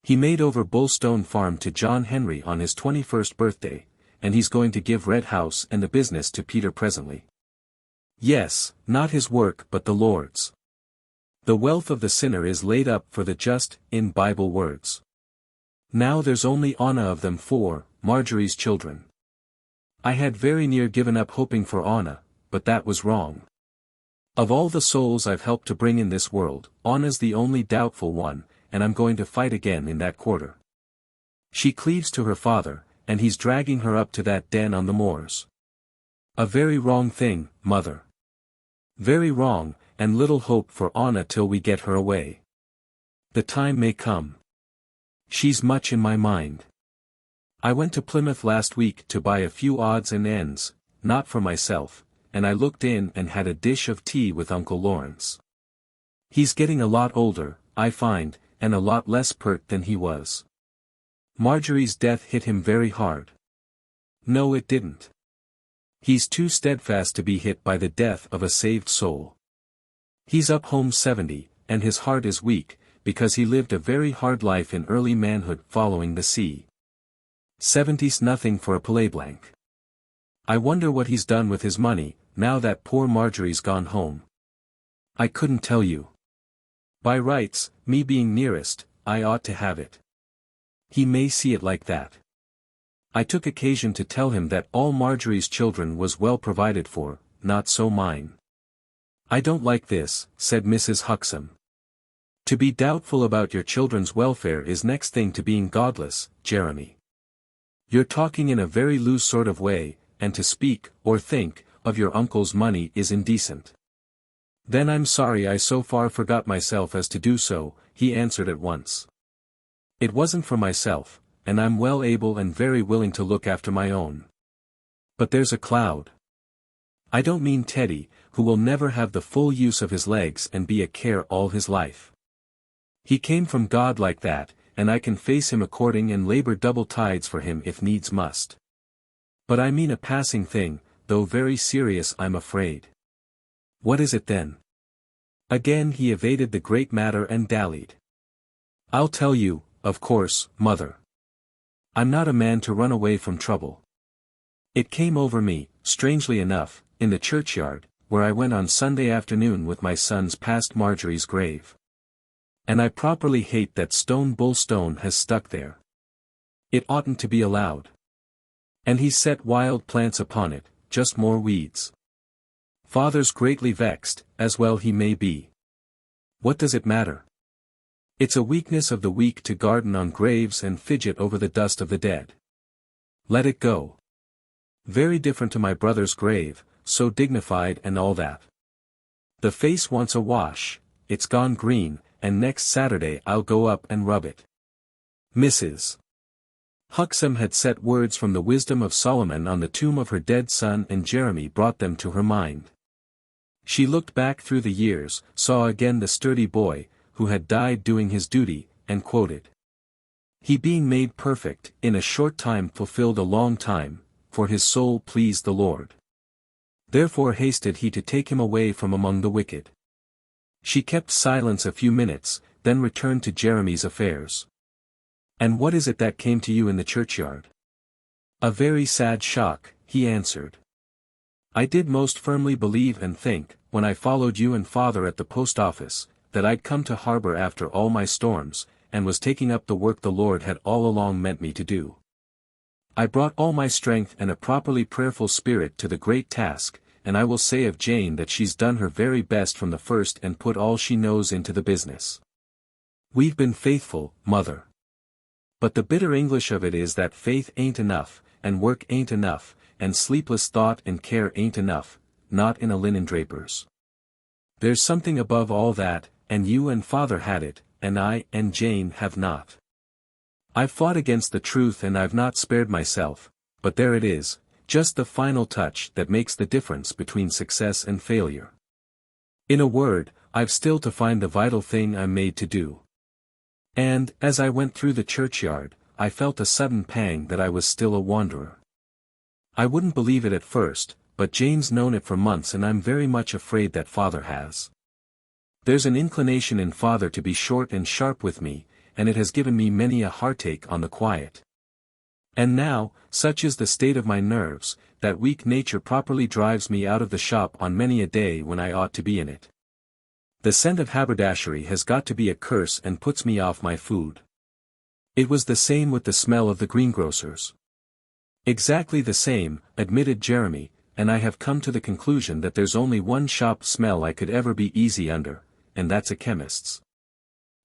He made over Bullstone Farm to John Henry on his 21st birthday, and he's going to give Red House and the business to Peter presently. Yes, not his work but the Lord's. The wealth of the sinner is laid up for the just, in Bible words. Now there's only Anna of them 4, Marjorie's children. I had very near given up hoping for Anna, but that was wrong. Of all the souls I've helped to bring in this world, Anna's the only doubtful one, and I'm going to fight again in that quarter. She cleaves to her father, and he's dragging her up to that den on the moors. A very wrong thing, Mother. Very wrong, and little hope for Anna till we get her away. The time may come. She's much in my mind. I went to Plymouth last week to buy a few odds and ends, not for myself, and I looked in and had a dish of tea with Uncle Lawrence. He's getting a lot older, I find, and a lot less pert than he was. Marjorie's death hit him very hard. No, it didn't. He's too steadfast to be hit by the death of a saved soul. He's up home 70, and his heart is weak, because he lived a very hard life in early manhood following the sea. 70's nothing for a Palais-Blanc. I wonder what he's done with his money, now that poor Marjorie's gone home. I couldn't tell you. By rights, me being nearest, I ought to have it. He may see it like that. I took occasion to tell him that all Marjorie's children was well provided for, not so mine. I don't like this, said Mrs. Huxham. To be doubtful about your children's welfare is next thing to being godless, Jeremy. You're talking in a very loose sort of way, and to speak, or think, of your uncle's money is indecent. Then I'm sorry I so far forgot myself as to do so, he answered at once. It wasn't for myself, and I'm well able and very willing to look after my own. But there's a cloud. I don't mean Teddy, who will never have the full use of his legs and be a care all his life. He came from God like that, and I can face him according and labor double tides for him if needs must. But I mean a passing thing, though very serious I'm afraid. What is it then? Again he evaded the great matter and dallied. I'll tell you, of course, Mother. I'm not a man to run away from trouble. It came over me, strangely enough, in the churchyard, where I went on Sunday afternoon with my sons past Marjorie's grave. And I properly hate that stone Bullstone has stuck there. It oughtn't to be allowed. And he's set wild plants upon it, just more weeds. Father's greatly vexed, as well he may be. What does it matter? It's a weakness of the weak to garden on graves and fidget over the dust of the dead. Let it go. Very different to my brother's grave, so dignified and all that. The face wants a wash, it's gone green, and next Saturday I'll go up and rub it. Mrs. Huxham had set words from the wisdom of Solomon on the tomb of her dead son, and Jeremy brought them to her mind. She looked back through the years, saw again the sturdy boy, who had died doing his duty, and quoted. He being made perfect, in a short time fulfilled a long time, for his soul pleased the Lord. Therefore hasted he to take him away from among the wicked. She kept silence a few minutes, then returned to Jeremy's affairs. And what is it that came to you in the churchyard? A very sad shock, he answered. I did most firmly believe and think, when I followed you and father at the post office, that I'd come to harbor after all my storms, and was taking up the work the Lord had all along meant me to do. I brought all my strength and a properly prayerful spirit to the great task, and I will say of Jane that she's done her very best from the first and put all she knows into the business. We've been faithful, Mother. But the bitter English of it is that faith ain't enough, and work ain't enough, and sleepless thought and care ain't enough, not in a linen draper's. There's something above all that, and you and father had it, and I and Jane have not. I've fought against the truth and I've not spared myself, but there it is, just the final touch that makes the difference between success and failure. In a word, I've still to find the vital thing I'm made to do. And, as I went through the churchyard, I felt a sudden pang that I was still a wanderer. I wouldn't believe it at first, but Jane's known it for months and I'm very much afraid that father has. There's an inclination in father to be short and sharp with me, and it has given me many a heartache on the quiet. And now, such is the state of my nerves, that weak nature properly drives me out of the shop on many a day when I ought to be in it. The scent of haberdashery has got to be a curse and puts me off my food. It was the same with the smell of the greengrocer's. Exactly the same, admitted Jeremy, and I have come to the conclusion that there's only one shop smell I could ever be easy under, and that's a chemist's.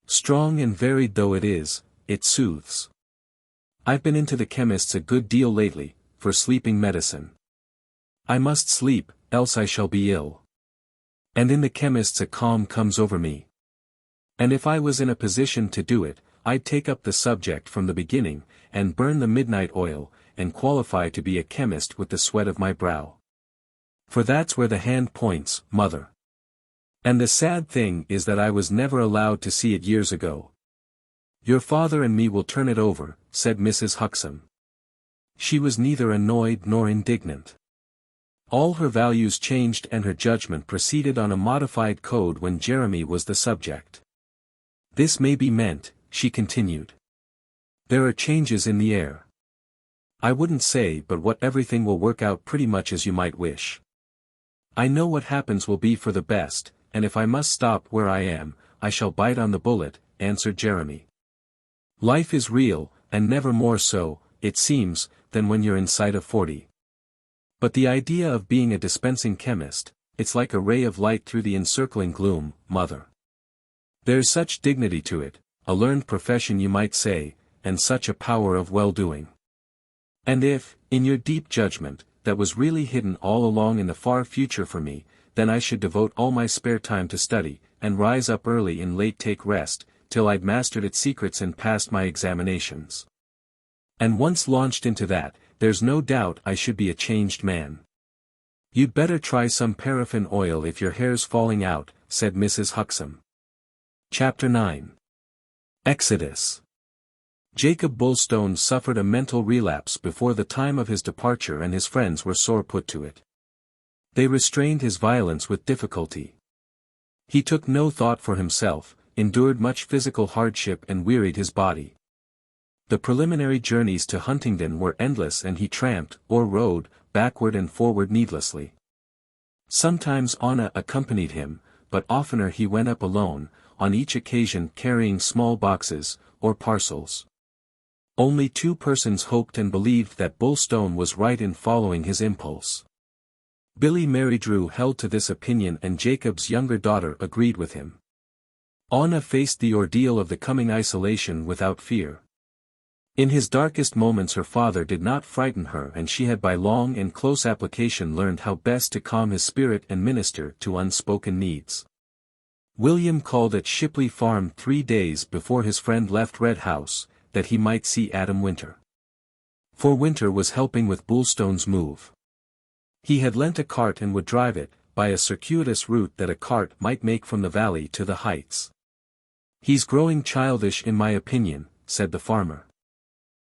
Strong and varied though it is, it soothes. I've been into the chemist's a good deal lately, for sleeping medicine. I must sleep, else I shall be ill. And in the chemist's a calm comes over me. And if I was in a position to do it, I'd take up the subject from the beginning, and burn the midnight oil, and qualify to be a chemist with the sweat of my brow. For that's where the hand points, Mother. And the sad thing is that I was never allowed to see it years ago. Your father and me will turn it over, said Mrs. Huxham. She was neither annoyed nor indignant. All her values changed and her judgment proceeded on a modified code when Jeremy was the subject. This may be meant, she continued. There are changes in the air. I wouldn't say but what everything will work out pretty much as you might wish. I know what happens will be for the best, and if I must stop where I am, I shall bite on the bullet, answered Jeremy. Life is real, and never more so, it seems, than when you're in sight of 40. But the idea of being a dispensing chemist, it's like a ray of light through the encircling gloom, Mother. There's such dignity to it, a learned profession you might say, and such a power of well-doing. And if, in your deep judgment, that was really hidden all along in the far future for me, then I should devote all my spare time to study, and rise up early and late take rest, till I'd mastered its secrets and passed my examinations. And once launched into that, there's no doubt I should be a changed man. You'd better try some paraffin oil if your hair's falling out, said Mrs. Huxham. Chapter 9. Exodus. Jacob Bulstone suffered a mental relapse before the time of his departure and his friends were sore put to it. They restrained his violence with difficulty. He took no thought for himself, endured much physical hardship and wearied his body. The preliminary journeys to Huntingdon were endless and he tramped, or rode, backward and forward needlessly. Sometimes Anna accompanied him, but oftener he went up alone, on each occasion carrying small boxes, or parcels. Only 2 persons hoped and believed that Bulstone was right in following his impulse. Billy Marydrew held to this opinion and Jacob's younger daughter agreed with him. Anna faced the ordeal of the coming isolation without fear. In his darkest moments her father did not frighten her and she had by long and close application learned how best to calm his spirit and minister to unspoken needs. William called at Shipley Farm 3 days before his friend left Red House, that he might see Adam Winter. For Winter was helping with Bulstone's move. He had lent a cart and would drive it, by a circuitous route that a cart might make from the valley to the heights. He's growing childish in my opinion, said the farmer.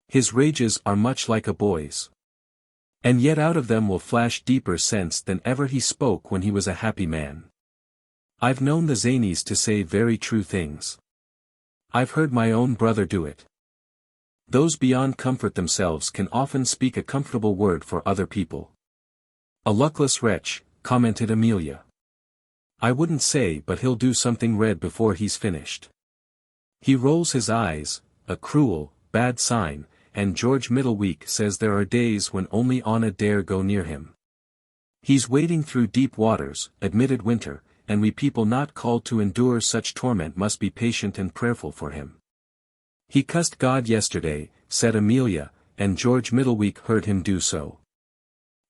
His rages are much like a boy's. And yet out of them will flash deeper sense than ever he spoke when he was a happy man. I've known the zanies to say very true things. I've heard my own brother do it. Those beyond comfort themselves can often speak a comfortable word for other people. A luckless wretch, commented Amelia. I wouldn't say, but he'll do something red before he's finished. He rolls his eyes, a cruel, bad sign, and George Middleweek says there are days when only Anna dare go near him. He's wading through deep waters, admitted Winter, and we people not called to endure such torment must be patient and prayerful for him. He cussed God yesterday, said Amelia, and George Middleweek heard him do so.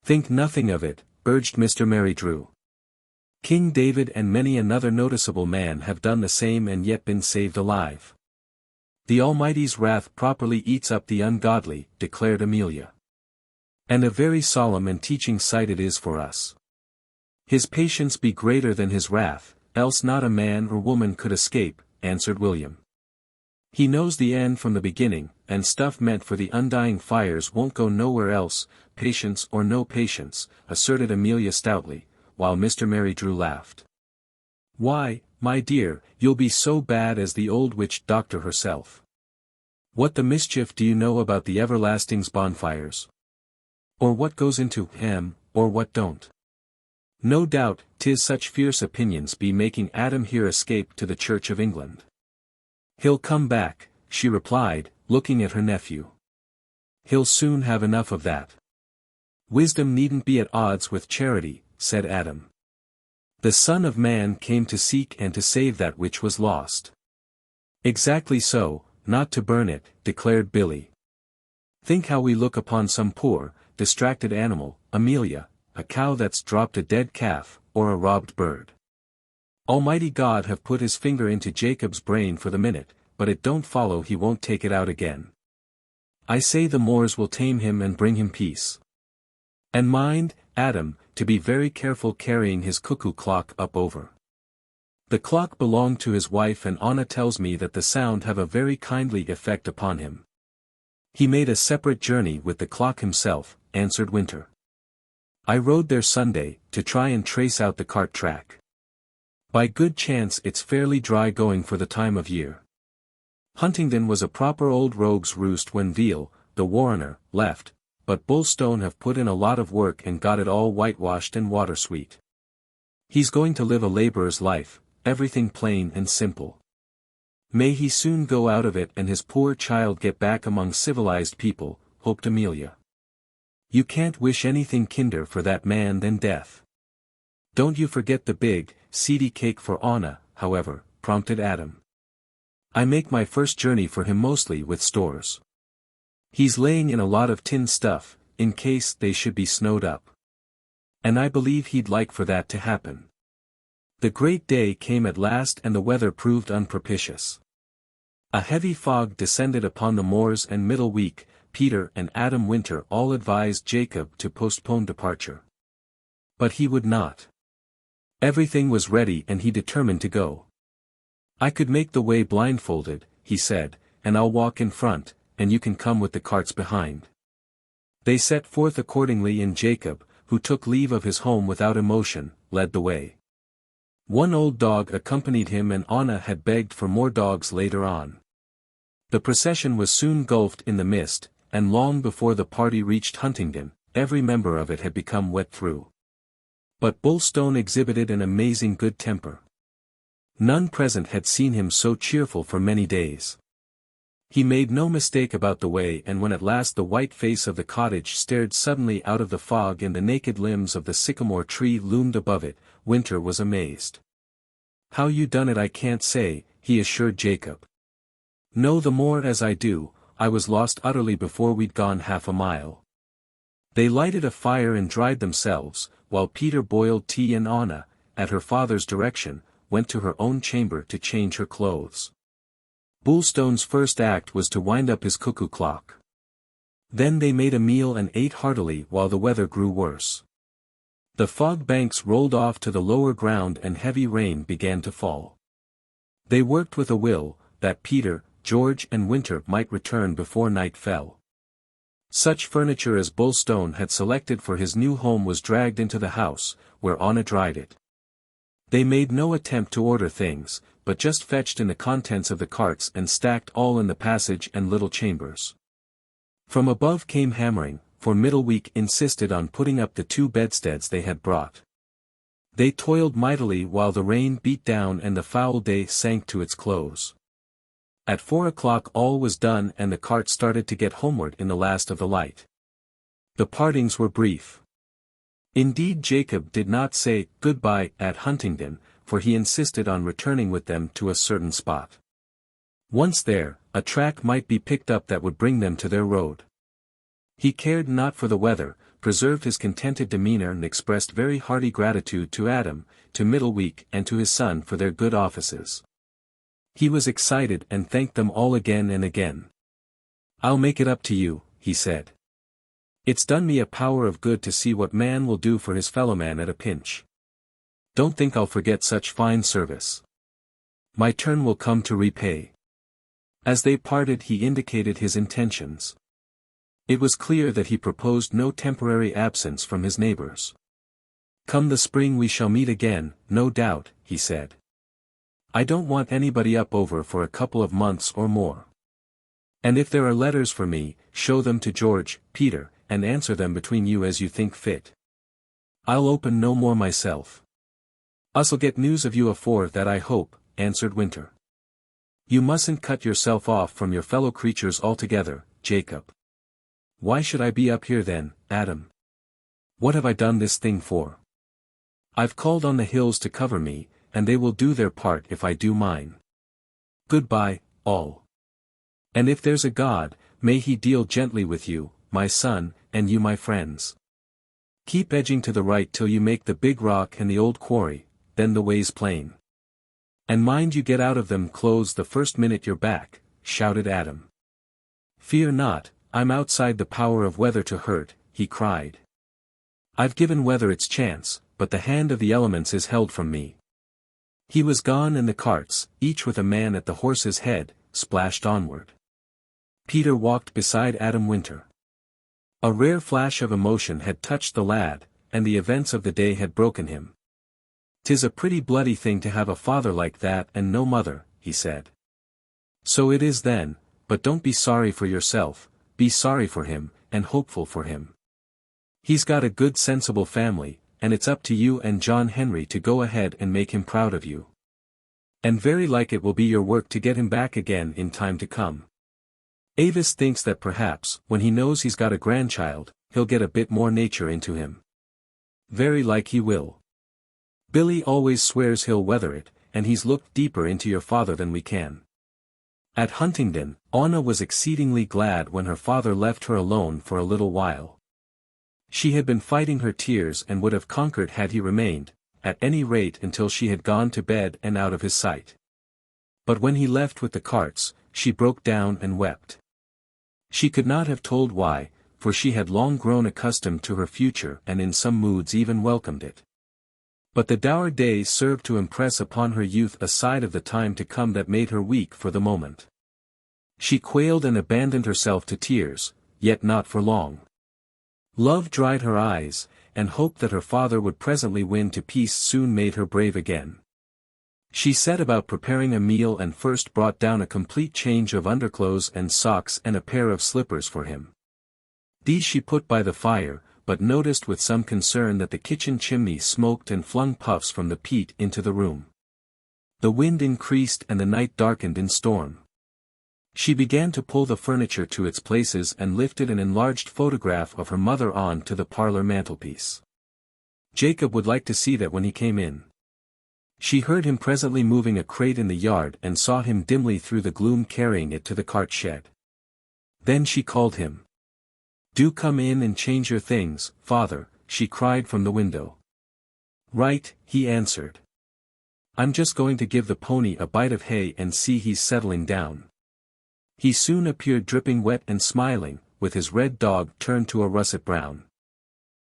Think nothing of it, urged Mr. Merrydrew. King David and many another noticeable man have done the same and yet been saved alive. The Almighty's wrath properly eats up the ungodly, declared Amelia. And a very solemn and teaching sight it is for us. His patience be greater than his wrath, else not a man or woman could escape, answered William. He knows the end from the beginning, and stuff meant for the undying fires won't go nowhere else, patience or no patience, asserted Amelia stoutly, while Mr. Merrydrew laughed. Why, my dear, you'll be so bad as the old witch doctor herself. What the mischief do you know about the everlasting's bonfires? Or what goes into 'em, or what don't? No doubt, 'tis such fierce opinions be making Adam here escape to the Church of England. He'll come back, she replied, looking at her nephew. He'll soon have enough of that. Wisdom needn't be at odds with charity, said Adam. The Son of Man came to seek and to save that which was lost. Exactly so, not to burn it, declared Billy. Think how we look upon some poor, distracted animal, Amelia, a cow that's dropped a dead calf, or a robbed bird. Almighty God have put his finger into Jacob's brain for the minute, but it don't follow he won't take it out again. I say the Moors will tame him and bring him peace. And mind, Adam, to be very careful carrying his cuckoo clock up over. The clock belonged to his wife and Anna tells me that the sound have a very kindly effect upon him. He made a separate journey with the clock himself, answered Winter. I rode there Sunday, to try and trace out the cart track. By good chance it's fairly dry going for the time of year. Huntingdon was a proper old rogue's roost when Veal, the warrener, left, but Bulstone have put in a lot of work and got it all whitewashed and water-sweet. He's going to live a labourer's life, everything plain and simple. May he soon go out of it and his poor child get back among civilized people, hoped Amelia. You can't wish anything kinder for that man than death. Don't you forget the big, seedy cake for Anna, however, prompted Adam. I make my first journey for him mostly with stores. He's laying in a lot of tin stuff, in case they should be snowed up. And I believe he'd like for that to happen. The great day came at last and the weather proved unpropitious. A heavy fog descended upon the moors and middle week. Peter and Adam Winter all advised Jacob to postpone departure. But he would not. Everything was ready and he determined to go. I could make the way blindfolded, he said, and I'll walk in front, and you can come with the carts behind. They set forth accordingly and Jacob, who took leave of his home without emotion, led the way. One old dog accompanied him and Anna had begged for more dogs later on. The procession was soon gulfed in the mist, and long before the party reached Huntingdon, every member of it had become wet through. But Bulstone exhibited an amazing good temper. None present had seen him so cheerful for many days. He made no mistake about the way and when at last the white face of the cottage stared suddenly out of the fog and the naked limbs of the sycamore tree loomed above it, Winter was amazed. How you done it I can't say, he assured Jacob. No, the more as I do, I was lost utterly before we'd gone half a mile. They lighted a fire and dried themselves, while Peter boiled tea and Anna, at her father's direction, went to her own chamber to change her clothes. Bulstone's first act was to wind up his cuckoo clock. Then they made a meal and ate heartily while the weather grew worse. The fog banks rolled off to the lower ground and heavy rain began to fall. They worked with a will, that Peter, George and Winter might return before night fell. Such furniture as Bulstone had selected for his new home was dragged into the house, where Anna dried it. They made no attempt to order things, but just fetched in the contents of the carts and stacked all in the passage and little chambers. From above came hammering, for Middleweek insisted on putting up the 2 bedsteads they had brought. They toiled mightily while the rain beat down and the foul day sank to its close. At 4 o'clock all was done and the cart started to get homeward in the last of the light. The partings were brief. Indeed, Jacob did not say goodbye at Huntingdon, for he insisted on returning with them to a certain spot. Once there, a track might be picked up that would bring them to their road. He cared not for the weather, preserved his contented demeanor and expressed very hearty gratitude to Adam, to Middleweek and to his son for their good offices. He was excited and thanked them all again and again. "I'll make it up to you," he said. "It's done me a power of good to see what man will do for his fellowman at a pinch. Don't think I'll forget such fine service. My turn will come to repay." As they parted he indicated his intentions. It was clear that he proposed no temporary absence from his neighbors. "Come the spring we shall meet again, no doubt," he said. "I don't want anybody up over for a couple of months or more. And if there are letters for me, show them to George, Peter, and answer them between you as you think fit. I'll open no more myself." "Us'll get news of you afore that I hope," answered Winter. "You mustn't cut yourself off from your fellow creatures altogether, Jacob." "Why should I be up here then, Adam? What have I done this thing for? I've called on the hills to cover me, and they will do their part if I do mine. Goodbye, all. And if there's a God, may he deal gently with you, my son, and you my friends. Keep edging to the right till you make the big rock and the old quarry, then the way's plain. And mind you get out of them clothes the first minute you're back," shouted Adam. "Fear not, I'm outside the power of weather to hurt," he cried. "I've given weather its chance, but the hand of the elements is held from me." He was gone and the carts, each with a man at the horse's head, splashed onward. Peter walked beside Adam Winter. A rare flash of emotion had touched the lad, and the events of the day had broken him. "'Tis a pretty bloody thing to have a father like that and no mother," he said. "So it is then, but don't be sorry for yourself, be sorry for him, and hopeful for him. He's got a good sensible family, and it's up to you and John Henry to go ahead and make him proud of you. And very like it will be your work to get him back again in time to come. Avis thinks that perhaps, when he knows he's got a grandchild, he'll get a bit more nature into him. Very like he will. Billy always swears he'll weather it, and he's looked deeper into your father than we can." At Huntingdon, Anna was exceedingly glad when her father left her alone for a little while. She had been fighting her tears and would have conquered had he remained, at any rate until she had gone to bed and out of his sight. But when he left with the carts, she broke down and wept. She could not have told why, for she had long grown accustomed to her future and in some moods even welcomed it. But the dour day served to impress upon her youth a side of the time to come that made her weak for the moment. She quailed and abandoned herself to tears, yet not for long. Love dried her eyes, and hope that her father would presently win to peace soon made her brave again. She set about preparing a meal and first brought down a complete change of underclothes and socks and a pair of slippers for him. These she put by the fire, but noticed with some concern that the kitchen chimney smoked and flung puffs from the peat into the room. The wind increased and the night darkened in storm. She began to pull the furniture to its places and lifted an enlarged photograph of her mother on to the parlor mantelpiece. Jacob would like to see that when he came in. She heard him presently moving a crate in the yard and saw him dimly through the gloom carrying it to the cart shed. Then she called him. "Do come in and change your things, father," she cried from the window. "Right," he answered. "I'm just going to give the pony a bite of hay and see he's settling down." He soon appeared dripping wet and smiling, with his red dog turned to a russet brown.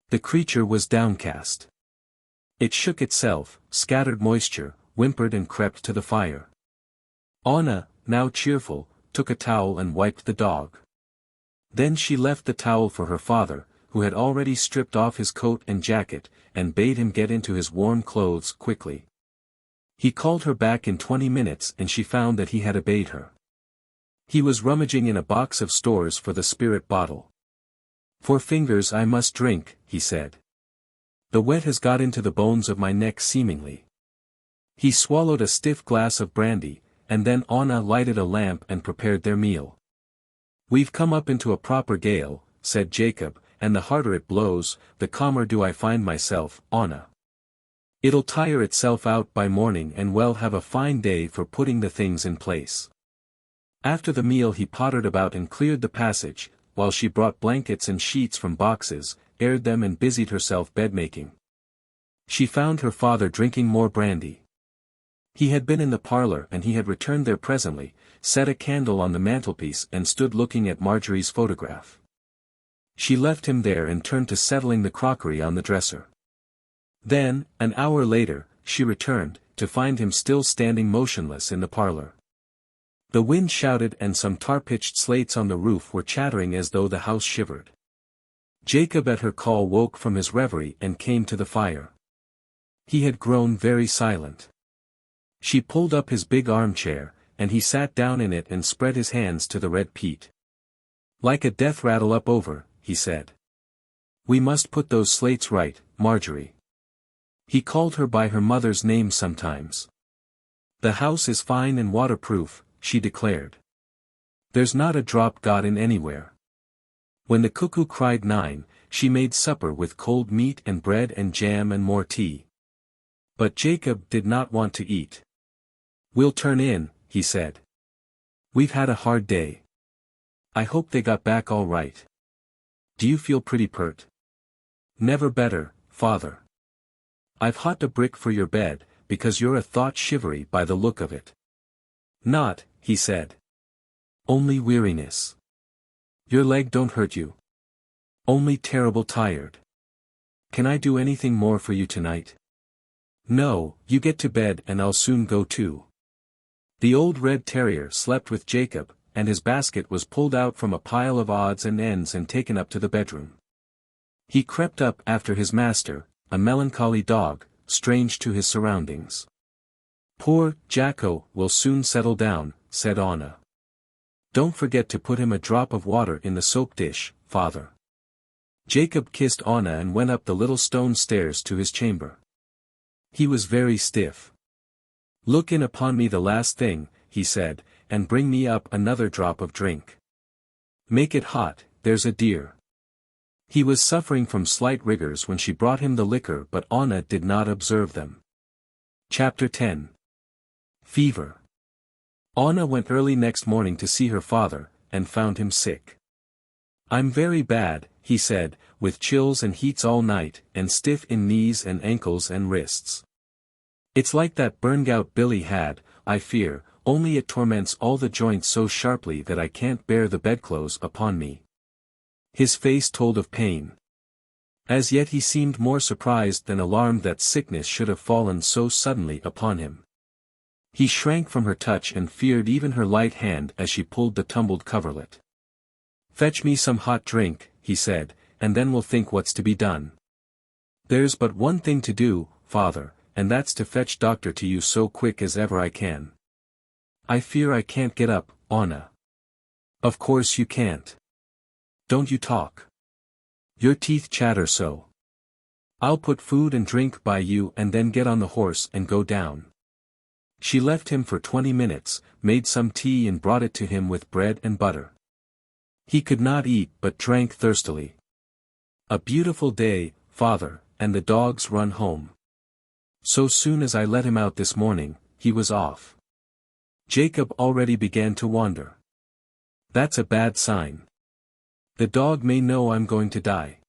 The creature was downcast. It shook itself, scattered moisture, whimpered and crept to the fire. Anna, now cheerful, took a towel and wiped the dog. Then she left the towel for her father, who had already stripped off his coat and jacket, and bade him get into his warm clothes quickly. He called her back in 20 minutes and she found that he had obeyed her. He was rummaging in a box of stores for the spirit bottle. "4 fingers I must drink," he said. "The wet has got into the bones of my neck seemingly." He swallowed a stiff glass of brandy, and then Anna lighted a lamp and prepared their meal. "We've come up into a proper gale," said Jacob, "and the harder it blows, the calmer do I find myself, Anna. It'll tire itself out by morning and we'll have a fine day for putting the things in place." After the meal he pottered about and cleared the passage, while she brought blankets and sheets from boxes, aired them and busied herself bed-making. She found her father drinking more brandy. He had been in the parlour and he had returned there presently, set a candle on the mantelpiece and stood looking at Marjorie's photograph. She left him there and turned to settling the crockery on the dresser. Then, an hour later, she returned, to find him still standing motionless in the parlour. The wind shouted and some tar-pitched slates on the roof were chattering as though the house shivered. Jacob at her call woke from his reverie and came to the fire. He had grown very silent. She pulled up his big armchair, and he sat down in it and spread his hands to the red peat. "Like a death rattle up over," he said. "We must put those slates right, Marjorie." He called her by her mother's name sometimes. "The house is fine and waterproof," she declared. "There's not a drop got in anywhere." When the cuckoo cried 9, she made supper with cold meat and bread and jam and more tea. But Jacob did not want to eat. "We'll turn in," he said. "We've had a hard day. I hope they got back all right. Do you feel pretty pert?" "Never better, father. I've hot a brick for your bed, because you're a thought shivery by the look of it." "Not," he said. "Only weariness. Your leg don't hurt you?" "Only terrible tired." "Can I do anything more for you tonight?" "No, you get to bed and I'll soon go too." The old red terrier slept with Jacob, and his basket was pulled out from a pile of odds and ends and taken up to the bedroom. He crept up after his master, a melancholy dog, strange to his surroundings. "Poor Jacko will soon settle down," said Anna. "Don't forget to put him a drop of water in the soap dish, father." Jacob kissed Anna and went up the little stone stairs to his chamber. He was very stiff. "Look in upon me the last thing," he said, "and bring me up another drop of drink. Make it hot, there's a dear." He was suffering from slight rigors when she brought him the liquor, but Anna did not observe them. Chapter 10. Fever. Anna went early next morning to see her father, and found him sick. "I'm very bad," he said, "with chills and heats all night, and stiff in knees and ankles and wrists. It's like that burn-gout Billy had, I fear, only it torments all the joints so sharply that I can't bear the bedclothes upon me." His face told of pain. As yet he seemed more surprised than alarmed that sickness should have fallen so suddenly upon him. He shrank from her touch and feared even her light hand as she pulled the tumbled coverlet. "Fetch me some hot drink," he said, "and then we'll think what's to be done." "There's but one thing to do, father, and that's to fetch doctor to you so quick as ever I can." "I fear I can't get up, Anna." "Of course you can't. Don't you talk. Your teeth chatter so. I'll put food and drink by you and then get on the horse and go down." She left him for 20 minutes, made some tea and brought it to him with bread and butter. He could not eat but drank thirstily. "A beautiful day, father, and the dogs run home. So soon as I let him out this morning, he was off." Jacob already began to wander. "That's a bad sign. The dog may know I'm going to die.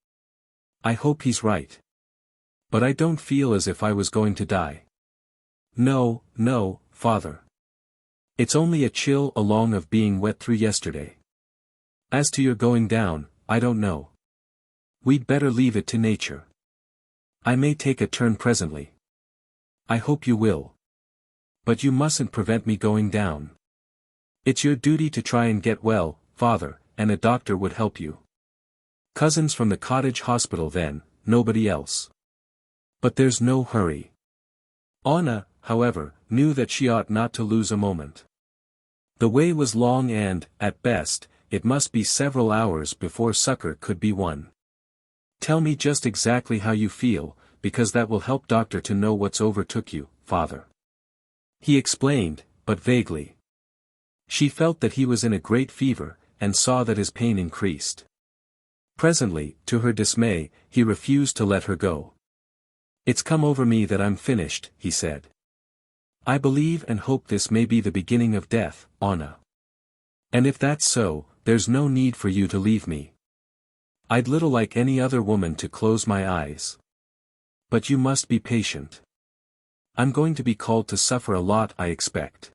I hope he's right. But I don't feel as if I was going to die." "No, no, father. It's only a chill along of being wet through yesterday. As to your going down, I don't know. We'd better leave it to nature. I may take a turn presently. I hope you will. But you mustn't prevent me going down." It's your duty to try and get well, father, and a doctor would help you. Cousins from the cottage hospital then, nobody else. But there's no hurry. Anna, however, knew that she ought not to lose a moment. The way was long and, at best, it must be several hours before succor could be won. Tell me just exactly how you feel, because that will help doctor to know what's overtook you, father. He explained, but vaguely. She felt that he was in a great fever, and saw that his pain increased. Presently, to her dismay, he refused to let her go. It's come over me that I'm finished, he said. I believe and hope this may be the beginning of death, Anna. And if that's so, there's no need for you to leave me. I'd little like any other woman to close my eyes. But you must be patient. I'm going to be called to suffer a lot, I expect.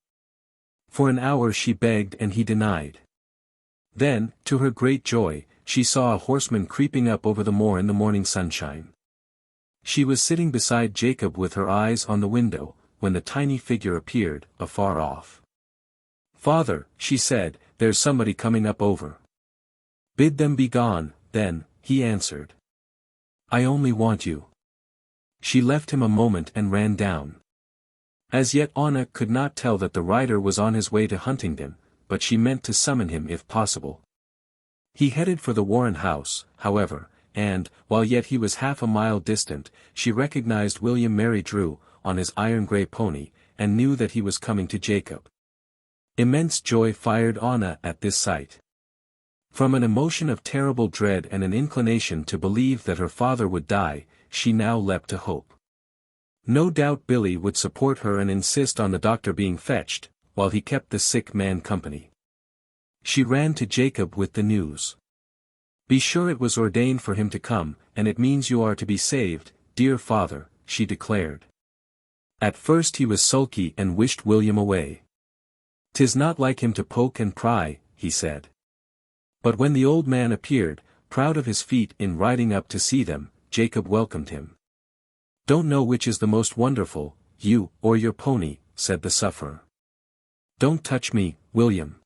For an hour she begged and he denied. Then, to her great joy, she saw a horseman creeping up over the moor in the morning sunshine. She was sitting beside Jacob with her eyes on the window, when the tiny figure appeared, afar off. Father, she said, there's somebody coming up over. Bid them be gone, then, he answered. I only want you. She left him a moment and ran down. As yet Anna could not tell that the rider was on his way to Huntingdon, but she meant to summon him if possible. He headed for the Warren house, however, and, while yet he was half a mile distant, she recognized William Mary Drew, on his iron-grey pony, and knew that he was coming to Jacob. Immense joy fired Anna at this sight. From an emotion of terrible dread and an inclination to believe that her father would die, she now leapt to hope. No doubt Billy would support her and insist on the doctor being fetched, while he kept the sick man company. She ran to Jacob with the news. Be sure it was ordained for him to come, and it means you are to be saved, dear father, she declared. At first he was sulky and wished William away. 'Tis not like him to poke and pry, he said. But when the old man appeared, proud of his feat in riding up to see them, Jacob welcomed him. Don't know which is the most wonderful, you, or your pony, said the sufferer. Don't touch me, William.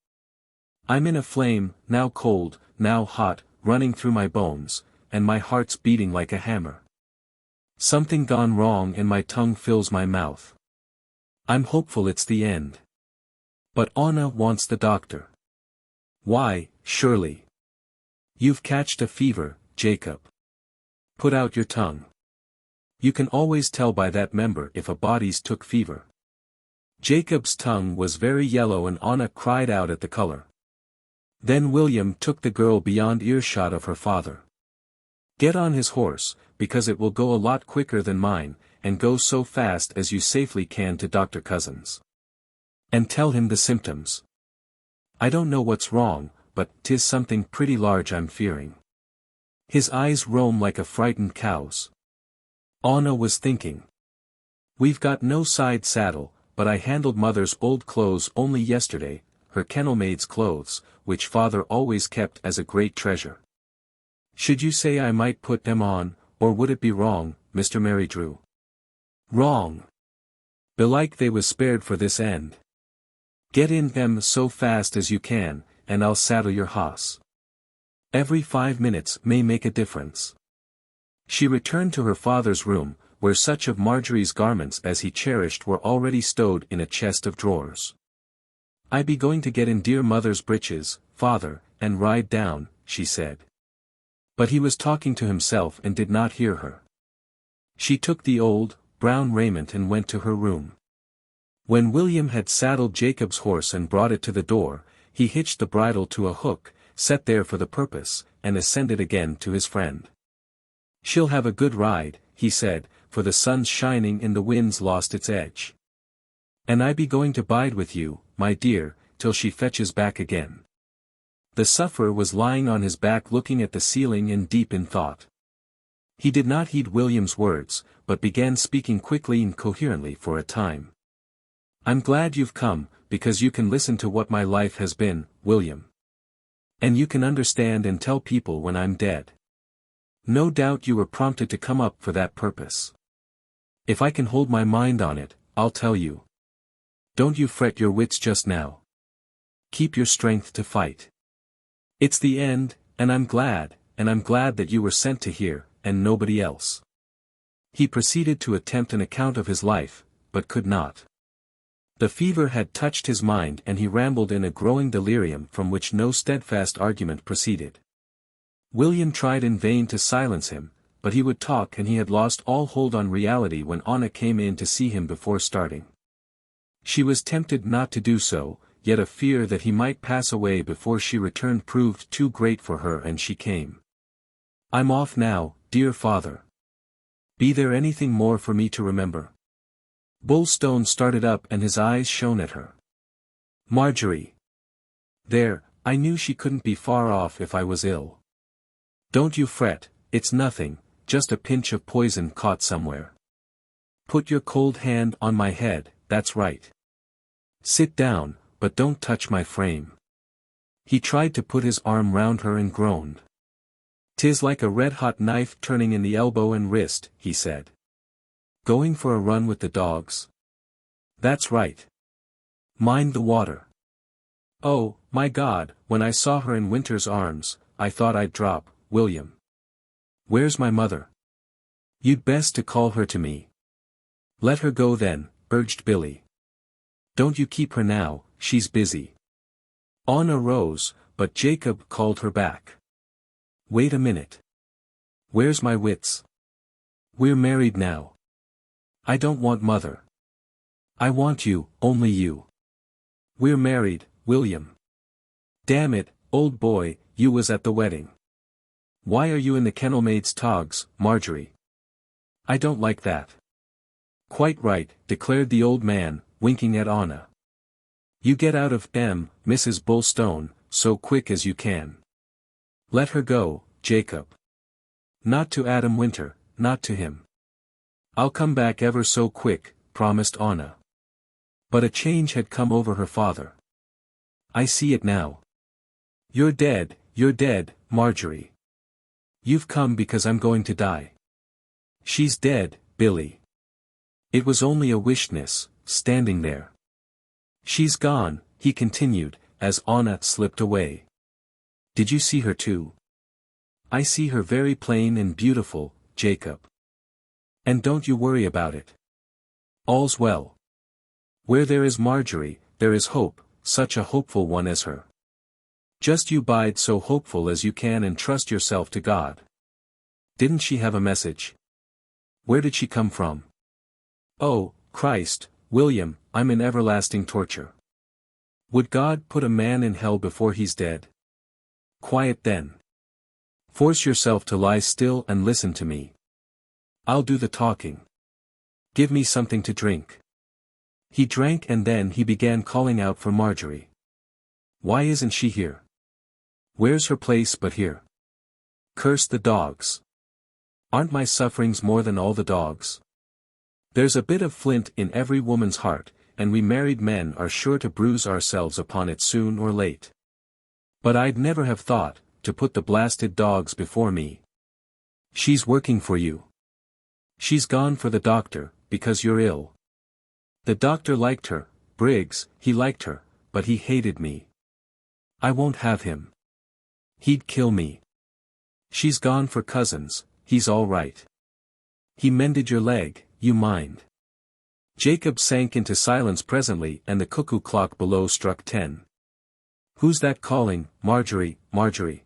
I'm in a flame, now cold, now hot, running through my bones, and my heart's beating like a hammer. Something gone wrong and my tongue fills my mouth. I'm hopeful it's the end. But Anna wants the doctor. Why, surely. You've catched a fever, Jacob. Put out your tongue. You can always tell by that member if a body's took fever. Jacob's tongue was very yellow and Anna cried out at the color. Then William took the girl beyond earshot of her father. Get on his horse, because it will go a lot quicker than mine, and go so fast as you safely can to Dr. Cousins. And tell him the symptoms. I don't know what's wrong, but 'tis something pretty large I'm fearing. His eyes roam like a frightened cow's. Anna was thinking. We've got no side saddle, but I handled mother's old clothes only yesterday, her kennel-maid's clothes, which father always kept as a great treasure. Should you say I might put them on, or would it be wrong, Mr. Mary Drew? Wrong. Belike they was spared for this end. Get in them so fast as you can, and I'll saddle your hoss. Every 5 minutes may make a difference. She returned to her father's room, where such of Marjorie's garments as he cherished were already stowed in a chest of drawers. I be going to get in dear mother's breeches, father, and ride down, she said. But he was talking to himself and did not hear her. She took the old, brown raiment and went to her room. When William had saddled Jacob's horse and brought it to the door, he hitched the bridle to a hook, set there for the purpose, and ascended again to his friend. She'll have a good ride, he said, for the sun's shining and the wind's lost its edge. And I be going to bide with you, my dear, till she fetches back again. The sufferer was lying on his back looking at the ceiling and deep in thought. He did not heed William's words, but began speaking quickly and coherently for a time. I'm glad you've come, because you can listen to what my life has been, William. And you can understand and tell people when I'm dead. No doubt you were prompted to come up for that purpose. If I can hold my mind on it, I'll tell you. Don't you fret your wits just now. Keep your strength to fight. It's the end, and I'm glad that you were sent to here, and nobody else. He proceeded to attempt an account of his life, but could not. The fever had touched his mind and he rambled in a growing delirium from which no steadfast argument proceeded. William tried in vain to silence him, but he would talk and he had lost all hold on reality when Anna came in to see him before starting. She was tempted not to do so, yet a fear that he might pass away before she returned proved too great for her and she came. "I'm off now, dear father. Be there anything more for me to remember?" Bulstone started up and his eyes shone at her. "Marjorie. There, I knew she couldn't be far off if I was ill. Don't you fret, it's nothing, just a pinch of poison caught somewhere. Put your cold hand on my head, that's right. Sit down, but don't touch my frame." He tried to put his arm round her and groaned. "'Tis like a red-hot knife turning in the elbow and wrist," he said. "Going for a run with the dogs?" "That's right. Mind the water." "Oh, my God, when I saw her in Winter's arms, I thought I'd drop, William. Where's my mother?" "You'd best to call her to me." "Let her go then," urged Billy. "Don't you keep her now, she's busy." Anna rose, but Jacob called her back. "Wait a minute. Where's my wits? We're married now. I don't want mother. I want you, only you. We're married, William. Damn it, old boy, you was at the wedding. Why are you in the kennelmaid's togs, Marjorie? I don't like that." "Quite right," declared the old man, winking at Anna. "You get out of Mrs. Bulstone, so quick as you can. Let her go, Jacob. Not to Adam Winter, not to him." "I'll come back ever so quick," promised Anna. But a change had come over her father. "I see it now. You're dead, Marjorie. You've come because I'm going to die." "She's dead, Billy. It was only a wishness, standing there. She's gone," he continued, as Anna slipped away. "Did you see her too?" "I see her very plain and beautiful, Jacob. And don't you worry about it. All's well. Where there is Marjorie, there is hope, such a hopeful one as her. Just you bide so hopeful as you can and trust yourself to God. Didn't she have a message? Where did she come from?" "Oh, Christ, William, I'm in everlasting torture. Would God put a man in hell before he's dead? Quiet then. Force yourself to lie still and listen to me. I'll do the talking. Give me something to drink." He drank and then he began calling out for Marjorie. "Why isn't she here? Where's her place but here? Curse the dogs. Aren't my sufferings more than all the dogs? There's a bit of flint in every woman's heart, and we married men are sure to bruise ourselves upon it soon or late. But I'd never have thought, to put the blasted dogs before me. She's working for you. She's gone for the doctor, because you're ill. The doctor liked her, Briggs, he liked her, but he hated me. I won't have him. He'd kill me. She's gone for Cousins, he's all right. He mended your leg, you mind." Jacob sank into silence presently and the cuckoo clock below struck 10. "Who's that calling, Marjorie, Marjorie?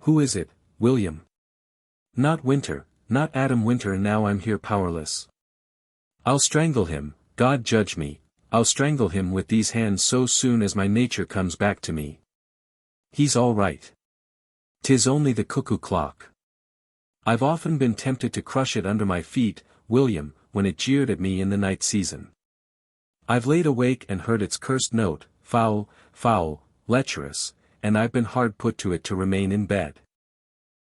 Who is it, William?" "Not Winter, not Adam Winter, now I'm here powerless. I'll strangle him, God judge me, I'll strangle him with these hands so soon as my nature comes back to me. He's all right. 'Tis only the cuckoo clock. I've often been tempted to crush it under my feet, William, when it jeered at me in the night season. I've laid awake and heard its cursed note, foul, foul, lecherous, and I've been hard put to it to remain in bed.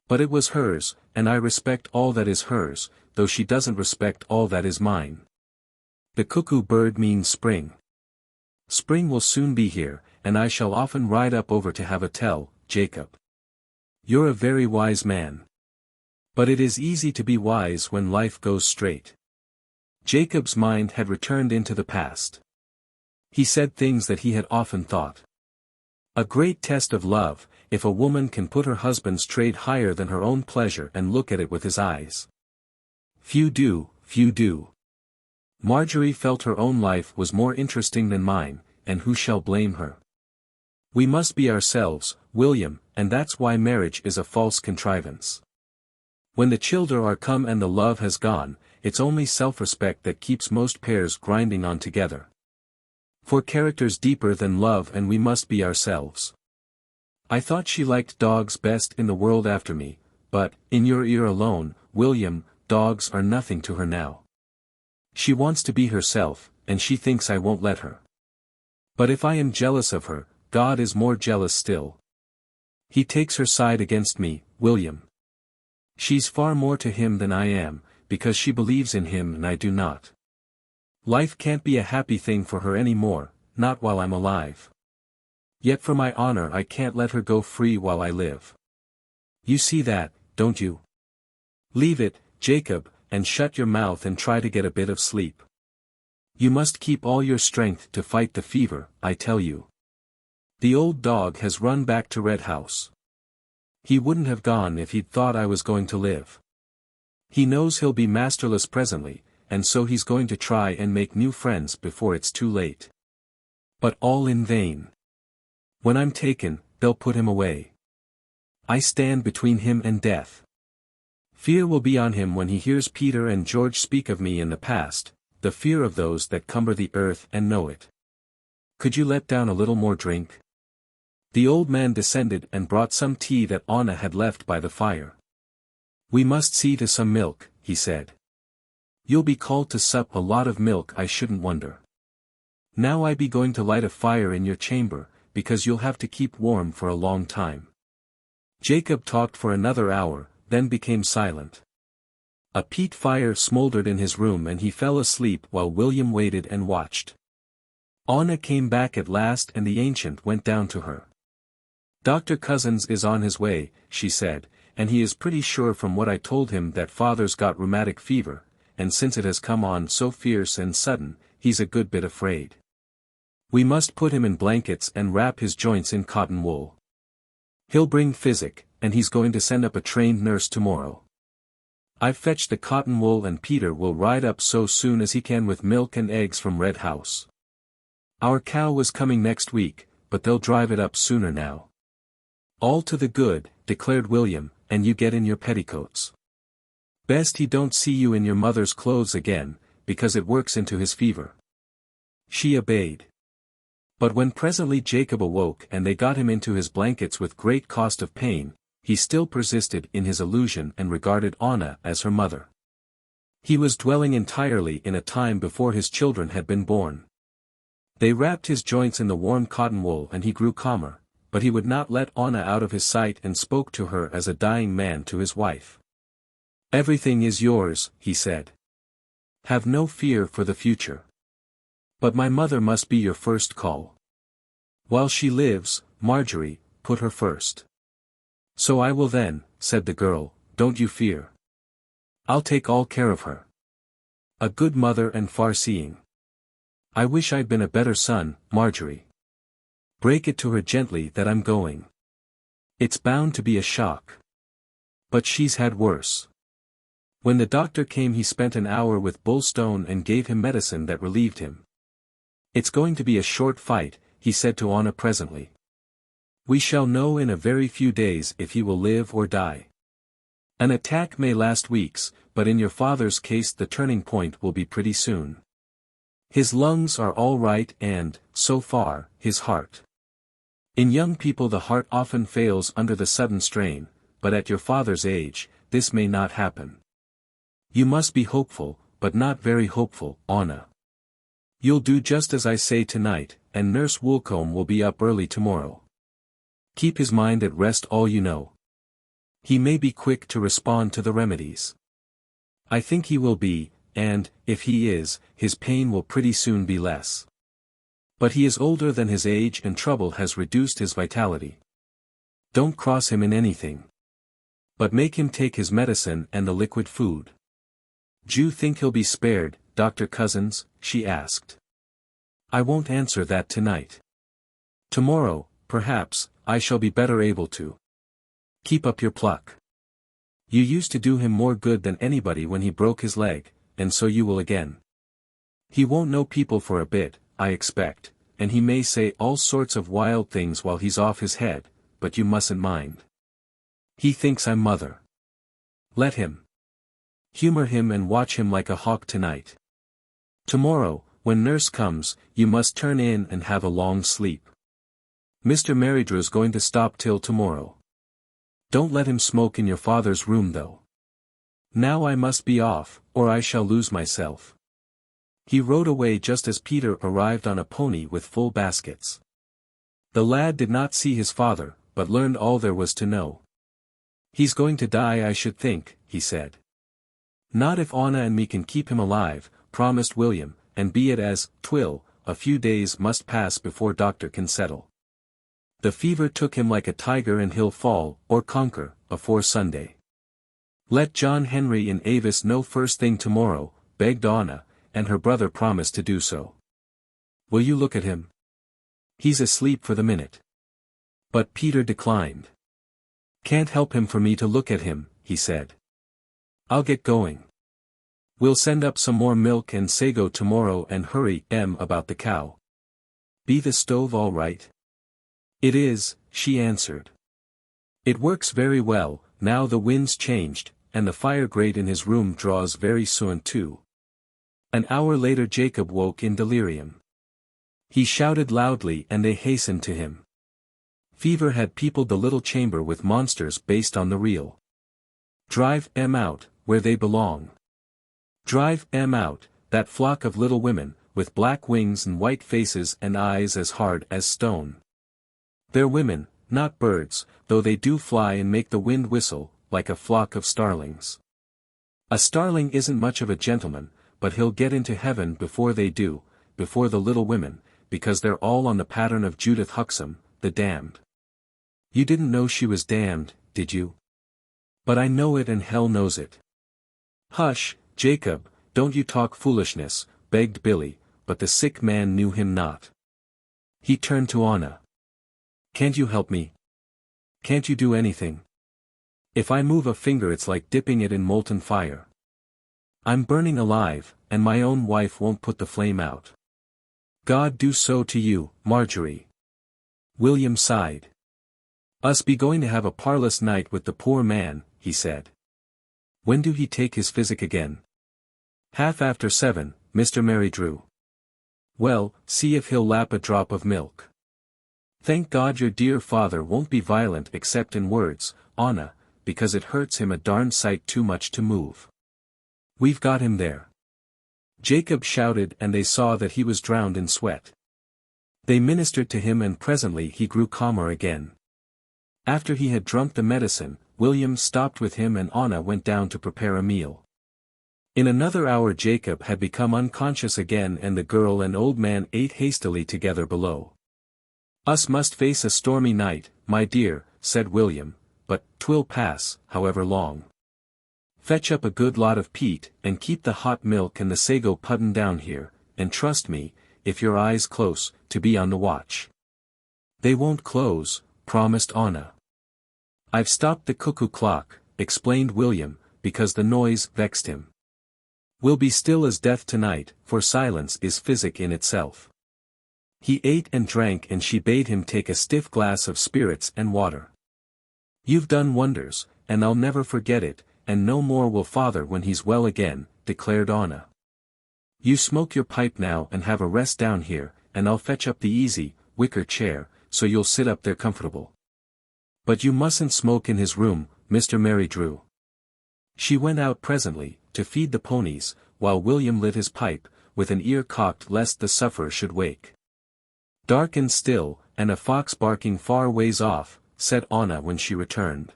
But it was hers, and I respect all that is hers, though she doesn't respect all that is mine. The cuckoo bird means spring. Spring will soon be here, and I shall often ride up over to have a tell, Jacob. You're a very wise man. But it is easy to be wise when life goes straight." Jacob's mind had returned into the past. He said things that he had often thought. A great test of love, if a woman can put her husband's trade higher than her own pleasure and look at it with his eyes. Few do, few do. Marjorie felt her own life was more interesting than mine, and who shall blame her? We must be ourselves, William, and that's why marriage is a false contrivance. When the children are come and the love has gone, it's only self-respect that keeps most pairs grinding on together. For character's deeper than love and we must be ourselves. I thought she liked dogs best in the world after me, but, in your ear alone, William, dogs are nothing to her now. She wants to be herself, and she thinks I won't let her. But if I am jealous of her, God is more jealous still. He takes her side against me, William. She's far more to him than I am, because she believes in him and I do not. Life can't be a happy thing for her any more, not while I'm alive. Yet for my honor I can't let her go free while I live. You see that, don't you? Leave it, Jacob, and shut your mouth and try to get a bit of sleep. You must keep all your strength to fight the fever, I tell you. The old dog has run back to Red House. He wouldn't have gone if he'd thought I was going to live. He knows he'll be masterless presently, and so he's going to try and make new friends before it's too late. But all in vain. When I'm taken, they'll put him away. I stand between him and death. Fear will be on him when he hears Peter and George speak of me in the past, the fear of those that cumber the earth and know it. Could you let down a little more drink? The old man descended and brought some tea that Anna had left by the fire. We must see to some milk, he said. You'll be called to sup a lot of milk I shouldn't wonder. Now I be going to light a fire in your chamber, because you'll have to keep warm for a long time. Jacob talked for another hour, then became silent. A peat fire smoldered in his room and he fell asleep while William waited and watched. Anna came back at last and the ancient went down to her. Dr. Cousins is on his way, she said, and he is pretty sure from what I told him that father's got rheumatic fever, and since it has come on so fierce and sudden, he's a good bit afraid. We must put him in blankets and wrap his joints in cotton wool. He'll bring physic, and he's going to send up a trained nurse tomorrow. I've fetched the cotton wool and Peter will ride up so soon as he can with milk and eggs from Red House. Our cow was coming next week, but they'll drive it up sooner now. All to the good, declared William, and you get in your petticoats. Best he don't see you in your mother's clothes again, because it works into his fever. She obeyed. But when presently Jacob awoke and they got him into his blankets with great cost of pain, he still persisted in his illusion and regarded Anna as her mother. He was dwelling entirely in a time before his children had been born. They wrapped his joints in the warm cotton wool and he grew calmer, but he would not let Anna out of his sight and spoke to her as a dying man to his wife. Everything is yours, he said. Have no fear for the future. But my mother must be your first call. While she lives, Marjorie, put her first. So I will then, said the girl, don't you fear. I'll take all care of her. A good mother and far-seeing. I wish I'd been a better son, Marjorie. Break it to her gently that I'm going. It's bound to be a shock. But she's had worse. When the doctor came he spent an hour with Bullstone and gave him medicine that relieved him. It's going to be a short fight, he said to Anna presently. We shall know in a very few days if he will live or die. An attack may last weeks, but in your father's case the turning point will be pretty soon. His lungs are all right and, so far, his heart. In young people the heart often fails under the sudden strain, but at your father's age, this may not happen. You must be hopeful, but not very hopeful, Anna. You'll do just as I say tonight, and Nurse Woolcombe will be up early tomorrow. Keep his mind at rest all you know. He may be quick to respond to the remedies. I think he will be, and, if he is, his pain will pretty soon be less. But he is older than his age and trouble has reduced his vitality. Don't cross him in anything. But make him take his medicine and the liquid food. Do you think he'll be spared, Dr. Cousins? She asked. I won't answer that tonight. Tomorrow, perhaps, I shall be better able to. Keep up your pluck. You used to do him more good than anybody when he broke his leg, and so you will again. He won't know people for a bit, I expect, and he may say all sorts of wild things while he's off his head, but you mustn't mind. He thinks I'm mother. Let him. Humor him and watch him like a hawk tonight. Tomorrow, when nurse comes, you must turn in and have a long sleep. Mr. Merrydrew's going to stop till tomorrow. Don't let him smoke in your father's room though. Now I must be off, or I shall lose myself. He rode away just as Peter arrived on a pony with full baskets. The lad did not see his father, but learned all there was to know. He's going to die, I should think, he said. Not if Anna and me can keep him alive, promised William, and be it as 'twill, a few days must pass before doctor can settle. The fever took him like a tiger and he'll fall, or conquer, afore Sunday. Let John Henry in Avis know first thing tomorrow, begged Anna, and her brother promised to do so. Will you look at him? He's asleep for the minute. But Peter declined. Can't help him for me to look at him, he said. I'll get going. We'll send up some more milk and sago tomorrow and hurry about the cow. Be the stove all right? It is, she answered. It works very well, now the wind's changed, and the fire grate in his room draws very soon too. An hour later Jacob woke in delirium. He shouted loudly and they hastened to him. Fever had peopled the little chamber with monsters based on the real. Drive 'em out, where they belong. Drive 'em out, that flock of little women, with black wings and white faces and eyes as hard as stone. They're women, not birds, though they do fly and make the wind whistle, like a flock of starlings. A starling isn't much of a gentleman, but he'll get into heaven before they do, before the little women, because they're all on the pattern of Judith Huxham, the damned. You didn't know she was damned, did you? But I know it and hell knows it. Hush, Jacob, don't you talk foolishness, begged Billy, but the sick man knew him not. He turned to Anna. Can't you help me? Can't you do anything? If I move a finger it's like dipping it in molten fire. I'm burning alive, and my own wife won't put the flame out. God do so to you, Marjorie. William sighed. Us be going to have a parlous night with the poor man, he said. When do he take his physic again? 7:30, Mr. Merrydrew. Well, see if he'll lap a drop of milk. Thank God your dear father won't be violent except in words, Anna, because it hurts him a darn sight too much to move. We've got him there. Jacob shouted and they saw that he was drowned in sweat. They ministered to him and presently he grew calmer again. After he had drunk the medicine, William stopped with him and Anna went down to prepare a meal. In another hour Jacob had become unconscious again and the girl and old man ate hastily together below. Us must face a stormy night, my dear, said William, but 'twill pass, however long. Fetch up a good lot of peat, and keep the hot milk and the sago puddin' down here, and trust me, if your eyes close, to be on the watch. They won't close, promised Anna. I've stopped the cuckoo clock, explained William, because the noise vexed him. We'll be still as death tonight, for silence is physic in itself. He ate and drank and she bade him take a stiff glass of spirits and water. You've done wonders, and I'll never forget it, and no more will father when he's well again, declared Anna. You smoke your pipe now and have a rest down here, and I'll fetch up the easy, wicker chair, so you'll sit up there comfortable. But you mustn't smoke in his room, Mr. Merrydrew. She went out presently, to feed the ponies, while William lit his pipe, with an ear cocked lest the sufferer should wake. Dark and still, and a fox barking far ways off, said Anna when she returned.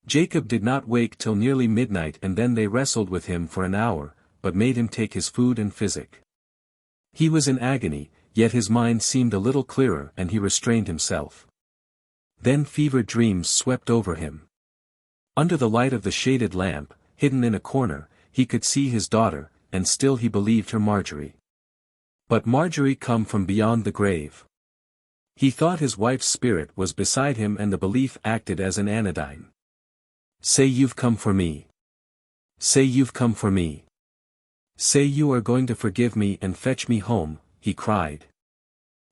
Jacob did not wake till nearly midnight and then they wrestled with him for an hour, but made him take his food and physic. He was in agony, yet his mind seemed a little clearer and he restrained himself. Then fever dreams swept over him. Under the light of the shaded lamp, hidden in a corner, he could see his daughter, and still he believed her Marjorie. But Marjorie come from beyond the grave. He thought his wife's spirit was beside him and the belief acted as an anodyne. "Say you've come for me. Say you've come for me. Say you are going to forgive me and fetch me home," he cried.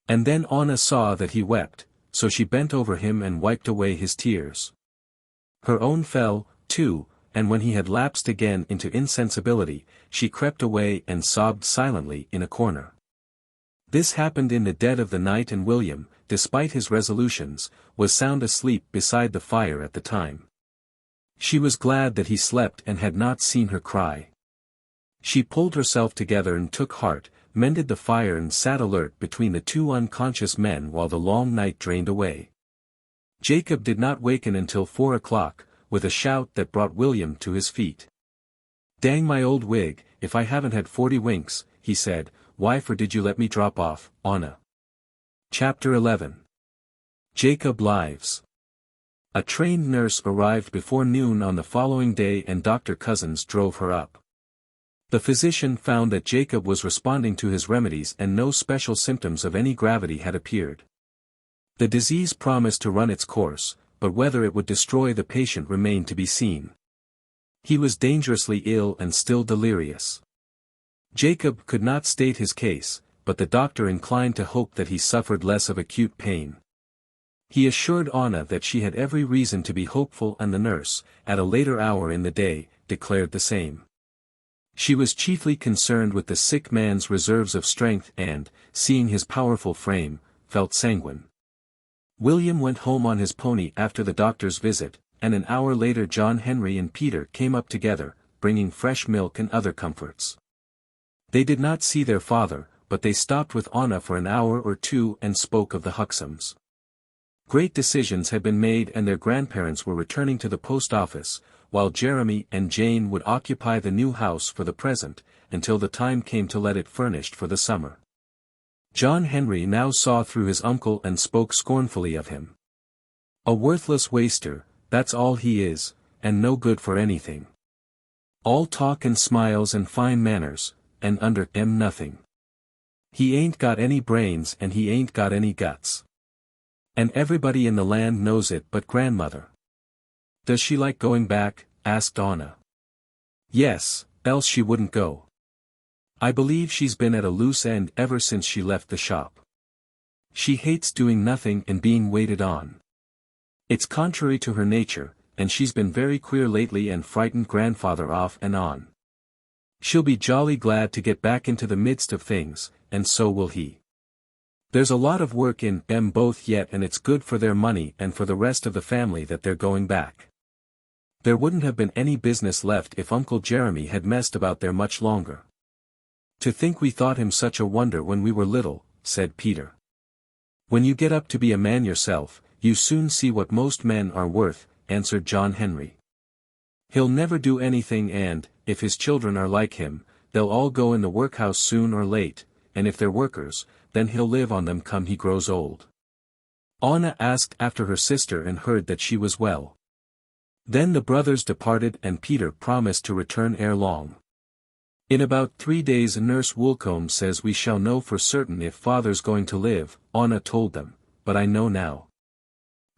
And then Anna saw that he wept, so she bent over him and wiped away his tears. Her own fell, too, and when he had lapsed again into insensibility, she crept away and sobbed silently in a corner. This happened in the dead of the night, and William, despite his resolutions, was sound asleep beside the fire at the time. She was glad that he slept and had not seen her cry. She pulled herself together and took heart, mended the fire and sat alert between the two unconscious men while the long night drained away. Jacob did not waken until 4 o'clock, with a shout that brought William to his feet. "Dang my old wig, if I haven't had 40 winks," he said. "Why for did you let me drop off, Anna?" Chapter 11. Jacob Lives. A trained nurse arrived before noon on the following day and Dr. Cousins drove her up. The physician found that Jacob was responding to his remedies and no special symptoms of any gravity had appeared. The disease promised to run its course, but whether it would destroy the patient remained to be seen. He was dangerously ill and still delirious. Jacob could not state his case, but the doctor inclined to hope that he suffered less of acute pain. He assured Anna that she had every reason to be hopeful, and the nurse, at a later hour in the day, declared the same. She was chiefly concerned with the sick man's reserves of strength and, seeing his powerful frame, felt sanguine. William went home on his pony after the doctor's visit, and an hour later John Henry and Peter came up together, bringing fresh milk and other comforts. They did not see their father, but they stopped with Anna for an hour or two and spoke of the Huxhams. Great decisions had been made and their grandparents were returning to the post office, while Jeremy and Jane would occupy the new house for the present, until the time came to let it furnished for the summer. John Henry now saw through his uncle and spoke scornfully of him. "A worthless waster, that's all he is, and no good for anything. All talk and smiles and fine manners, and under him nothing. He ain't got any brains and he ain't got any guts. And everybody in the land knows it but grandmother." "Does she like going back?" asked Anna. "Yes, else she wouldn't go. I believe she's been at a loose end ever since she left the shop. She hates doing nothing and being waited on. It's contrary to her nature, and she's been very queer lately and frightened grandfather off and on. She'll be jolly glad to get back into the midst of things, and so will he. There's a lot of work in them both yet, and it's good for their money and for the rest of the family that they're going back. There wouldn't have been any business left if Uncle Jeremy had messed about there much longer." "To think we thought him such a wonder when we were little," said Peter. "When you get up to be a man yourself, you soon see what most men are worth," answered John Henry. "He'll never do anything, and, if his children are like him, they'll all go in the workhouse soon or late, and if they're workers, then he'll live on them come he grows old." Anna asked after her sister and heard that she was well. Then the brothers departed and Peter promised to return ere long. "In about 3 days Nurse Woolcombe says we shall know for certain if father's going to live," Anna told them, "but I know now.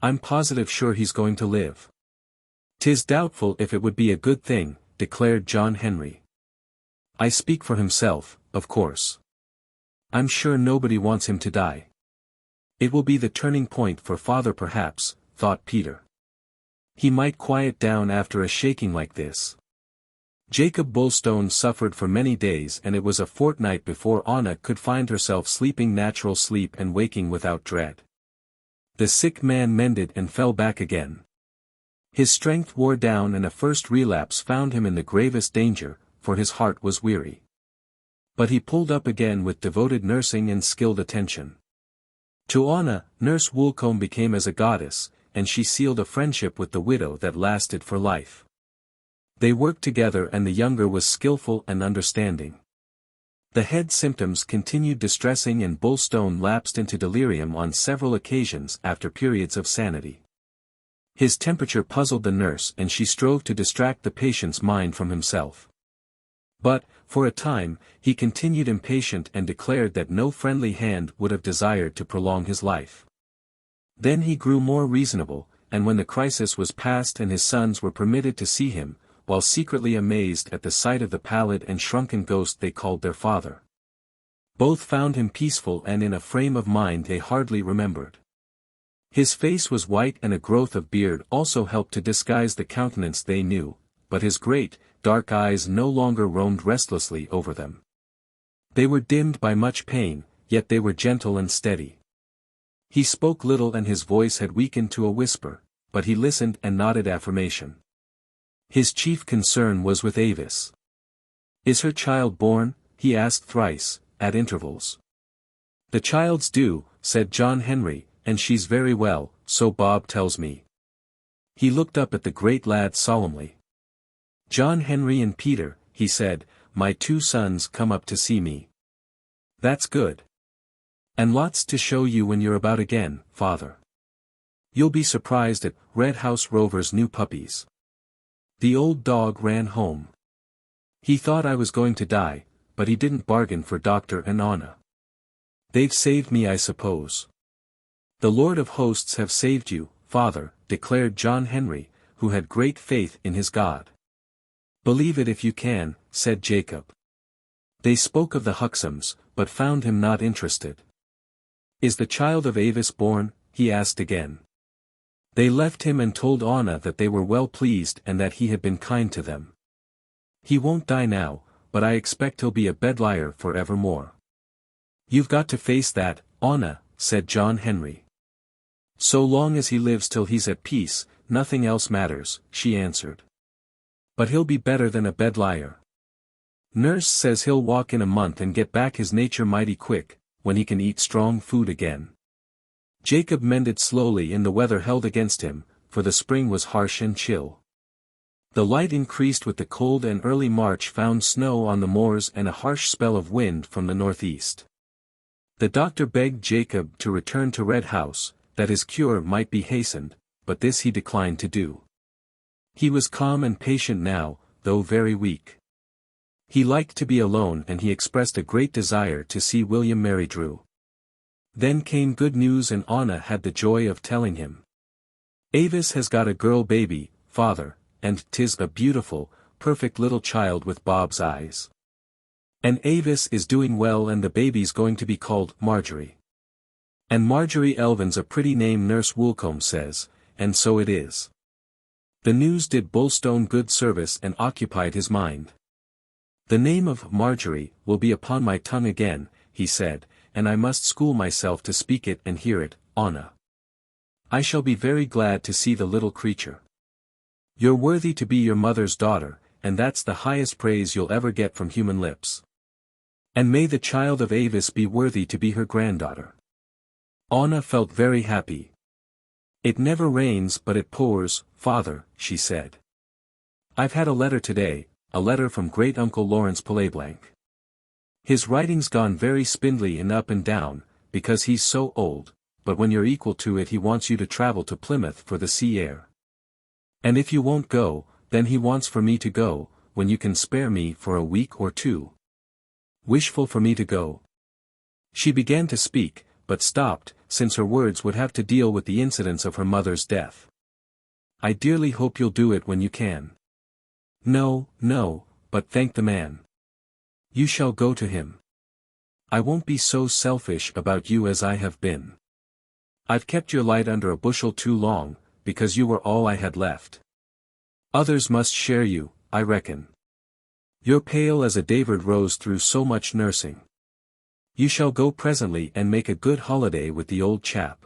I'm positive sure he's going to live." "'Tis doubtful if it would be a good thing," declared John Henry. "I speak for himself, of course. I'm sure nobody wants him to die. It will be the turning point for father perhaps," thought Peter. "He might quiet down after a shaking like this." Jacob Bulstone suffered for many days, and it was a fortnight before Anna could find herself sleeping natural sleep and waking without dread. The sick man mended and fell back again. His strength wore down and a first relapse found him in the gravest danger, for his heart was weary. But he pulled up again with devoted nursing and skilled attention. To Anna, Nurse Woolcombe became as a goddess, and she sealed a friendship with the widow that lasted for life. They worked together and the younger was skillful and understanding. The head symptoms continued distressing and Bulstone lapsed into delirium on several occasions after periods of sanity. His temperature puzzled the nurse and she strove to distract the patient's mind from himself. But, for a time, he continued impatient and declared that no friendly hand would have desired to prolong his life. Then he grew more reasonable, and when the crisis was past and his sons were permitted to see him, while secretly amazed at the sight of the pallid and shrunken ghost they called their father, both found him peaceful and in a frame of mind they hardly remembered. His face was white and a growth of beard also helped to disguise the countenance they knew, but his great, dark eyes no longer roamed restlessly over them. They were dimmed by much pain, yet they were gentle and steady. He spoke little and his voice had weakened to a whisper, but he listened and nodded affirmation. His chief concern was with Avis. "Is her child born?" he asked thrice, at intervals. "The child's due," said John Henry, "and she's very well, so Bob tells me." He looked up at the great lad solemnly. "John Henry and Peter," he said, "my 2 sons come up to see me." "That's good. And lots to show you when you're about again, father. You'll be surprised at Red House Rover's new puppies." The old dog ran home. "He thought I was going to die, but he didn't bargain for Doctor and Anna. They've saved me, I suppose." "The Lord of Hosts have saved you, father," declared John Henry, who had great faith in his God. "Believe it if you can," said Jacob. They spoke of the Huxhams, but found him not interested. "Is the child of Avis born?" he asked again. They left him and told Anna that they were well pleased and that he had been kind to them. "He won't die now, but I expect he'll be a bedlier for evermore." "You've got to face that, Anna," said John Henry. "So long as he lives till he's at peace, nothing else matters," she answered. "But he'll be better than a bedlier. Nurse says he'll walk in a month and get back his nature mighty quick, when he can eat strong food again." Jacob mended slowly and the weather held against him, for the spring was harsh and chill. The light increased with the cold and early March found snow on the moors and a harsh spell of wind from the northeast. The doctor begged Jacob to return to Red House, that his cure might be hastened, but this he declined to do. He was calm and patient now, though very weak. He liked to be alone and he expressed a great desire to see William Marydrew. Then came good news and Anna had the joy of telling him. "Avis has got a girl baby, father, and 'tis a beautiful, perfect little child with Bob's eyes. And Avis is doing well and the baby's going to be called Marjorie. And Marjorie Elvin's a pretty name Nurse Woolcombe says, and so it is." The news did Bulstone good service and occupied his mind. "The name of Marjorie will be upon my tongue again," he said, "and I must school myself to speak it and hear it, Anna. I shall be very glad to see the little creature. You're worthy to be your mother's daughter, and that's the highest praise you'll ever get from human lips. And may the child of Avis be worthy to be her granddaughter." Anna felt very happy. "It never rains but it pours, father," she said. "I've had a letter today, a letter from great-uncle Lawrence Pilleblanc. His writing's gone very spindly and up and down, because he's so old, but when you're equal to it he wants you to travel to Plymouth for the sea air. And if you won't go, then he wants for me to go, when you can spare me for a week or 2. Wishful for me to go." She began to speak, but stopped, since her words would have to deal with the incidents of her mother's death. "I dearly hope you'll do it when you can." "No, no, but thank the man. You shall go to him. I won't be so selfish about you as I have been. I've kept your light under a bushel too long, because you were all I had left. Others must share you, I reckon. You're pale as a David rose through so much nursing. You shall go presently and make a good holiday with the old chap."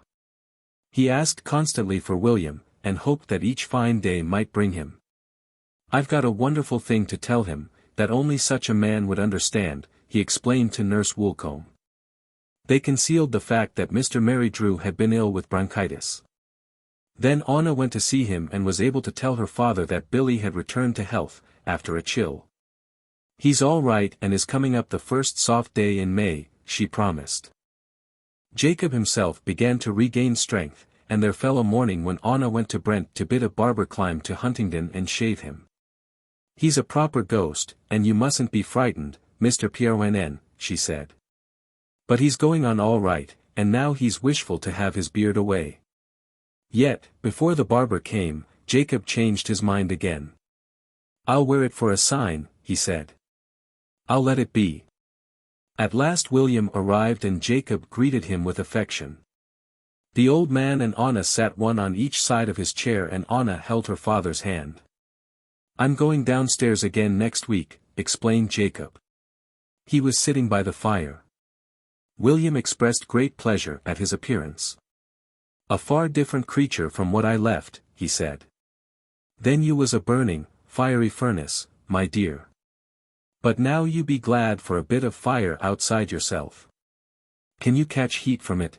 He asked constantly for William, and hoped that each fine day might bring him. "I've got a wonderful thing to tell him, that only such a man would understand," he explained to Nurse Woolcombe. They concealed the fact that Mr. Marydrew had been ill with bronchitis. Then Anna went to see him and was able to tell her father that Billy had returned to health, after a chill. "He's all right and is coming up the first soft day in May," she promised. Jacob himself began to regain strength, and there fell a morning when Anna went to Brent to bid a barber climb to Huntingdon and shave him. "He's a proper ghost, and you mustn't be frightened, Mr. Pierre, she said. But he's going on all right, and now he's wishful to have his beard away. Yet, before the barber came, Jacob changed his mind again. "I'll wear it for a sign," he said. "I'll let it be." At last William arrived and Jacob greeted him with affection. The old man and Anna sat one on each side of his chair and Anna held her father's hand. "I'm going downstairs again next week," explained Jacob. He was sitting by the fire. William expressed great pleasure at his appearance. "A far different creature from what I left," he said. "Then you was a burning, fiery furnace, my dear. But now you be glad for a bit of fire outside yourself. Can you catch heat from it?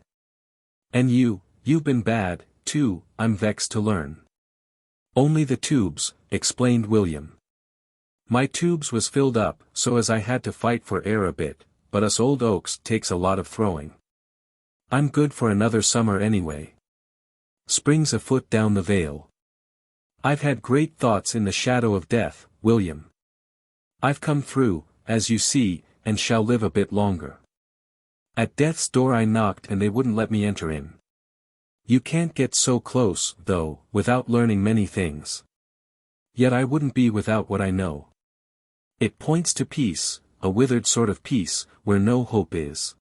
And you've been bad, too, I'm vexed to learn." "Only the tubes," explained William. "My tubes was filled up so as I had to fight for air a bit, but us old oaks takes a lot of throwing. I'm good for another summer anyway. Spring's a foot down the vale. I've had great thoughts in the shadow of death, William. I've come through, as you see, and shall live a bit longer. At death's door I knocked and they wouldn't let me enter in. You can't get so close, though, without learning many things. Yet I wouldn't be without what I know. It points to peace, a withered sort of peace, where no hope is.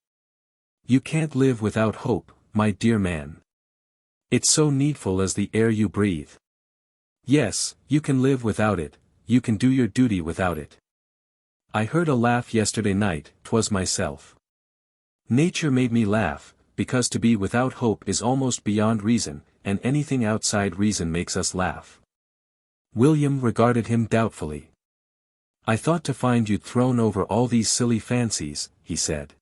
You can't live without hope, my dear man. It's so needful as the air you breathe. Yes, you can live without it, you can do your duty without it. I heard a laugh yesterday night, 'twas myself. Nature made me laugh, because to be without hope is almost beyond reason, and anything outside reason makes us laugh." William regarded him doubtfully. "I thought to find you'd thrown over all these silly fancies," he said.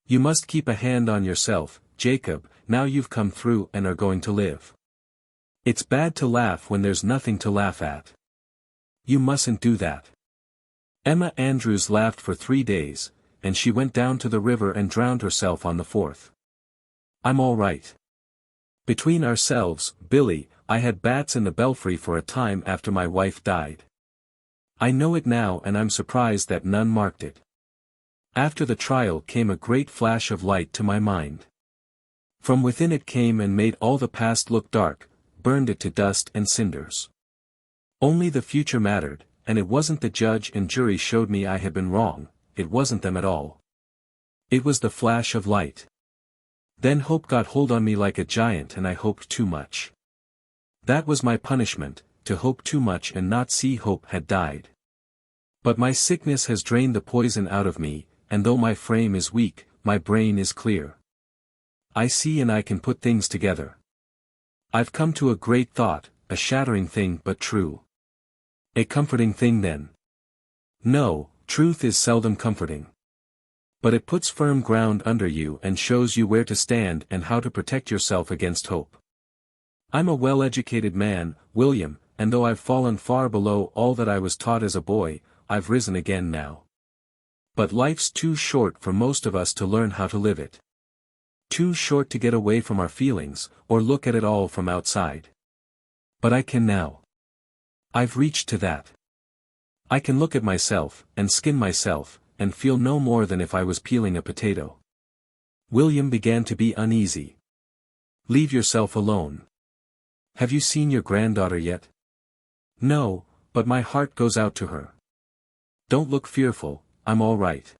"You must keep a hand on yourself, Jacob, now you've come through and are going to live. It's bad to laugh when there's nothing to laugh at. You mustn't do that." Emma Andrews laughed for 3 days, and she went down to the river and drowned herself on the 4th. "I'm all right. Between ourselves, Billy, I had bats in the belfry for a time after my wife died. I know it now and I'm surprised that none marked it. After the trial came a great flash of light to my mind. From within it came and made all the past look dark, burned it to dust and cinders. Only the future mattered, and it wasn't the judge and jury showed me I had been wrong, it wasn't them at all. It was the flash of light. Then hope got hold on me like a giant and I hoped too much. That was my punishment, to hope too much and not see hope had died. But my sickness has drained the poison out of me, and though my frame is weak, my brain is clear. I see and I can put things together. I've come to a great thought, a shattering thing but true. A comforting thing then. No, truth is seldom comforting. But it puts firm ground under you and shows you where to stand and how to protect yourself against hope. I'm a well-educated man, William, and though I've fallen far below all that I was taught as a boy, I've risen again now. But life's too short for most of us to learn how to live it. Too short to get away from our feelings, or look at it all from outside. But I can now. I've reached to that. I can look at myself, and skin myself, and feel no more than if I was peeling a potato." William began to be uneasy. "Leave yourself alone. Have you seen your granddaughter yet?" "No, but my heart goes out to her. Don't look fearful, I'm all right.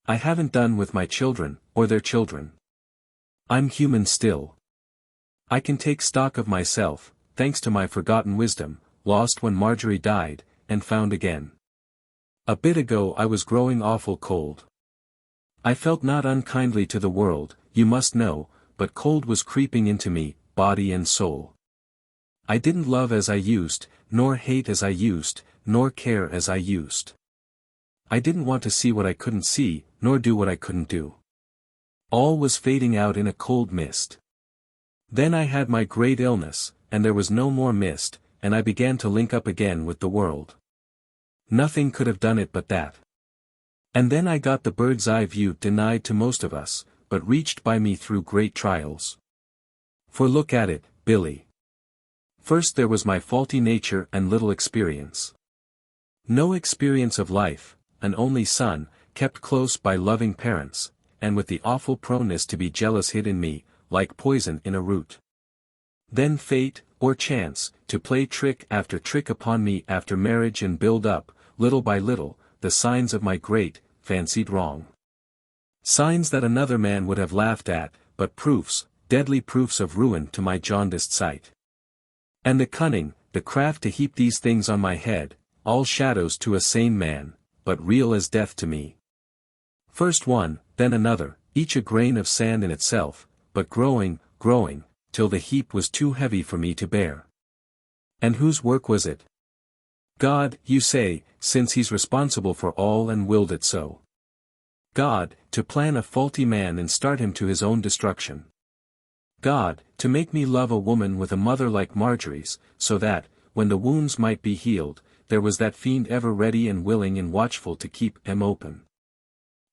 I haven't done with my children, or their children. I'm human still. I can take stock of myself, thanks to my forgotten wisdom, lost when Marjorie died, and found again. A bit ago I was growing awful cold. I felt not unkindly to the world, you must know, but cold was creeping into me, body and soul. I didn't love as I used, nor hate as I used, nor care as I used. I didn't want to see what I couldn't see, nor do what I couldn't do. All was fading out in a cold mist. Then I had my great illness, and there was no more mist, and I began to link up again with the world. Nothing could have done it but that. And then I got the bird's eye view denied to most of us, but reached by me through great trials. For look at it, Billy. First there was my faulty nature and little experience. No experience of life, an only son, kept close by loving parents, and with the awful proneness to be jealous hid in me, like poison in a root. Then fate, or chance, to play trick after trick upon me after marriage and build up, little by little, the signs of my great, fancied wrong. Signs that another man would have laughed at, but proofs, deadly proofs of ruin to my jaundiced sight. And the cunning, the craft to heap these things on my head, all shadows to a sane man, but real as death to me. First one, then another, each a grain of sand in itself, but growing, growing, till the heap was too heavy for me to bear. And whose work was it? God, you say, since he's responsible for all and willed it so. God, to plan a faulty man and start him to his own destruction. God, to make me love a woman with a mother like Marjorie's, so that, when the wounds might be healed, there was that fiend ever ready and willing and watchful to keep them open.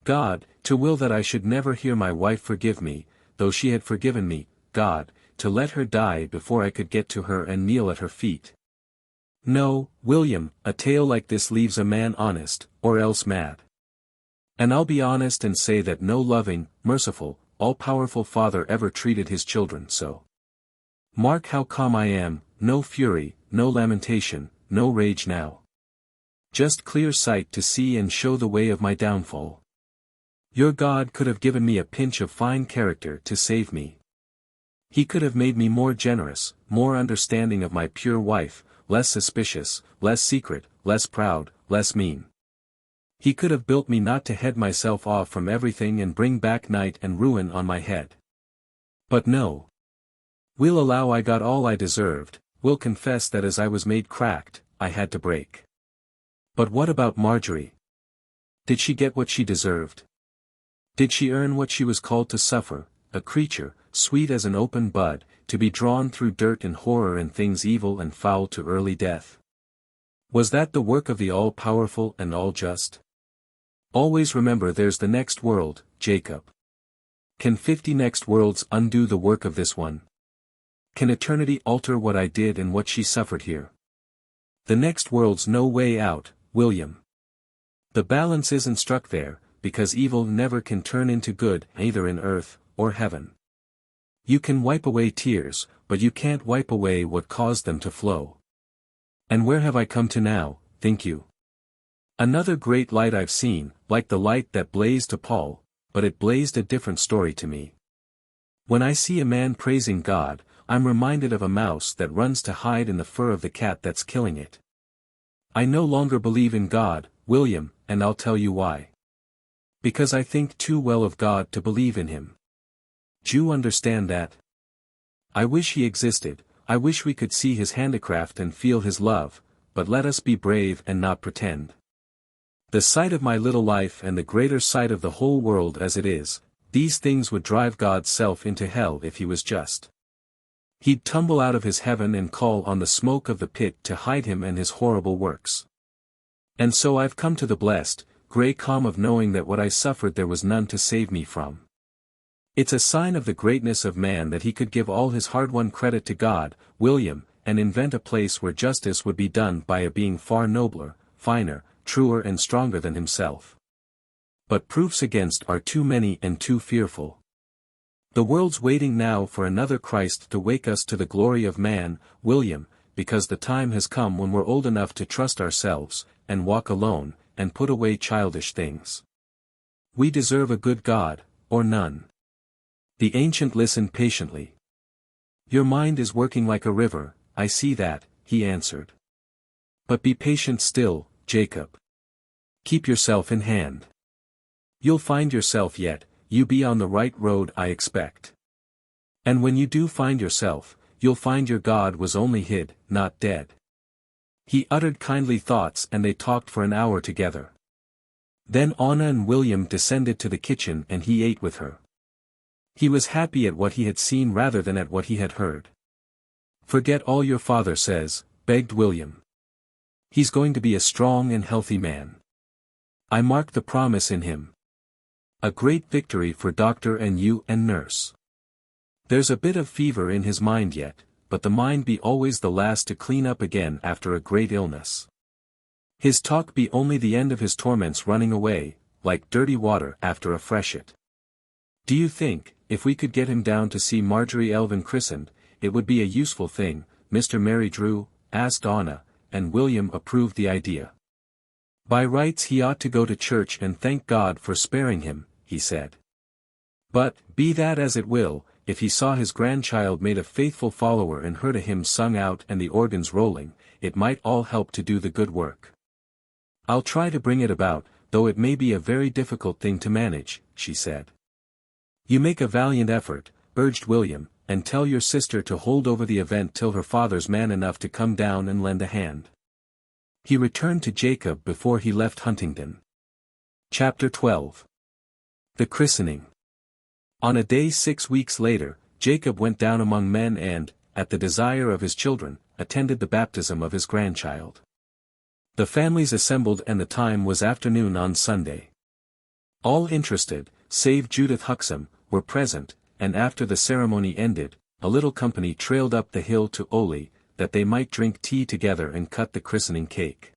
God, to will that I should never hear my wife forgive me, though she had forgiven me. God, to let her die before I could get to her and kneel at her feet. No, William, a tale like this leaves a man honest, or else mad. And I'll be honest and say that no loving, merciful, all-powerful father ever treated his children so. Mark how calm I am, no fury, no lamentation, no rage now. Just clear sight to see and show the way of my downfall. Your God could have given me a pinch of fine character to save me. He could have made me more generous, more understanding of my pure wife, less suspicious, less secret, less proud, less mean. He could have built me not to head myself off from everything and bring back night and ruin on my head. But no. We'll allow I got all I deserved, we'll confess that as I was made cracked, I had to break. But what about Marjorie? Did she get what she deserved? Did she earn what she was called to suffer, a creature, sweet as an open bud, to be drawn through dirt and horror and things evil and foul to early death? Was that the work of the all-powerful and all-just? Always remember there's the next world, Jacob. Can 50 next worlds undo the work of this one? Can eternity alter what I did and what she suffered here? The next world's no way out, William. The balance isn't struck there, because evil never can turn into good either in earth or heaven. You can wipe away tears, but you can't wipe away what caused them to flow. And where have I come to now, think you? Another great light I've seen, like the light that blazed to Paul, but it blazed a different story to me. When I see a man praising God, I'm reminded of a mouse that runs to hide in the fur of the cat that's killing it. I no longer believe in God, William, and I'll tell you why. Because I think too well of God to believe in him. Do you understand that? I wish he existed, I wish we could see his handicraft and feel his love, but let us be brave and not pretend. The sight of my little life and the greater sight of the whole world as it is, these things would drive God's self into hell if he was just. He'd tumble out of his heaven and call on the smoke of the pit to hide him and his horrible works. And so I've come to the blessed, grey calm of knowing that what I suffered there was none to save me from. It's a sign of the greatness of man that he could give all his hard-won credit to God, William, and invent a place where justice would be done by a being far nobler, finer, truer and stronger than himself. But proofs against are too many and too fearful. The world's waiting now for another Christ to wake us to the glory of man, William, because the time has come when we're old enough to trust ourselves, and walk alone, and put away childish things. We deserve a good God, or none. The ancient listened patiently. Your mind is working like a river, I see that, he answered. But be patient still, Jacob. Keep yourself in hand. You'll find yourself yet, you be on the right road I expect. And when you do find yourself, you'll find your God was only hid, not dead. He uttered kindly thoughts and they talked for an hour together. Then Anna and William descended to the kitchen and he ate with her. He was happy at what he had seen rather than at what he had heard. Forget all your father says, begged William. He's going to be a strong and healthy man. I mark the promise in him. A great victory for doctor and you and nurse. There's a bit of fever in his mind yet, but the mind be always the last to clean up again after a great illness. His talk be only the end of his torments running away, like dirty water after a freshet. Do you think, if we could get him down to see Marjorie Elvin christened, it would be a useful thing, Mr. Mary Drew, asked Anna, and William approved the idea. By rights he ought to go to church and thank God for sparing him, he said. But, be that as it will, if he saw his grandchild made a faithful follower and heard a hymn sung out and the organs rolling, it might all help to do the good work. I'll try to bring it about, though it may be a very difficult thing to manage, she said. You make a valiant effort, urged William, and tell your sister to hold over the event till her father's man enough to come down and lend a hand. He returned to Jacob before he left Huntingdon. Chapter 12. The Christening. On a day 6 weeks later, Jacob went down among men and, at the desire of his children, attended the baptism of his grandchild. The families assembled and the time was afternoon on Sunday. All interested, save Judith Huxham, were present, and after the ceremony ended, a little company trailed up the hill to Oley, that they might drink tea together and cut the christening cake.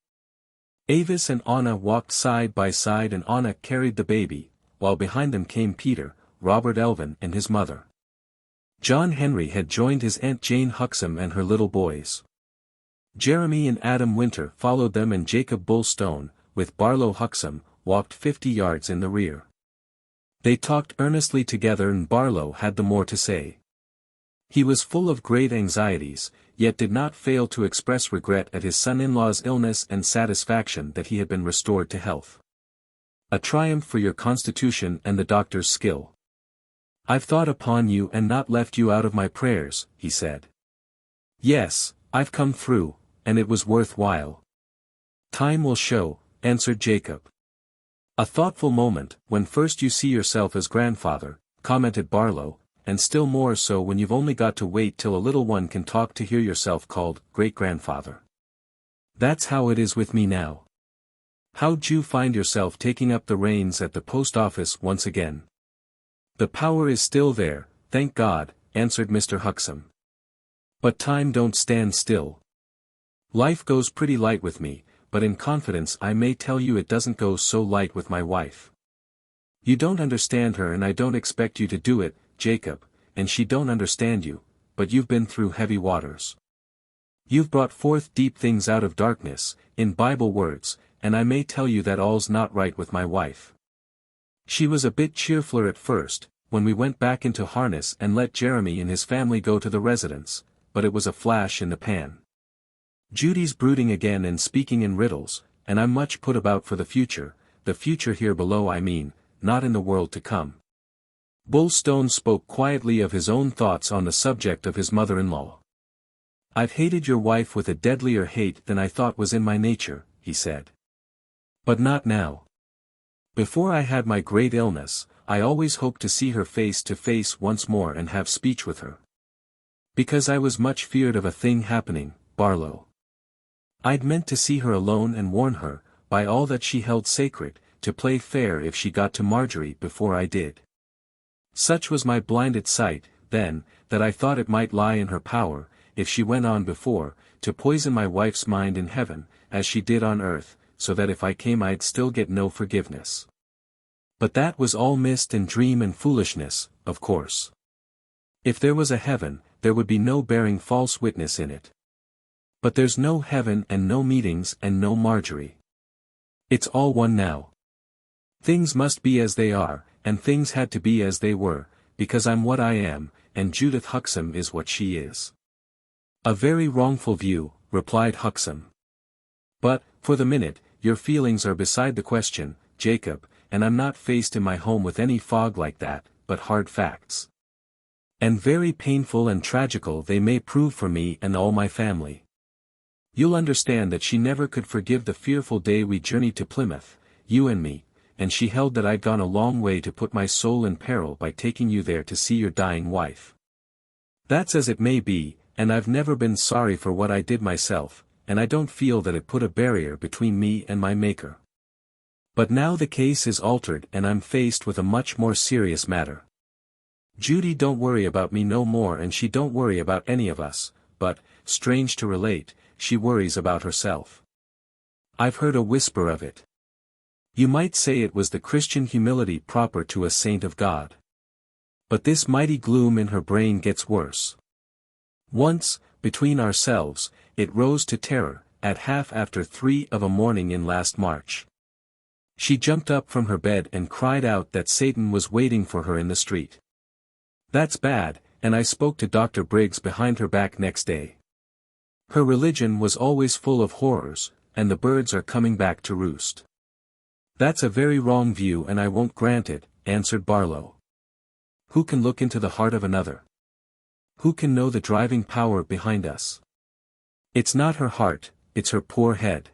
Avis and Anna walked side by side and Anna carried the baby, while behind them came Peter, Robert Elvin and his mother. John Henry had joined his Aunt Jane Huxham and her little boys. Jeremy and Adam Winter followed them and Jacob Bullstone, with Barlow Huxham, walked 50 yards in the rear. They talked earnestly together and Barlow had the more to say. He was full of great anxieties, yet did not fail to express regret at his son-in-law's illness and satisfaction that he had been restored to health. A triumph for your constitution and the doctor's skill. I've thought upon you and not left you out of my prayers, he said. Yes, I've come through, and it was worth while. Time will show, answered Jacob. A thoughtful moment, when first you see yourself as grandfather, commented Barlow, and still more so when you've only got to wait till a little one can talk to hear yourself called great-grandfather. That's how it is with me now. How'd you find yourself taking up the reins at the post office once again? The power is still there, thank God, answered Mr. Huxham. But time don't stand still. Life goes pretty light with me, but in confidence I may tell you it doesn't go so light with my wife. You don't understand her and I don't expect you to do it, Jacob, and she don't understand you, but you've been through heavy waters. You've brought forth deep things out of darkness, in Bible words, and I may tell you that all's not right with my wife. She was a bit cheerfuler at first, when we went back into harness and let Jeremy and his family go to the residence, but it was a flash in the pan. Judy's brooding again and speaking in riddles, and I'm much put about for the future here below I mean, not in the world to come. Bullstone spoke quietly of his own thoughts on the subject of his mother-in-law. I've hated your wife with a deadlier hate than I thought was in my nature, he said. But not now. Before I had my great illness, I always hoped to see her face to face once more and have speech with her. Because I was much feared of a thing happening, Barlow. I'd meant to see her alone and warn her, by all that she held sacred, to play fair if she got to Marjorie before I did. Such was my blinded sight, then, that I thought it might lie in her power, if she went on before, to poison my wife's mind in heaven, as she did on earth, so that if I came I'd still get no forgiveness. But that was all mist and dream and foolishness, of course. If there was a heaven, there would be no bearing false witness in it. But there's no heaven and no meetings and no Marjorie. It's all one now. Things must be as they are, and things had to be as they were, because I'm what I am, and Judith Huxham is what she is. A very wrongful view, replied Huxham. But, for the minute, your feelings are beside the question, Jacob, and I'm not faced in my home with any fog like that, but hard facts. And very painful and tragical they may prove for me and all my family. You'll understand that she never could forgive the fearful day we journeyed to Plymouth, you and me, and she held that I'd gone a long way to put my soul in peril by taking you there to see your dying wife. That's as it may be, and I've never been sorry for what I did myself, and I don't feel that it put a barrier between me and my Maker. But now the case is altered and I'm faced with a much more serious matter. Judy don't worry about me no more and she don't worry about any of us, but, strange to relate, she worries about herself. I've heard a whisper of it. You might say it was the Christian humility proper to a saint of God. But this mighty gloom in her brain gets worse. Once, between ourselves, it rose to terror, at 3:30 of a morning in last March. She jumped up from her bed and cried out that Satan was waiting for her in the street. That's bad, and I spoke to Dr. Briggs behind her back next day. Her religion was always full of horrors, and the birds are coming back to roost. That's a very wrong view and I won't grant it, answered Barlow. Who can look into the heart of another? Who can know the driving power behind us? It's not her heart, it's her poor head.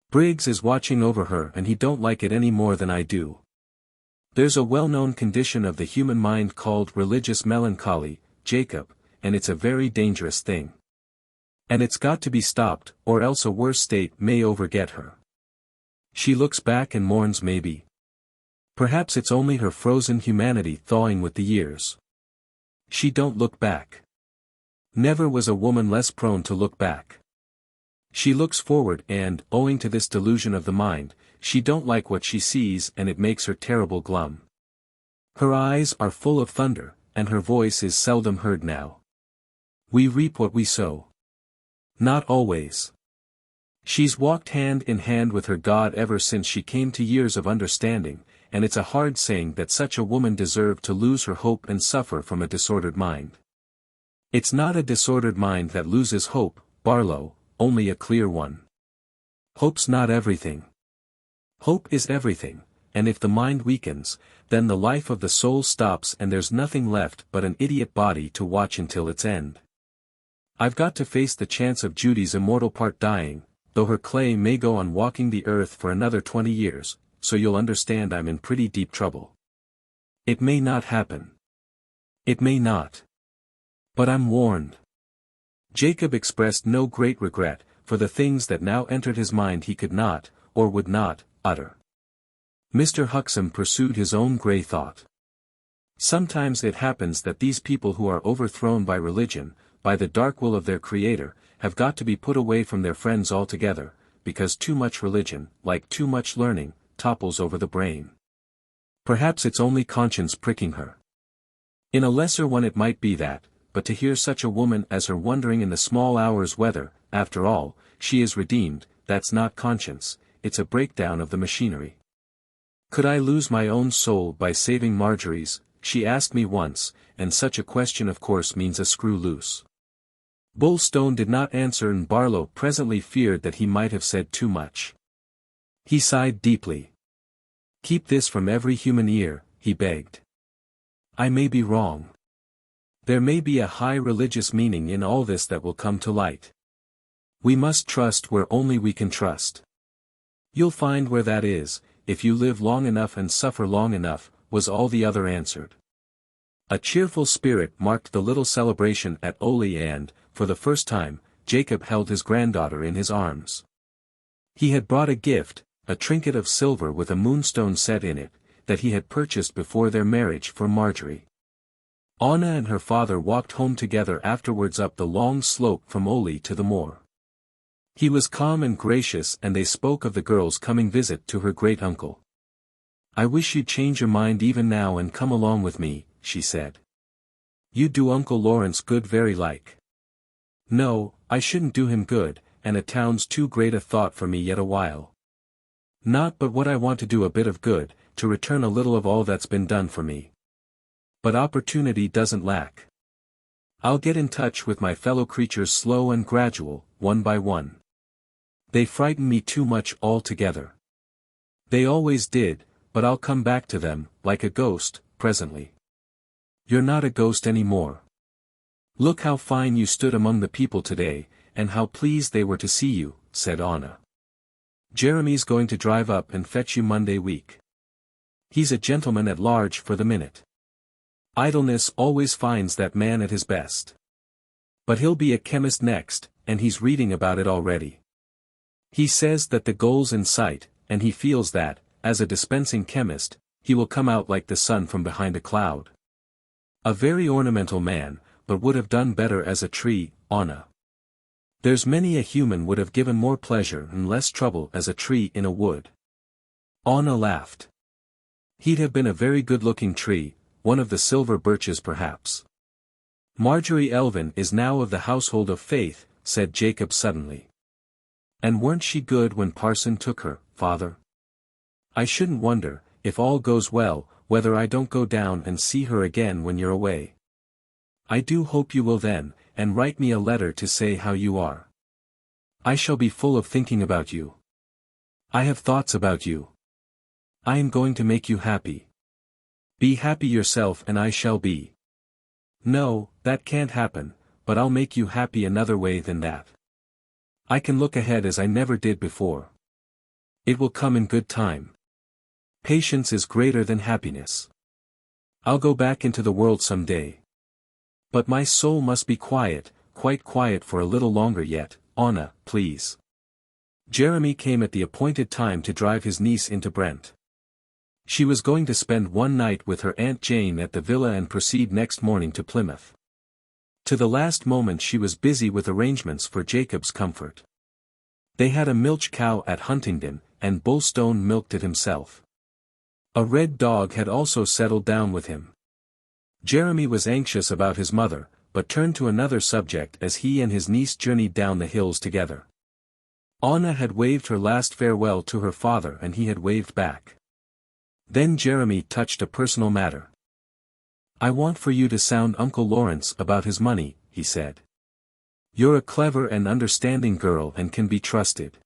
Briggs is watching over her and he don't like it any more than I do. There's a well-known condition of the human mind called religious melancholy, Jacob, and it's a very dangerous thing. And it's got to be stopped, or else a worse state may overget her. She looks back and mourns maybe. Perhaps it's only her frozen humanity thawing with the years. She don't look back. Never was a woman less prone to look back. She looks forward and, owing to this delusion of the mind, she don't like what she sees and it makes her terrible glum. Her eyes are full of thunder, and her voice is seldom heard now. We reap what we sow. Not always. She's walked hand in hand with her God ever since she came to years of understanding, and it's a hard saying that such a woman deserved to lose her hope and suffer from a disordered mind. It's not a disordered mind that loses hope, Barlow, only a clear one. Hope's not everything. Hope is everything, and if the mind weakens, then the life of the soul stops and there's nothing left but an idiot body to watch until its end. I've got to face the chance of Judy's immortal part dying, though her clay may go on walking the earth for another 20 years, so you'll understand I'm in pretty deep trouble. It may not happen. It may not. But I'm warned. Jacob expressed no great regret, for the things that now entered his mind he could not, or would not, utter. Mr. Huxham pursued his own grey thought. Sometimes it happens that these people who are overthrown by religion, by the dark will of their Creator, have got to be put away from their friends altogether, because too much religion, like too much learning, topples over the brain. Perhaps it's only conscience pricking her. In a lesser one it might be that, but to hear such a woman as her wondering in the small hours whether, after all, she is redeemed, that's not conscience, it's a breakdown of the machinery. Could I lose my own soul by saving Marjorie's, she asked me once, and such a question of course means a screw loose. Bulstone did not answer and Barlow presently feared that he might have said too much. He sighed deeply. Keep this from every human ear, he begged. I may be wrong. There may be a high religious meaning in all this that will come to light. We must trust where only we can trust. You'll find where that is, if you live long enough and suffer long enough, was all the other answered. A cheerful spirit marked the little celebration at Oley and, for the first time, Jacob held his granddaughter in his arms. He had brought a gift, a trinket of silver with a moonstone set in it, that he had purchased before their marriage for Marjorie. Anna and her father walked home together afterwards up the long slope from Oley to the moor. He was calm and gracious and they spoke of the girl's coming visit to her great-uncle. I wish you'd change your mind even now and come along with me, she said. You'd do Uncle Lawrence good very like. No, I shouldn't do him good, and a town's too great a thought for me yet a while. Not but what I want to do a bit of good, to return a little of all that's been done for me. But opportunity doesn't lack. I'll get in touch with my fellow creatures slow and gradual, one by one. They frighten me too much altogether. They always did, but I'll come back to them, like a ghost, presently. You're not a ghost any more. Look how fine you stood among the people today, and how pleased they were to see you, said Anna. Jeremy's going to drive up and fetch you Monday week. He's a gentleman at large for the minute. Idleness always finds that man at his best. But he'll be a chemist next, and he's reading about it already. He says that the goal's in sight, and he feels that, as a dispensing chemist, he will come out like the sun from behind a cloud. A very ornamental man, but would have done better as a tree, Anna. There's many a human would have given more pleasure and less trouble as a tree in a wood. Anna laughed. He'd have been a very good-looking tree, one of the silver birches perhaps. Marjorie Elvin is now of the household of faith, said Jacob suddenly. And weren't she good when Parson took her, father? I shouldn't wonder, if all goes well, whether I don't go down and see her again when you're away. I do hope you will then, and write me a letter to say how you are. I shall be full of thinking about you. I have thoughts about you. I am going to make you happy. Be happy yourself and I shall be. No, that can't happen, but I'll make you happy another way than that. I can look ahead as I never did before. It will come in good time. Patience is greater than happiness. I'll go back into the world some day. But my soul must be quiet, quite quiet for a little longer yet, Anna, please. Jeremy came at the appointed time to drive his niece into Brent. She was going to spend one night with her Aunt Jane at the villa and proceed next morning to Plymouth. To the last moment she was busy with arrangements for Jacob's comfort. They had a milch cow at Huntingdon, and Bulstone milked it himself. A red dog had also settled down with him. Jeremy was anxious about his mother, but turned to another subject as he and his niece journeyed down the hills together. Anna had waved her last farewell to her father and he had waved back. Then Jeremy touched a personal matter. I want for you to sound Uncle Lawrence about his money, he said. You're a clever and understanding girl and can be trusted.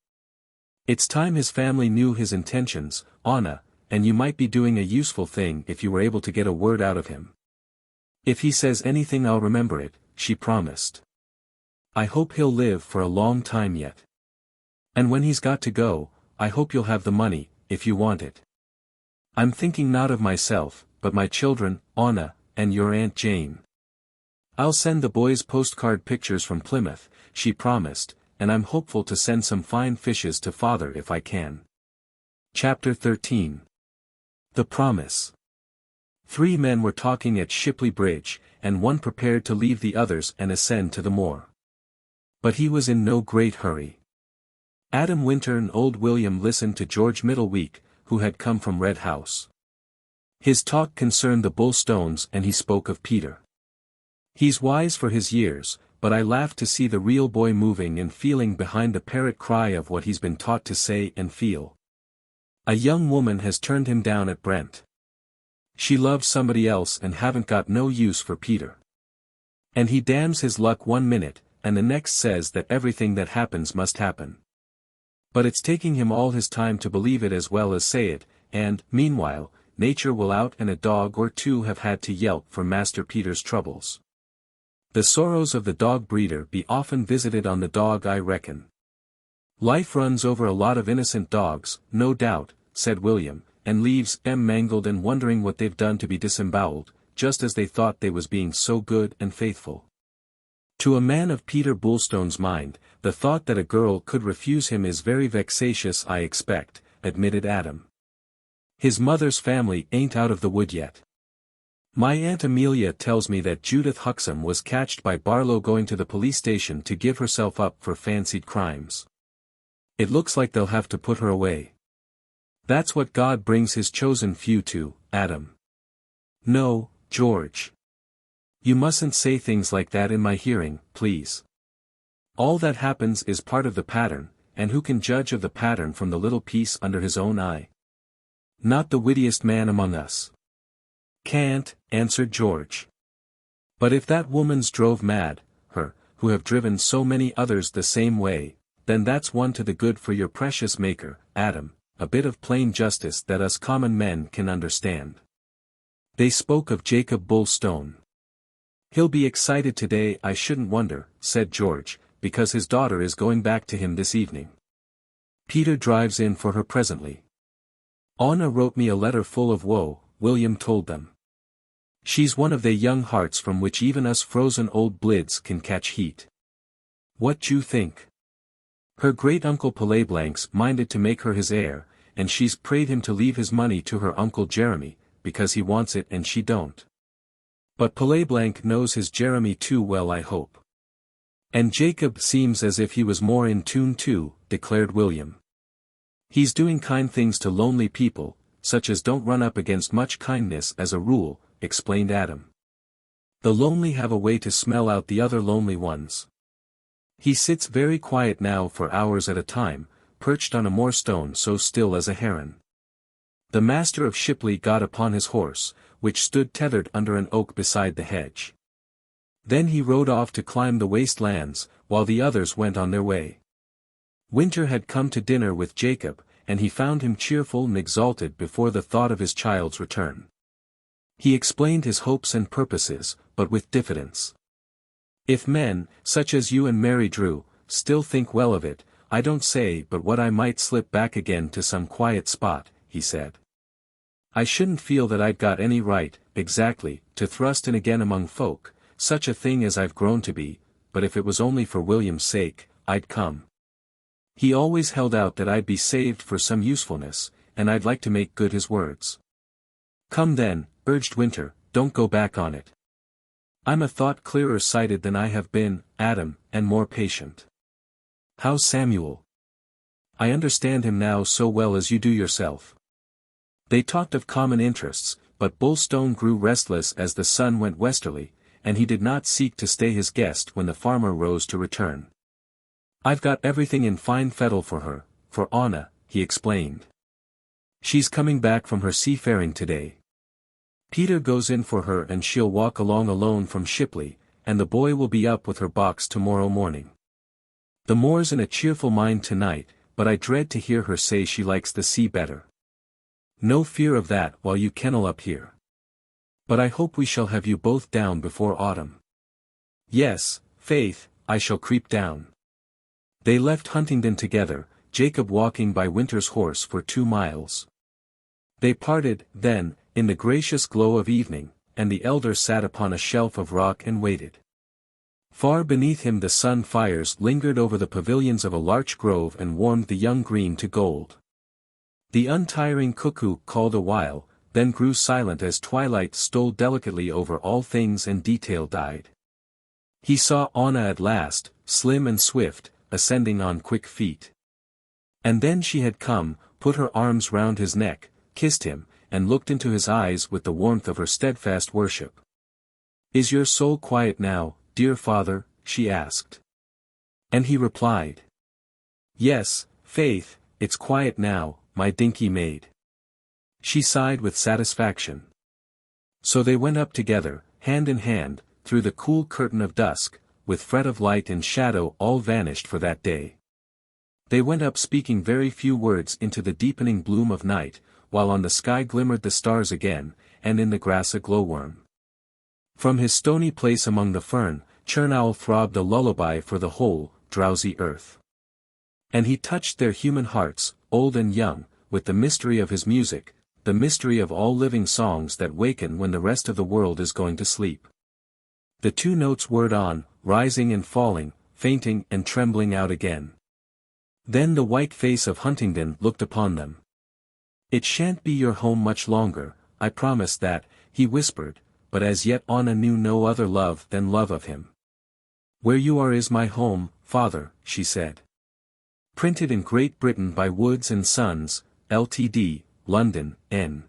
It's time his family knew his intentions, Anna, and you might be doing a useful thing if you were able to get a word out of him. If he says anything I'll remember it, she promised. I hope he'll live for a long time yet. And when he's got to go, I hope you'll have the money, if you want it. I'm thinking not of myself, but my children, Anna, and your Aunt Jane. I'll send the boys postcard pictures from Plymouth, she promised, and I'm hopeful to send some fine fishes to father if I can. Chapter 13. The Promise. 3 men were talking at Shipley Bridge, and one prepared to leave the others and ascend to the moor. But he was in no great hurry. Adam Winter and old William listened to George Middleweek, who had come from Red House. His talk concerned the Bulstones and he spoke of Peter. He's wise for his years, but I laughed to see the real boy moving and feeling behind the parrot cry of what he's been taught to say and feel. A young woman has turned him down at Brent. She loves somebody else and haven't got no use for Peter. And he damns his luck one minute, and the next says that everything that happens must happen. But it's taking him all his time to believe it as well as say it, and, meanwhile, nature will out and a dog or two have had to yelp for Master Peter's troubles. The sorrows of the dog breeder be often visited on the dog I reckon. Life runs over a lot of innocent dogs, no doubt, said William, and leaves them mangled and wondering what they've done to be disemboweled, just as they thought they was being so good and faithful. To a man of Peter Bulstone's mind, the thought that a girl could refuse him is very vexatious I expect, admitted Adam. His mother's family ain't out of the wood yet. My Aunt Amelia tells me that Judith Huxham was catched by Barlow going to the police station to give herself up for fancied crimes. It looks like they'll have to put her away. That's what God brings his chosen few to, Adam. No, George. You mustn't say things like that in my hearing, please. All that happens is part of the pattern, and who can judge of the pattern from the little piece under his own eye? Not the wittiest man among us. Can't, answered George. But if that woman's drove mad, her, who have driven so many others the same way, then that's one to the good for your precious Maker, Adam, a bit of plain justice that us common men can understand. They spoke of Jacob Bulstone. He'll be excited today I shouldn't wonder, said George, because his daughter is going back to him this evening. Peter drives in for her presently. Anna wrote me a letter full of woe, William told them. She's one of they young hearts from which even us frozen old blids can catch heat. What you think? Her great-uncle Peléblanc's minded to make her his heir, and she's prayed him to leave his money to her uncle Jeremy, because he wants it and she don't. But Peléblanc knows his Jeremy too well I hope. And Jacob seems as if he was more in tune too, declared William. He's doing kind things to lonely people, such as don't run up against much kindness as a rule, explained Adam. The lonely have a way to smell out the other lonely ones. He sits very quiet now for hours at a time, perched on a moorstone so still as a heron. The master of Shipley got upon his horse, which stood tethered under an oak beside the hedge. Then he rode off to climb the waste lands, while the others went on their way. Winter had come to dinner with Jacob, and he found him cheerful and exalted before the thought of his child's return. He explained his hopes and purposes, but with diffidence. If men, such as you and Mary Drew, still think well of it, I don't say but what I might slip back again to some quiet spot, he said. I shouldn't feel that I'd got any right, exactly, to thrust in again among folk, such a thing as I've grown to be, but if it was only for William's sake, I'd come. He always held out that I'd be saved for some usefulness, and I'd like to make good his words. Come then, urged Winter, don't go back on it. I'm a thought clearer-sighted than I have been, Adam, and more patient. How's Samuel? I understand him now so well as you do yourself. They talked of common interests, but Bullstone grew restless as the sun went westerly, and he did not seek to stay his guest when the farmer rose to return. I've got everything in fine fettle for her, for Anna, he explained. She's coming back from her seafaring today. Peter goes in for her and she'll walk along alone from Shipley, and the boy will be up with her box tomorrow morning. The moor's in a cheerful mind tonight, but I dread to hear her say she likes the sea better. No fear of that while you kennel up here. But I hope we shall have you both down before autumn. Yes, faith, I shall creep down. They left Huntingdon together, Jacob walking by Winter's horse for 2 miles. They parted, then, in the gracious glow of evening, and the elder sat upon a shelf of rock and waited. Far beneath him the sun fires lingered over the pavilions of a larch grove and warmed the young green to gold. The untiring cuckoo called a while, then grew silent as twilight stole delicately over all things and detail died. He saw Anna at last, slim and swift, ascending on quick feet. And then she had come, put her arms round his neck, kissed him, and looked into his eyes with the warmth of her steadfast worship. Is your soul quiet now, dear father? She asked. And he replied. Yes, faith, it's quiet now, my dinky maid. She sighed with satisfaction. So they went up together, hand in hand, through the cool curtain of dusk, with fret of light and shadow all vanished for that day. They went up speaking very few words into the deepening gloom of night, while on the sky glimmered the stars again, and in the grass a glowworm. From his stony place among the fern, Chernowl throbbed a lullaby for the whole, drowsy earth. And he touched their human hearts, old and young, with the mystery of his music, the mystery of all living songs that waken when the rest of the world is going to sleep. The 2 notes whirred on, rising and falling, fainting and trembling out again. Then the white face of Huntingdon looked upon them. It shan't be your home much longer, I promise that, he whispered, but as yet Anna knew no other love than love of him. Where you are is my home, father, she said. Printed in Great Britain by Woods and Sons, Ltd., London, N.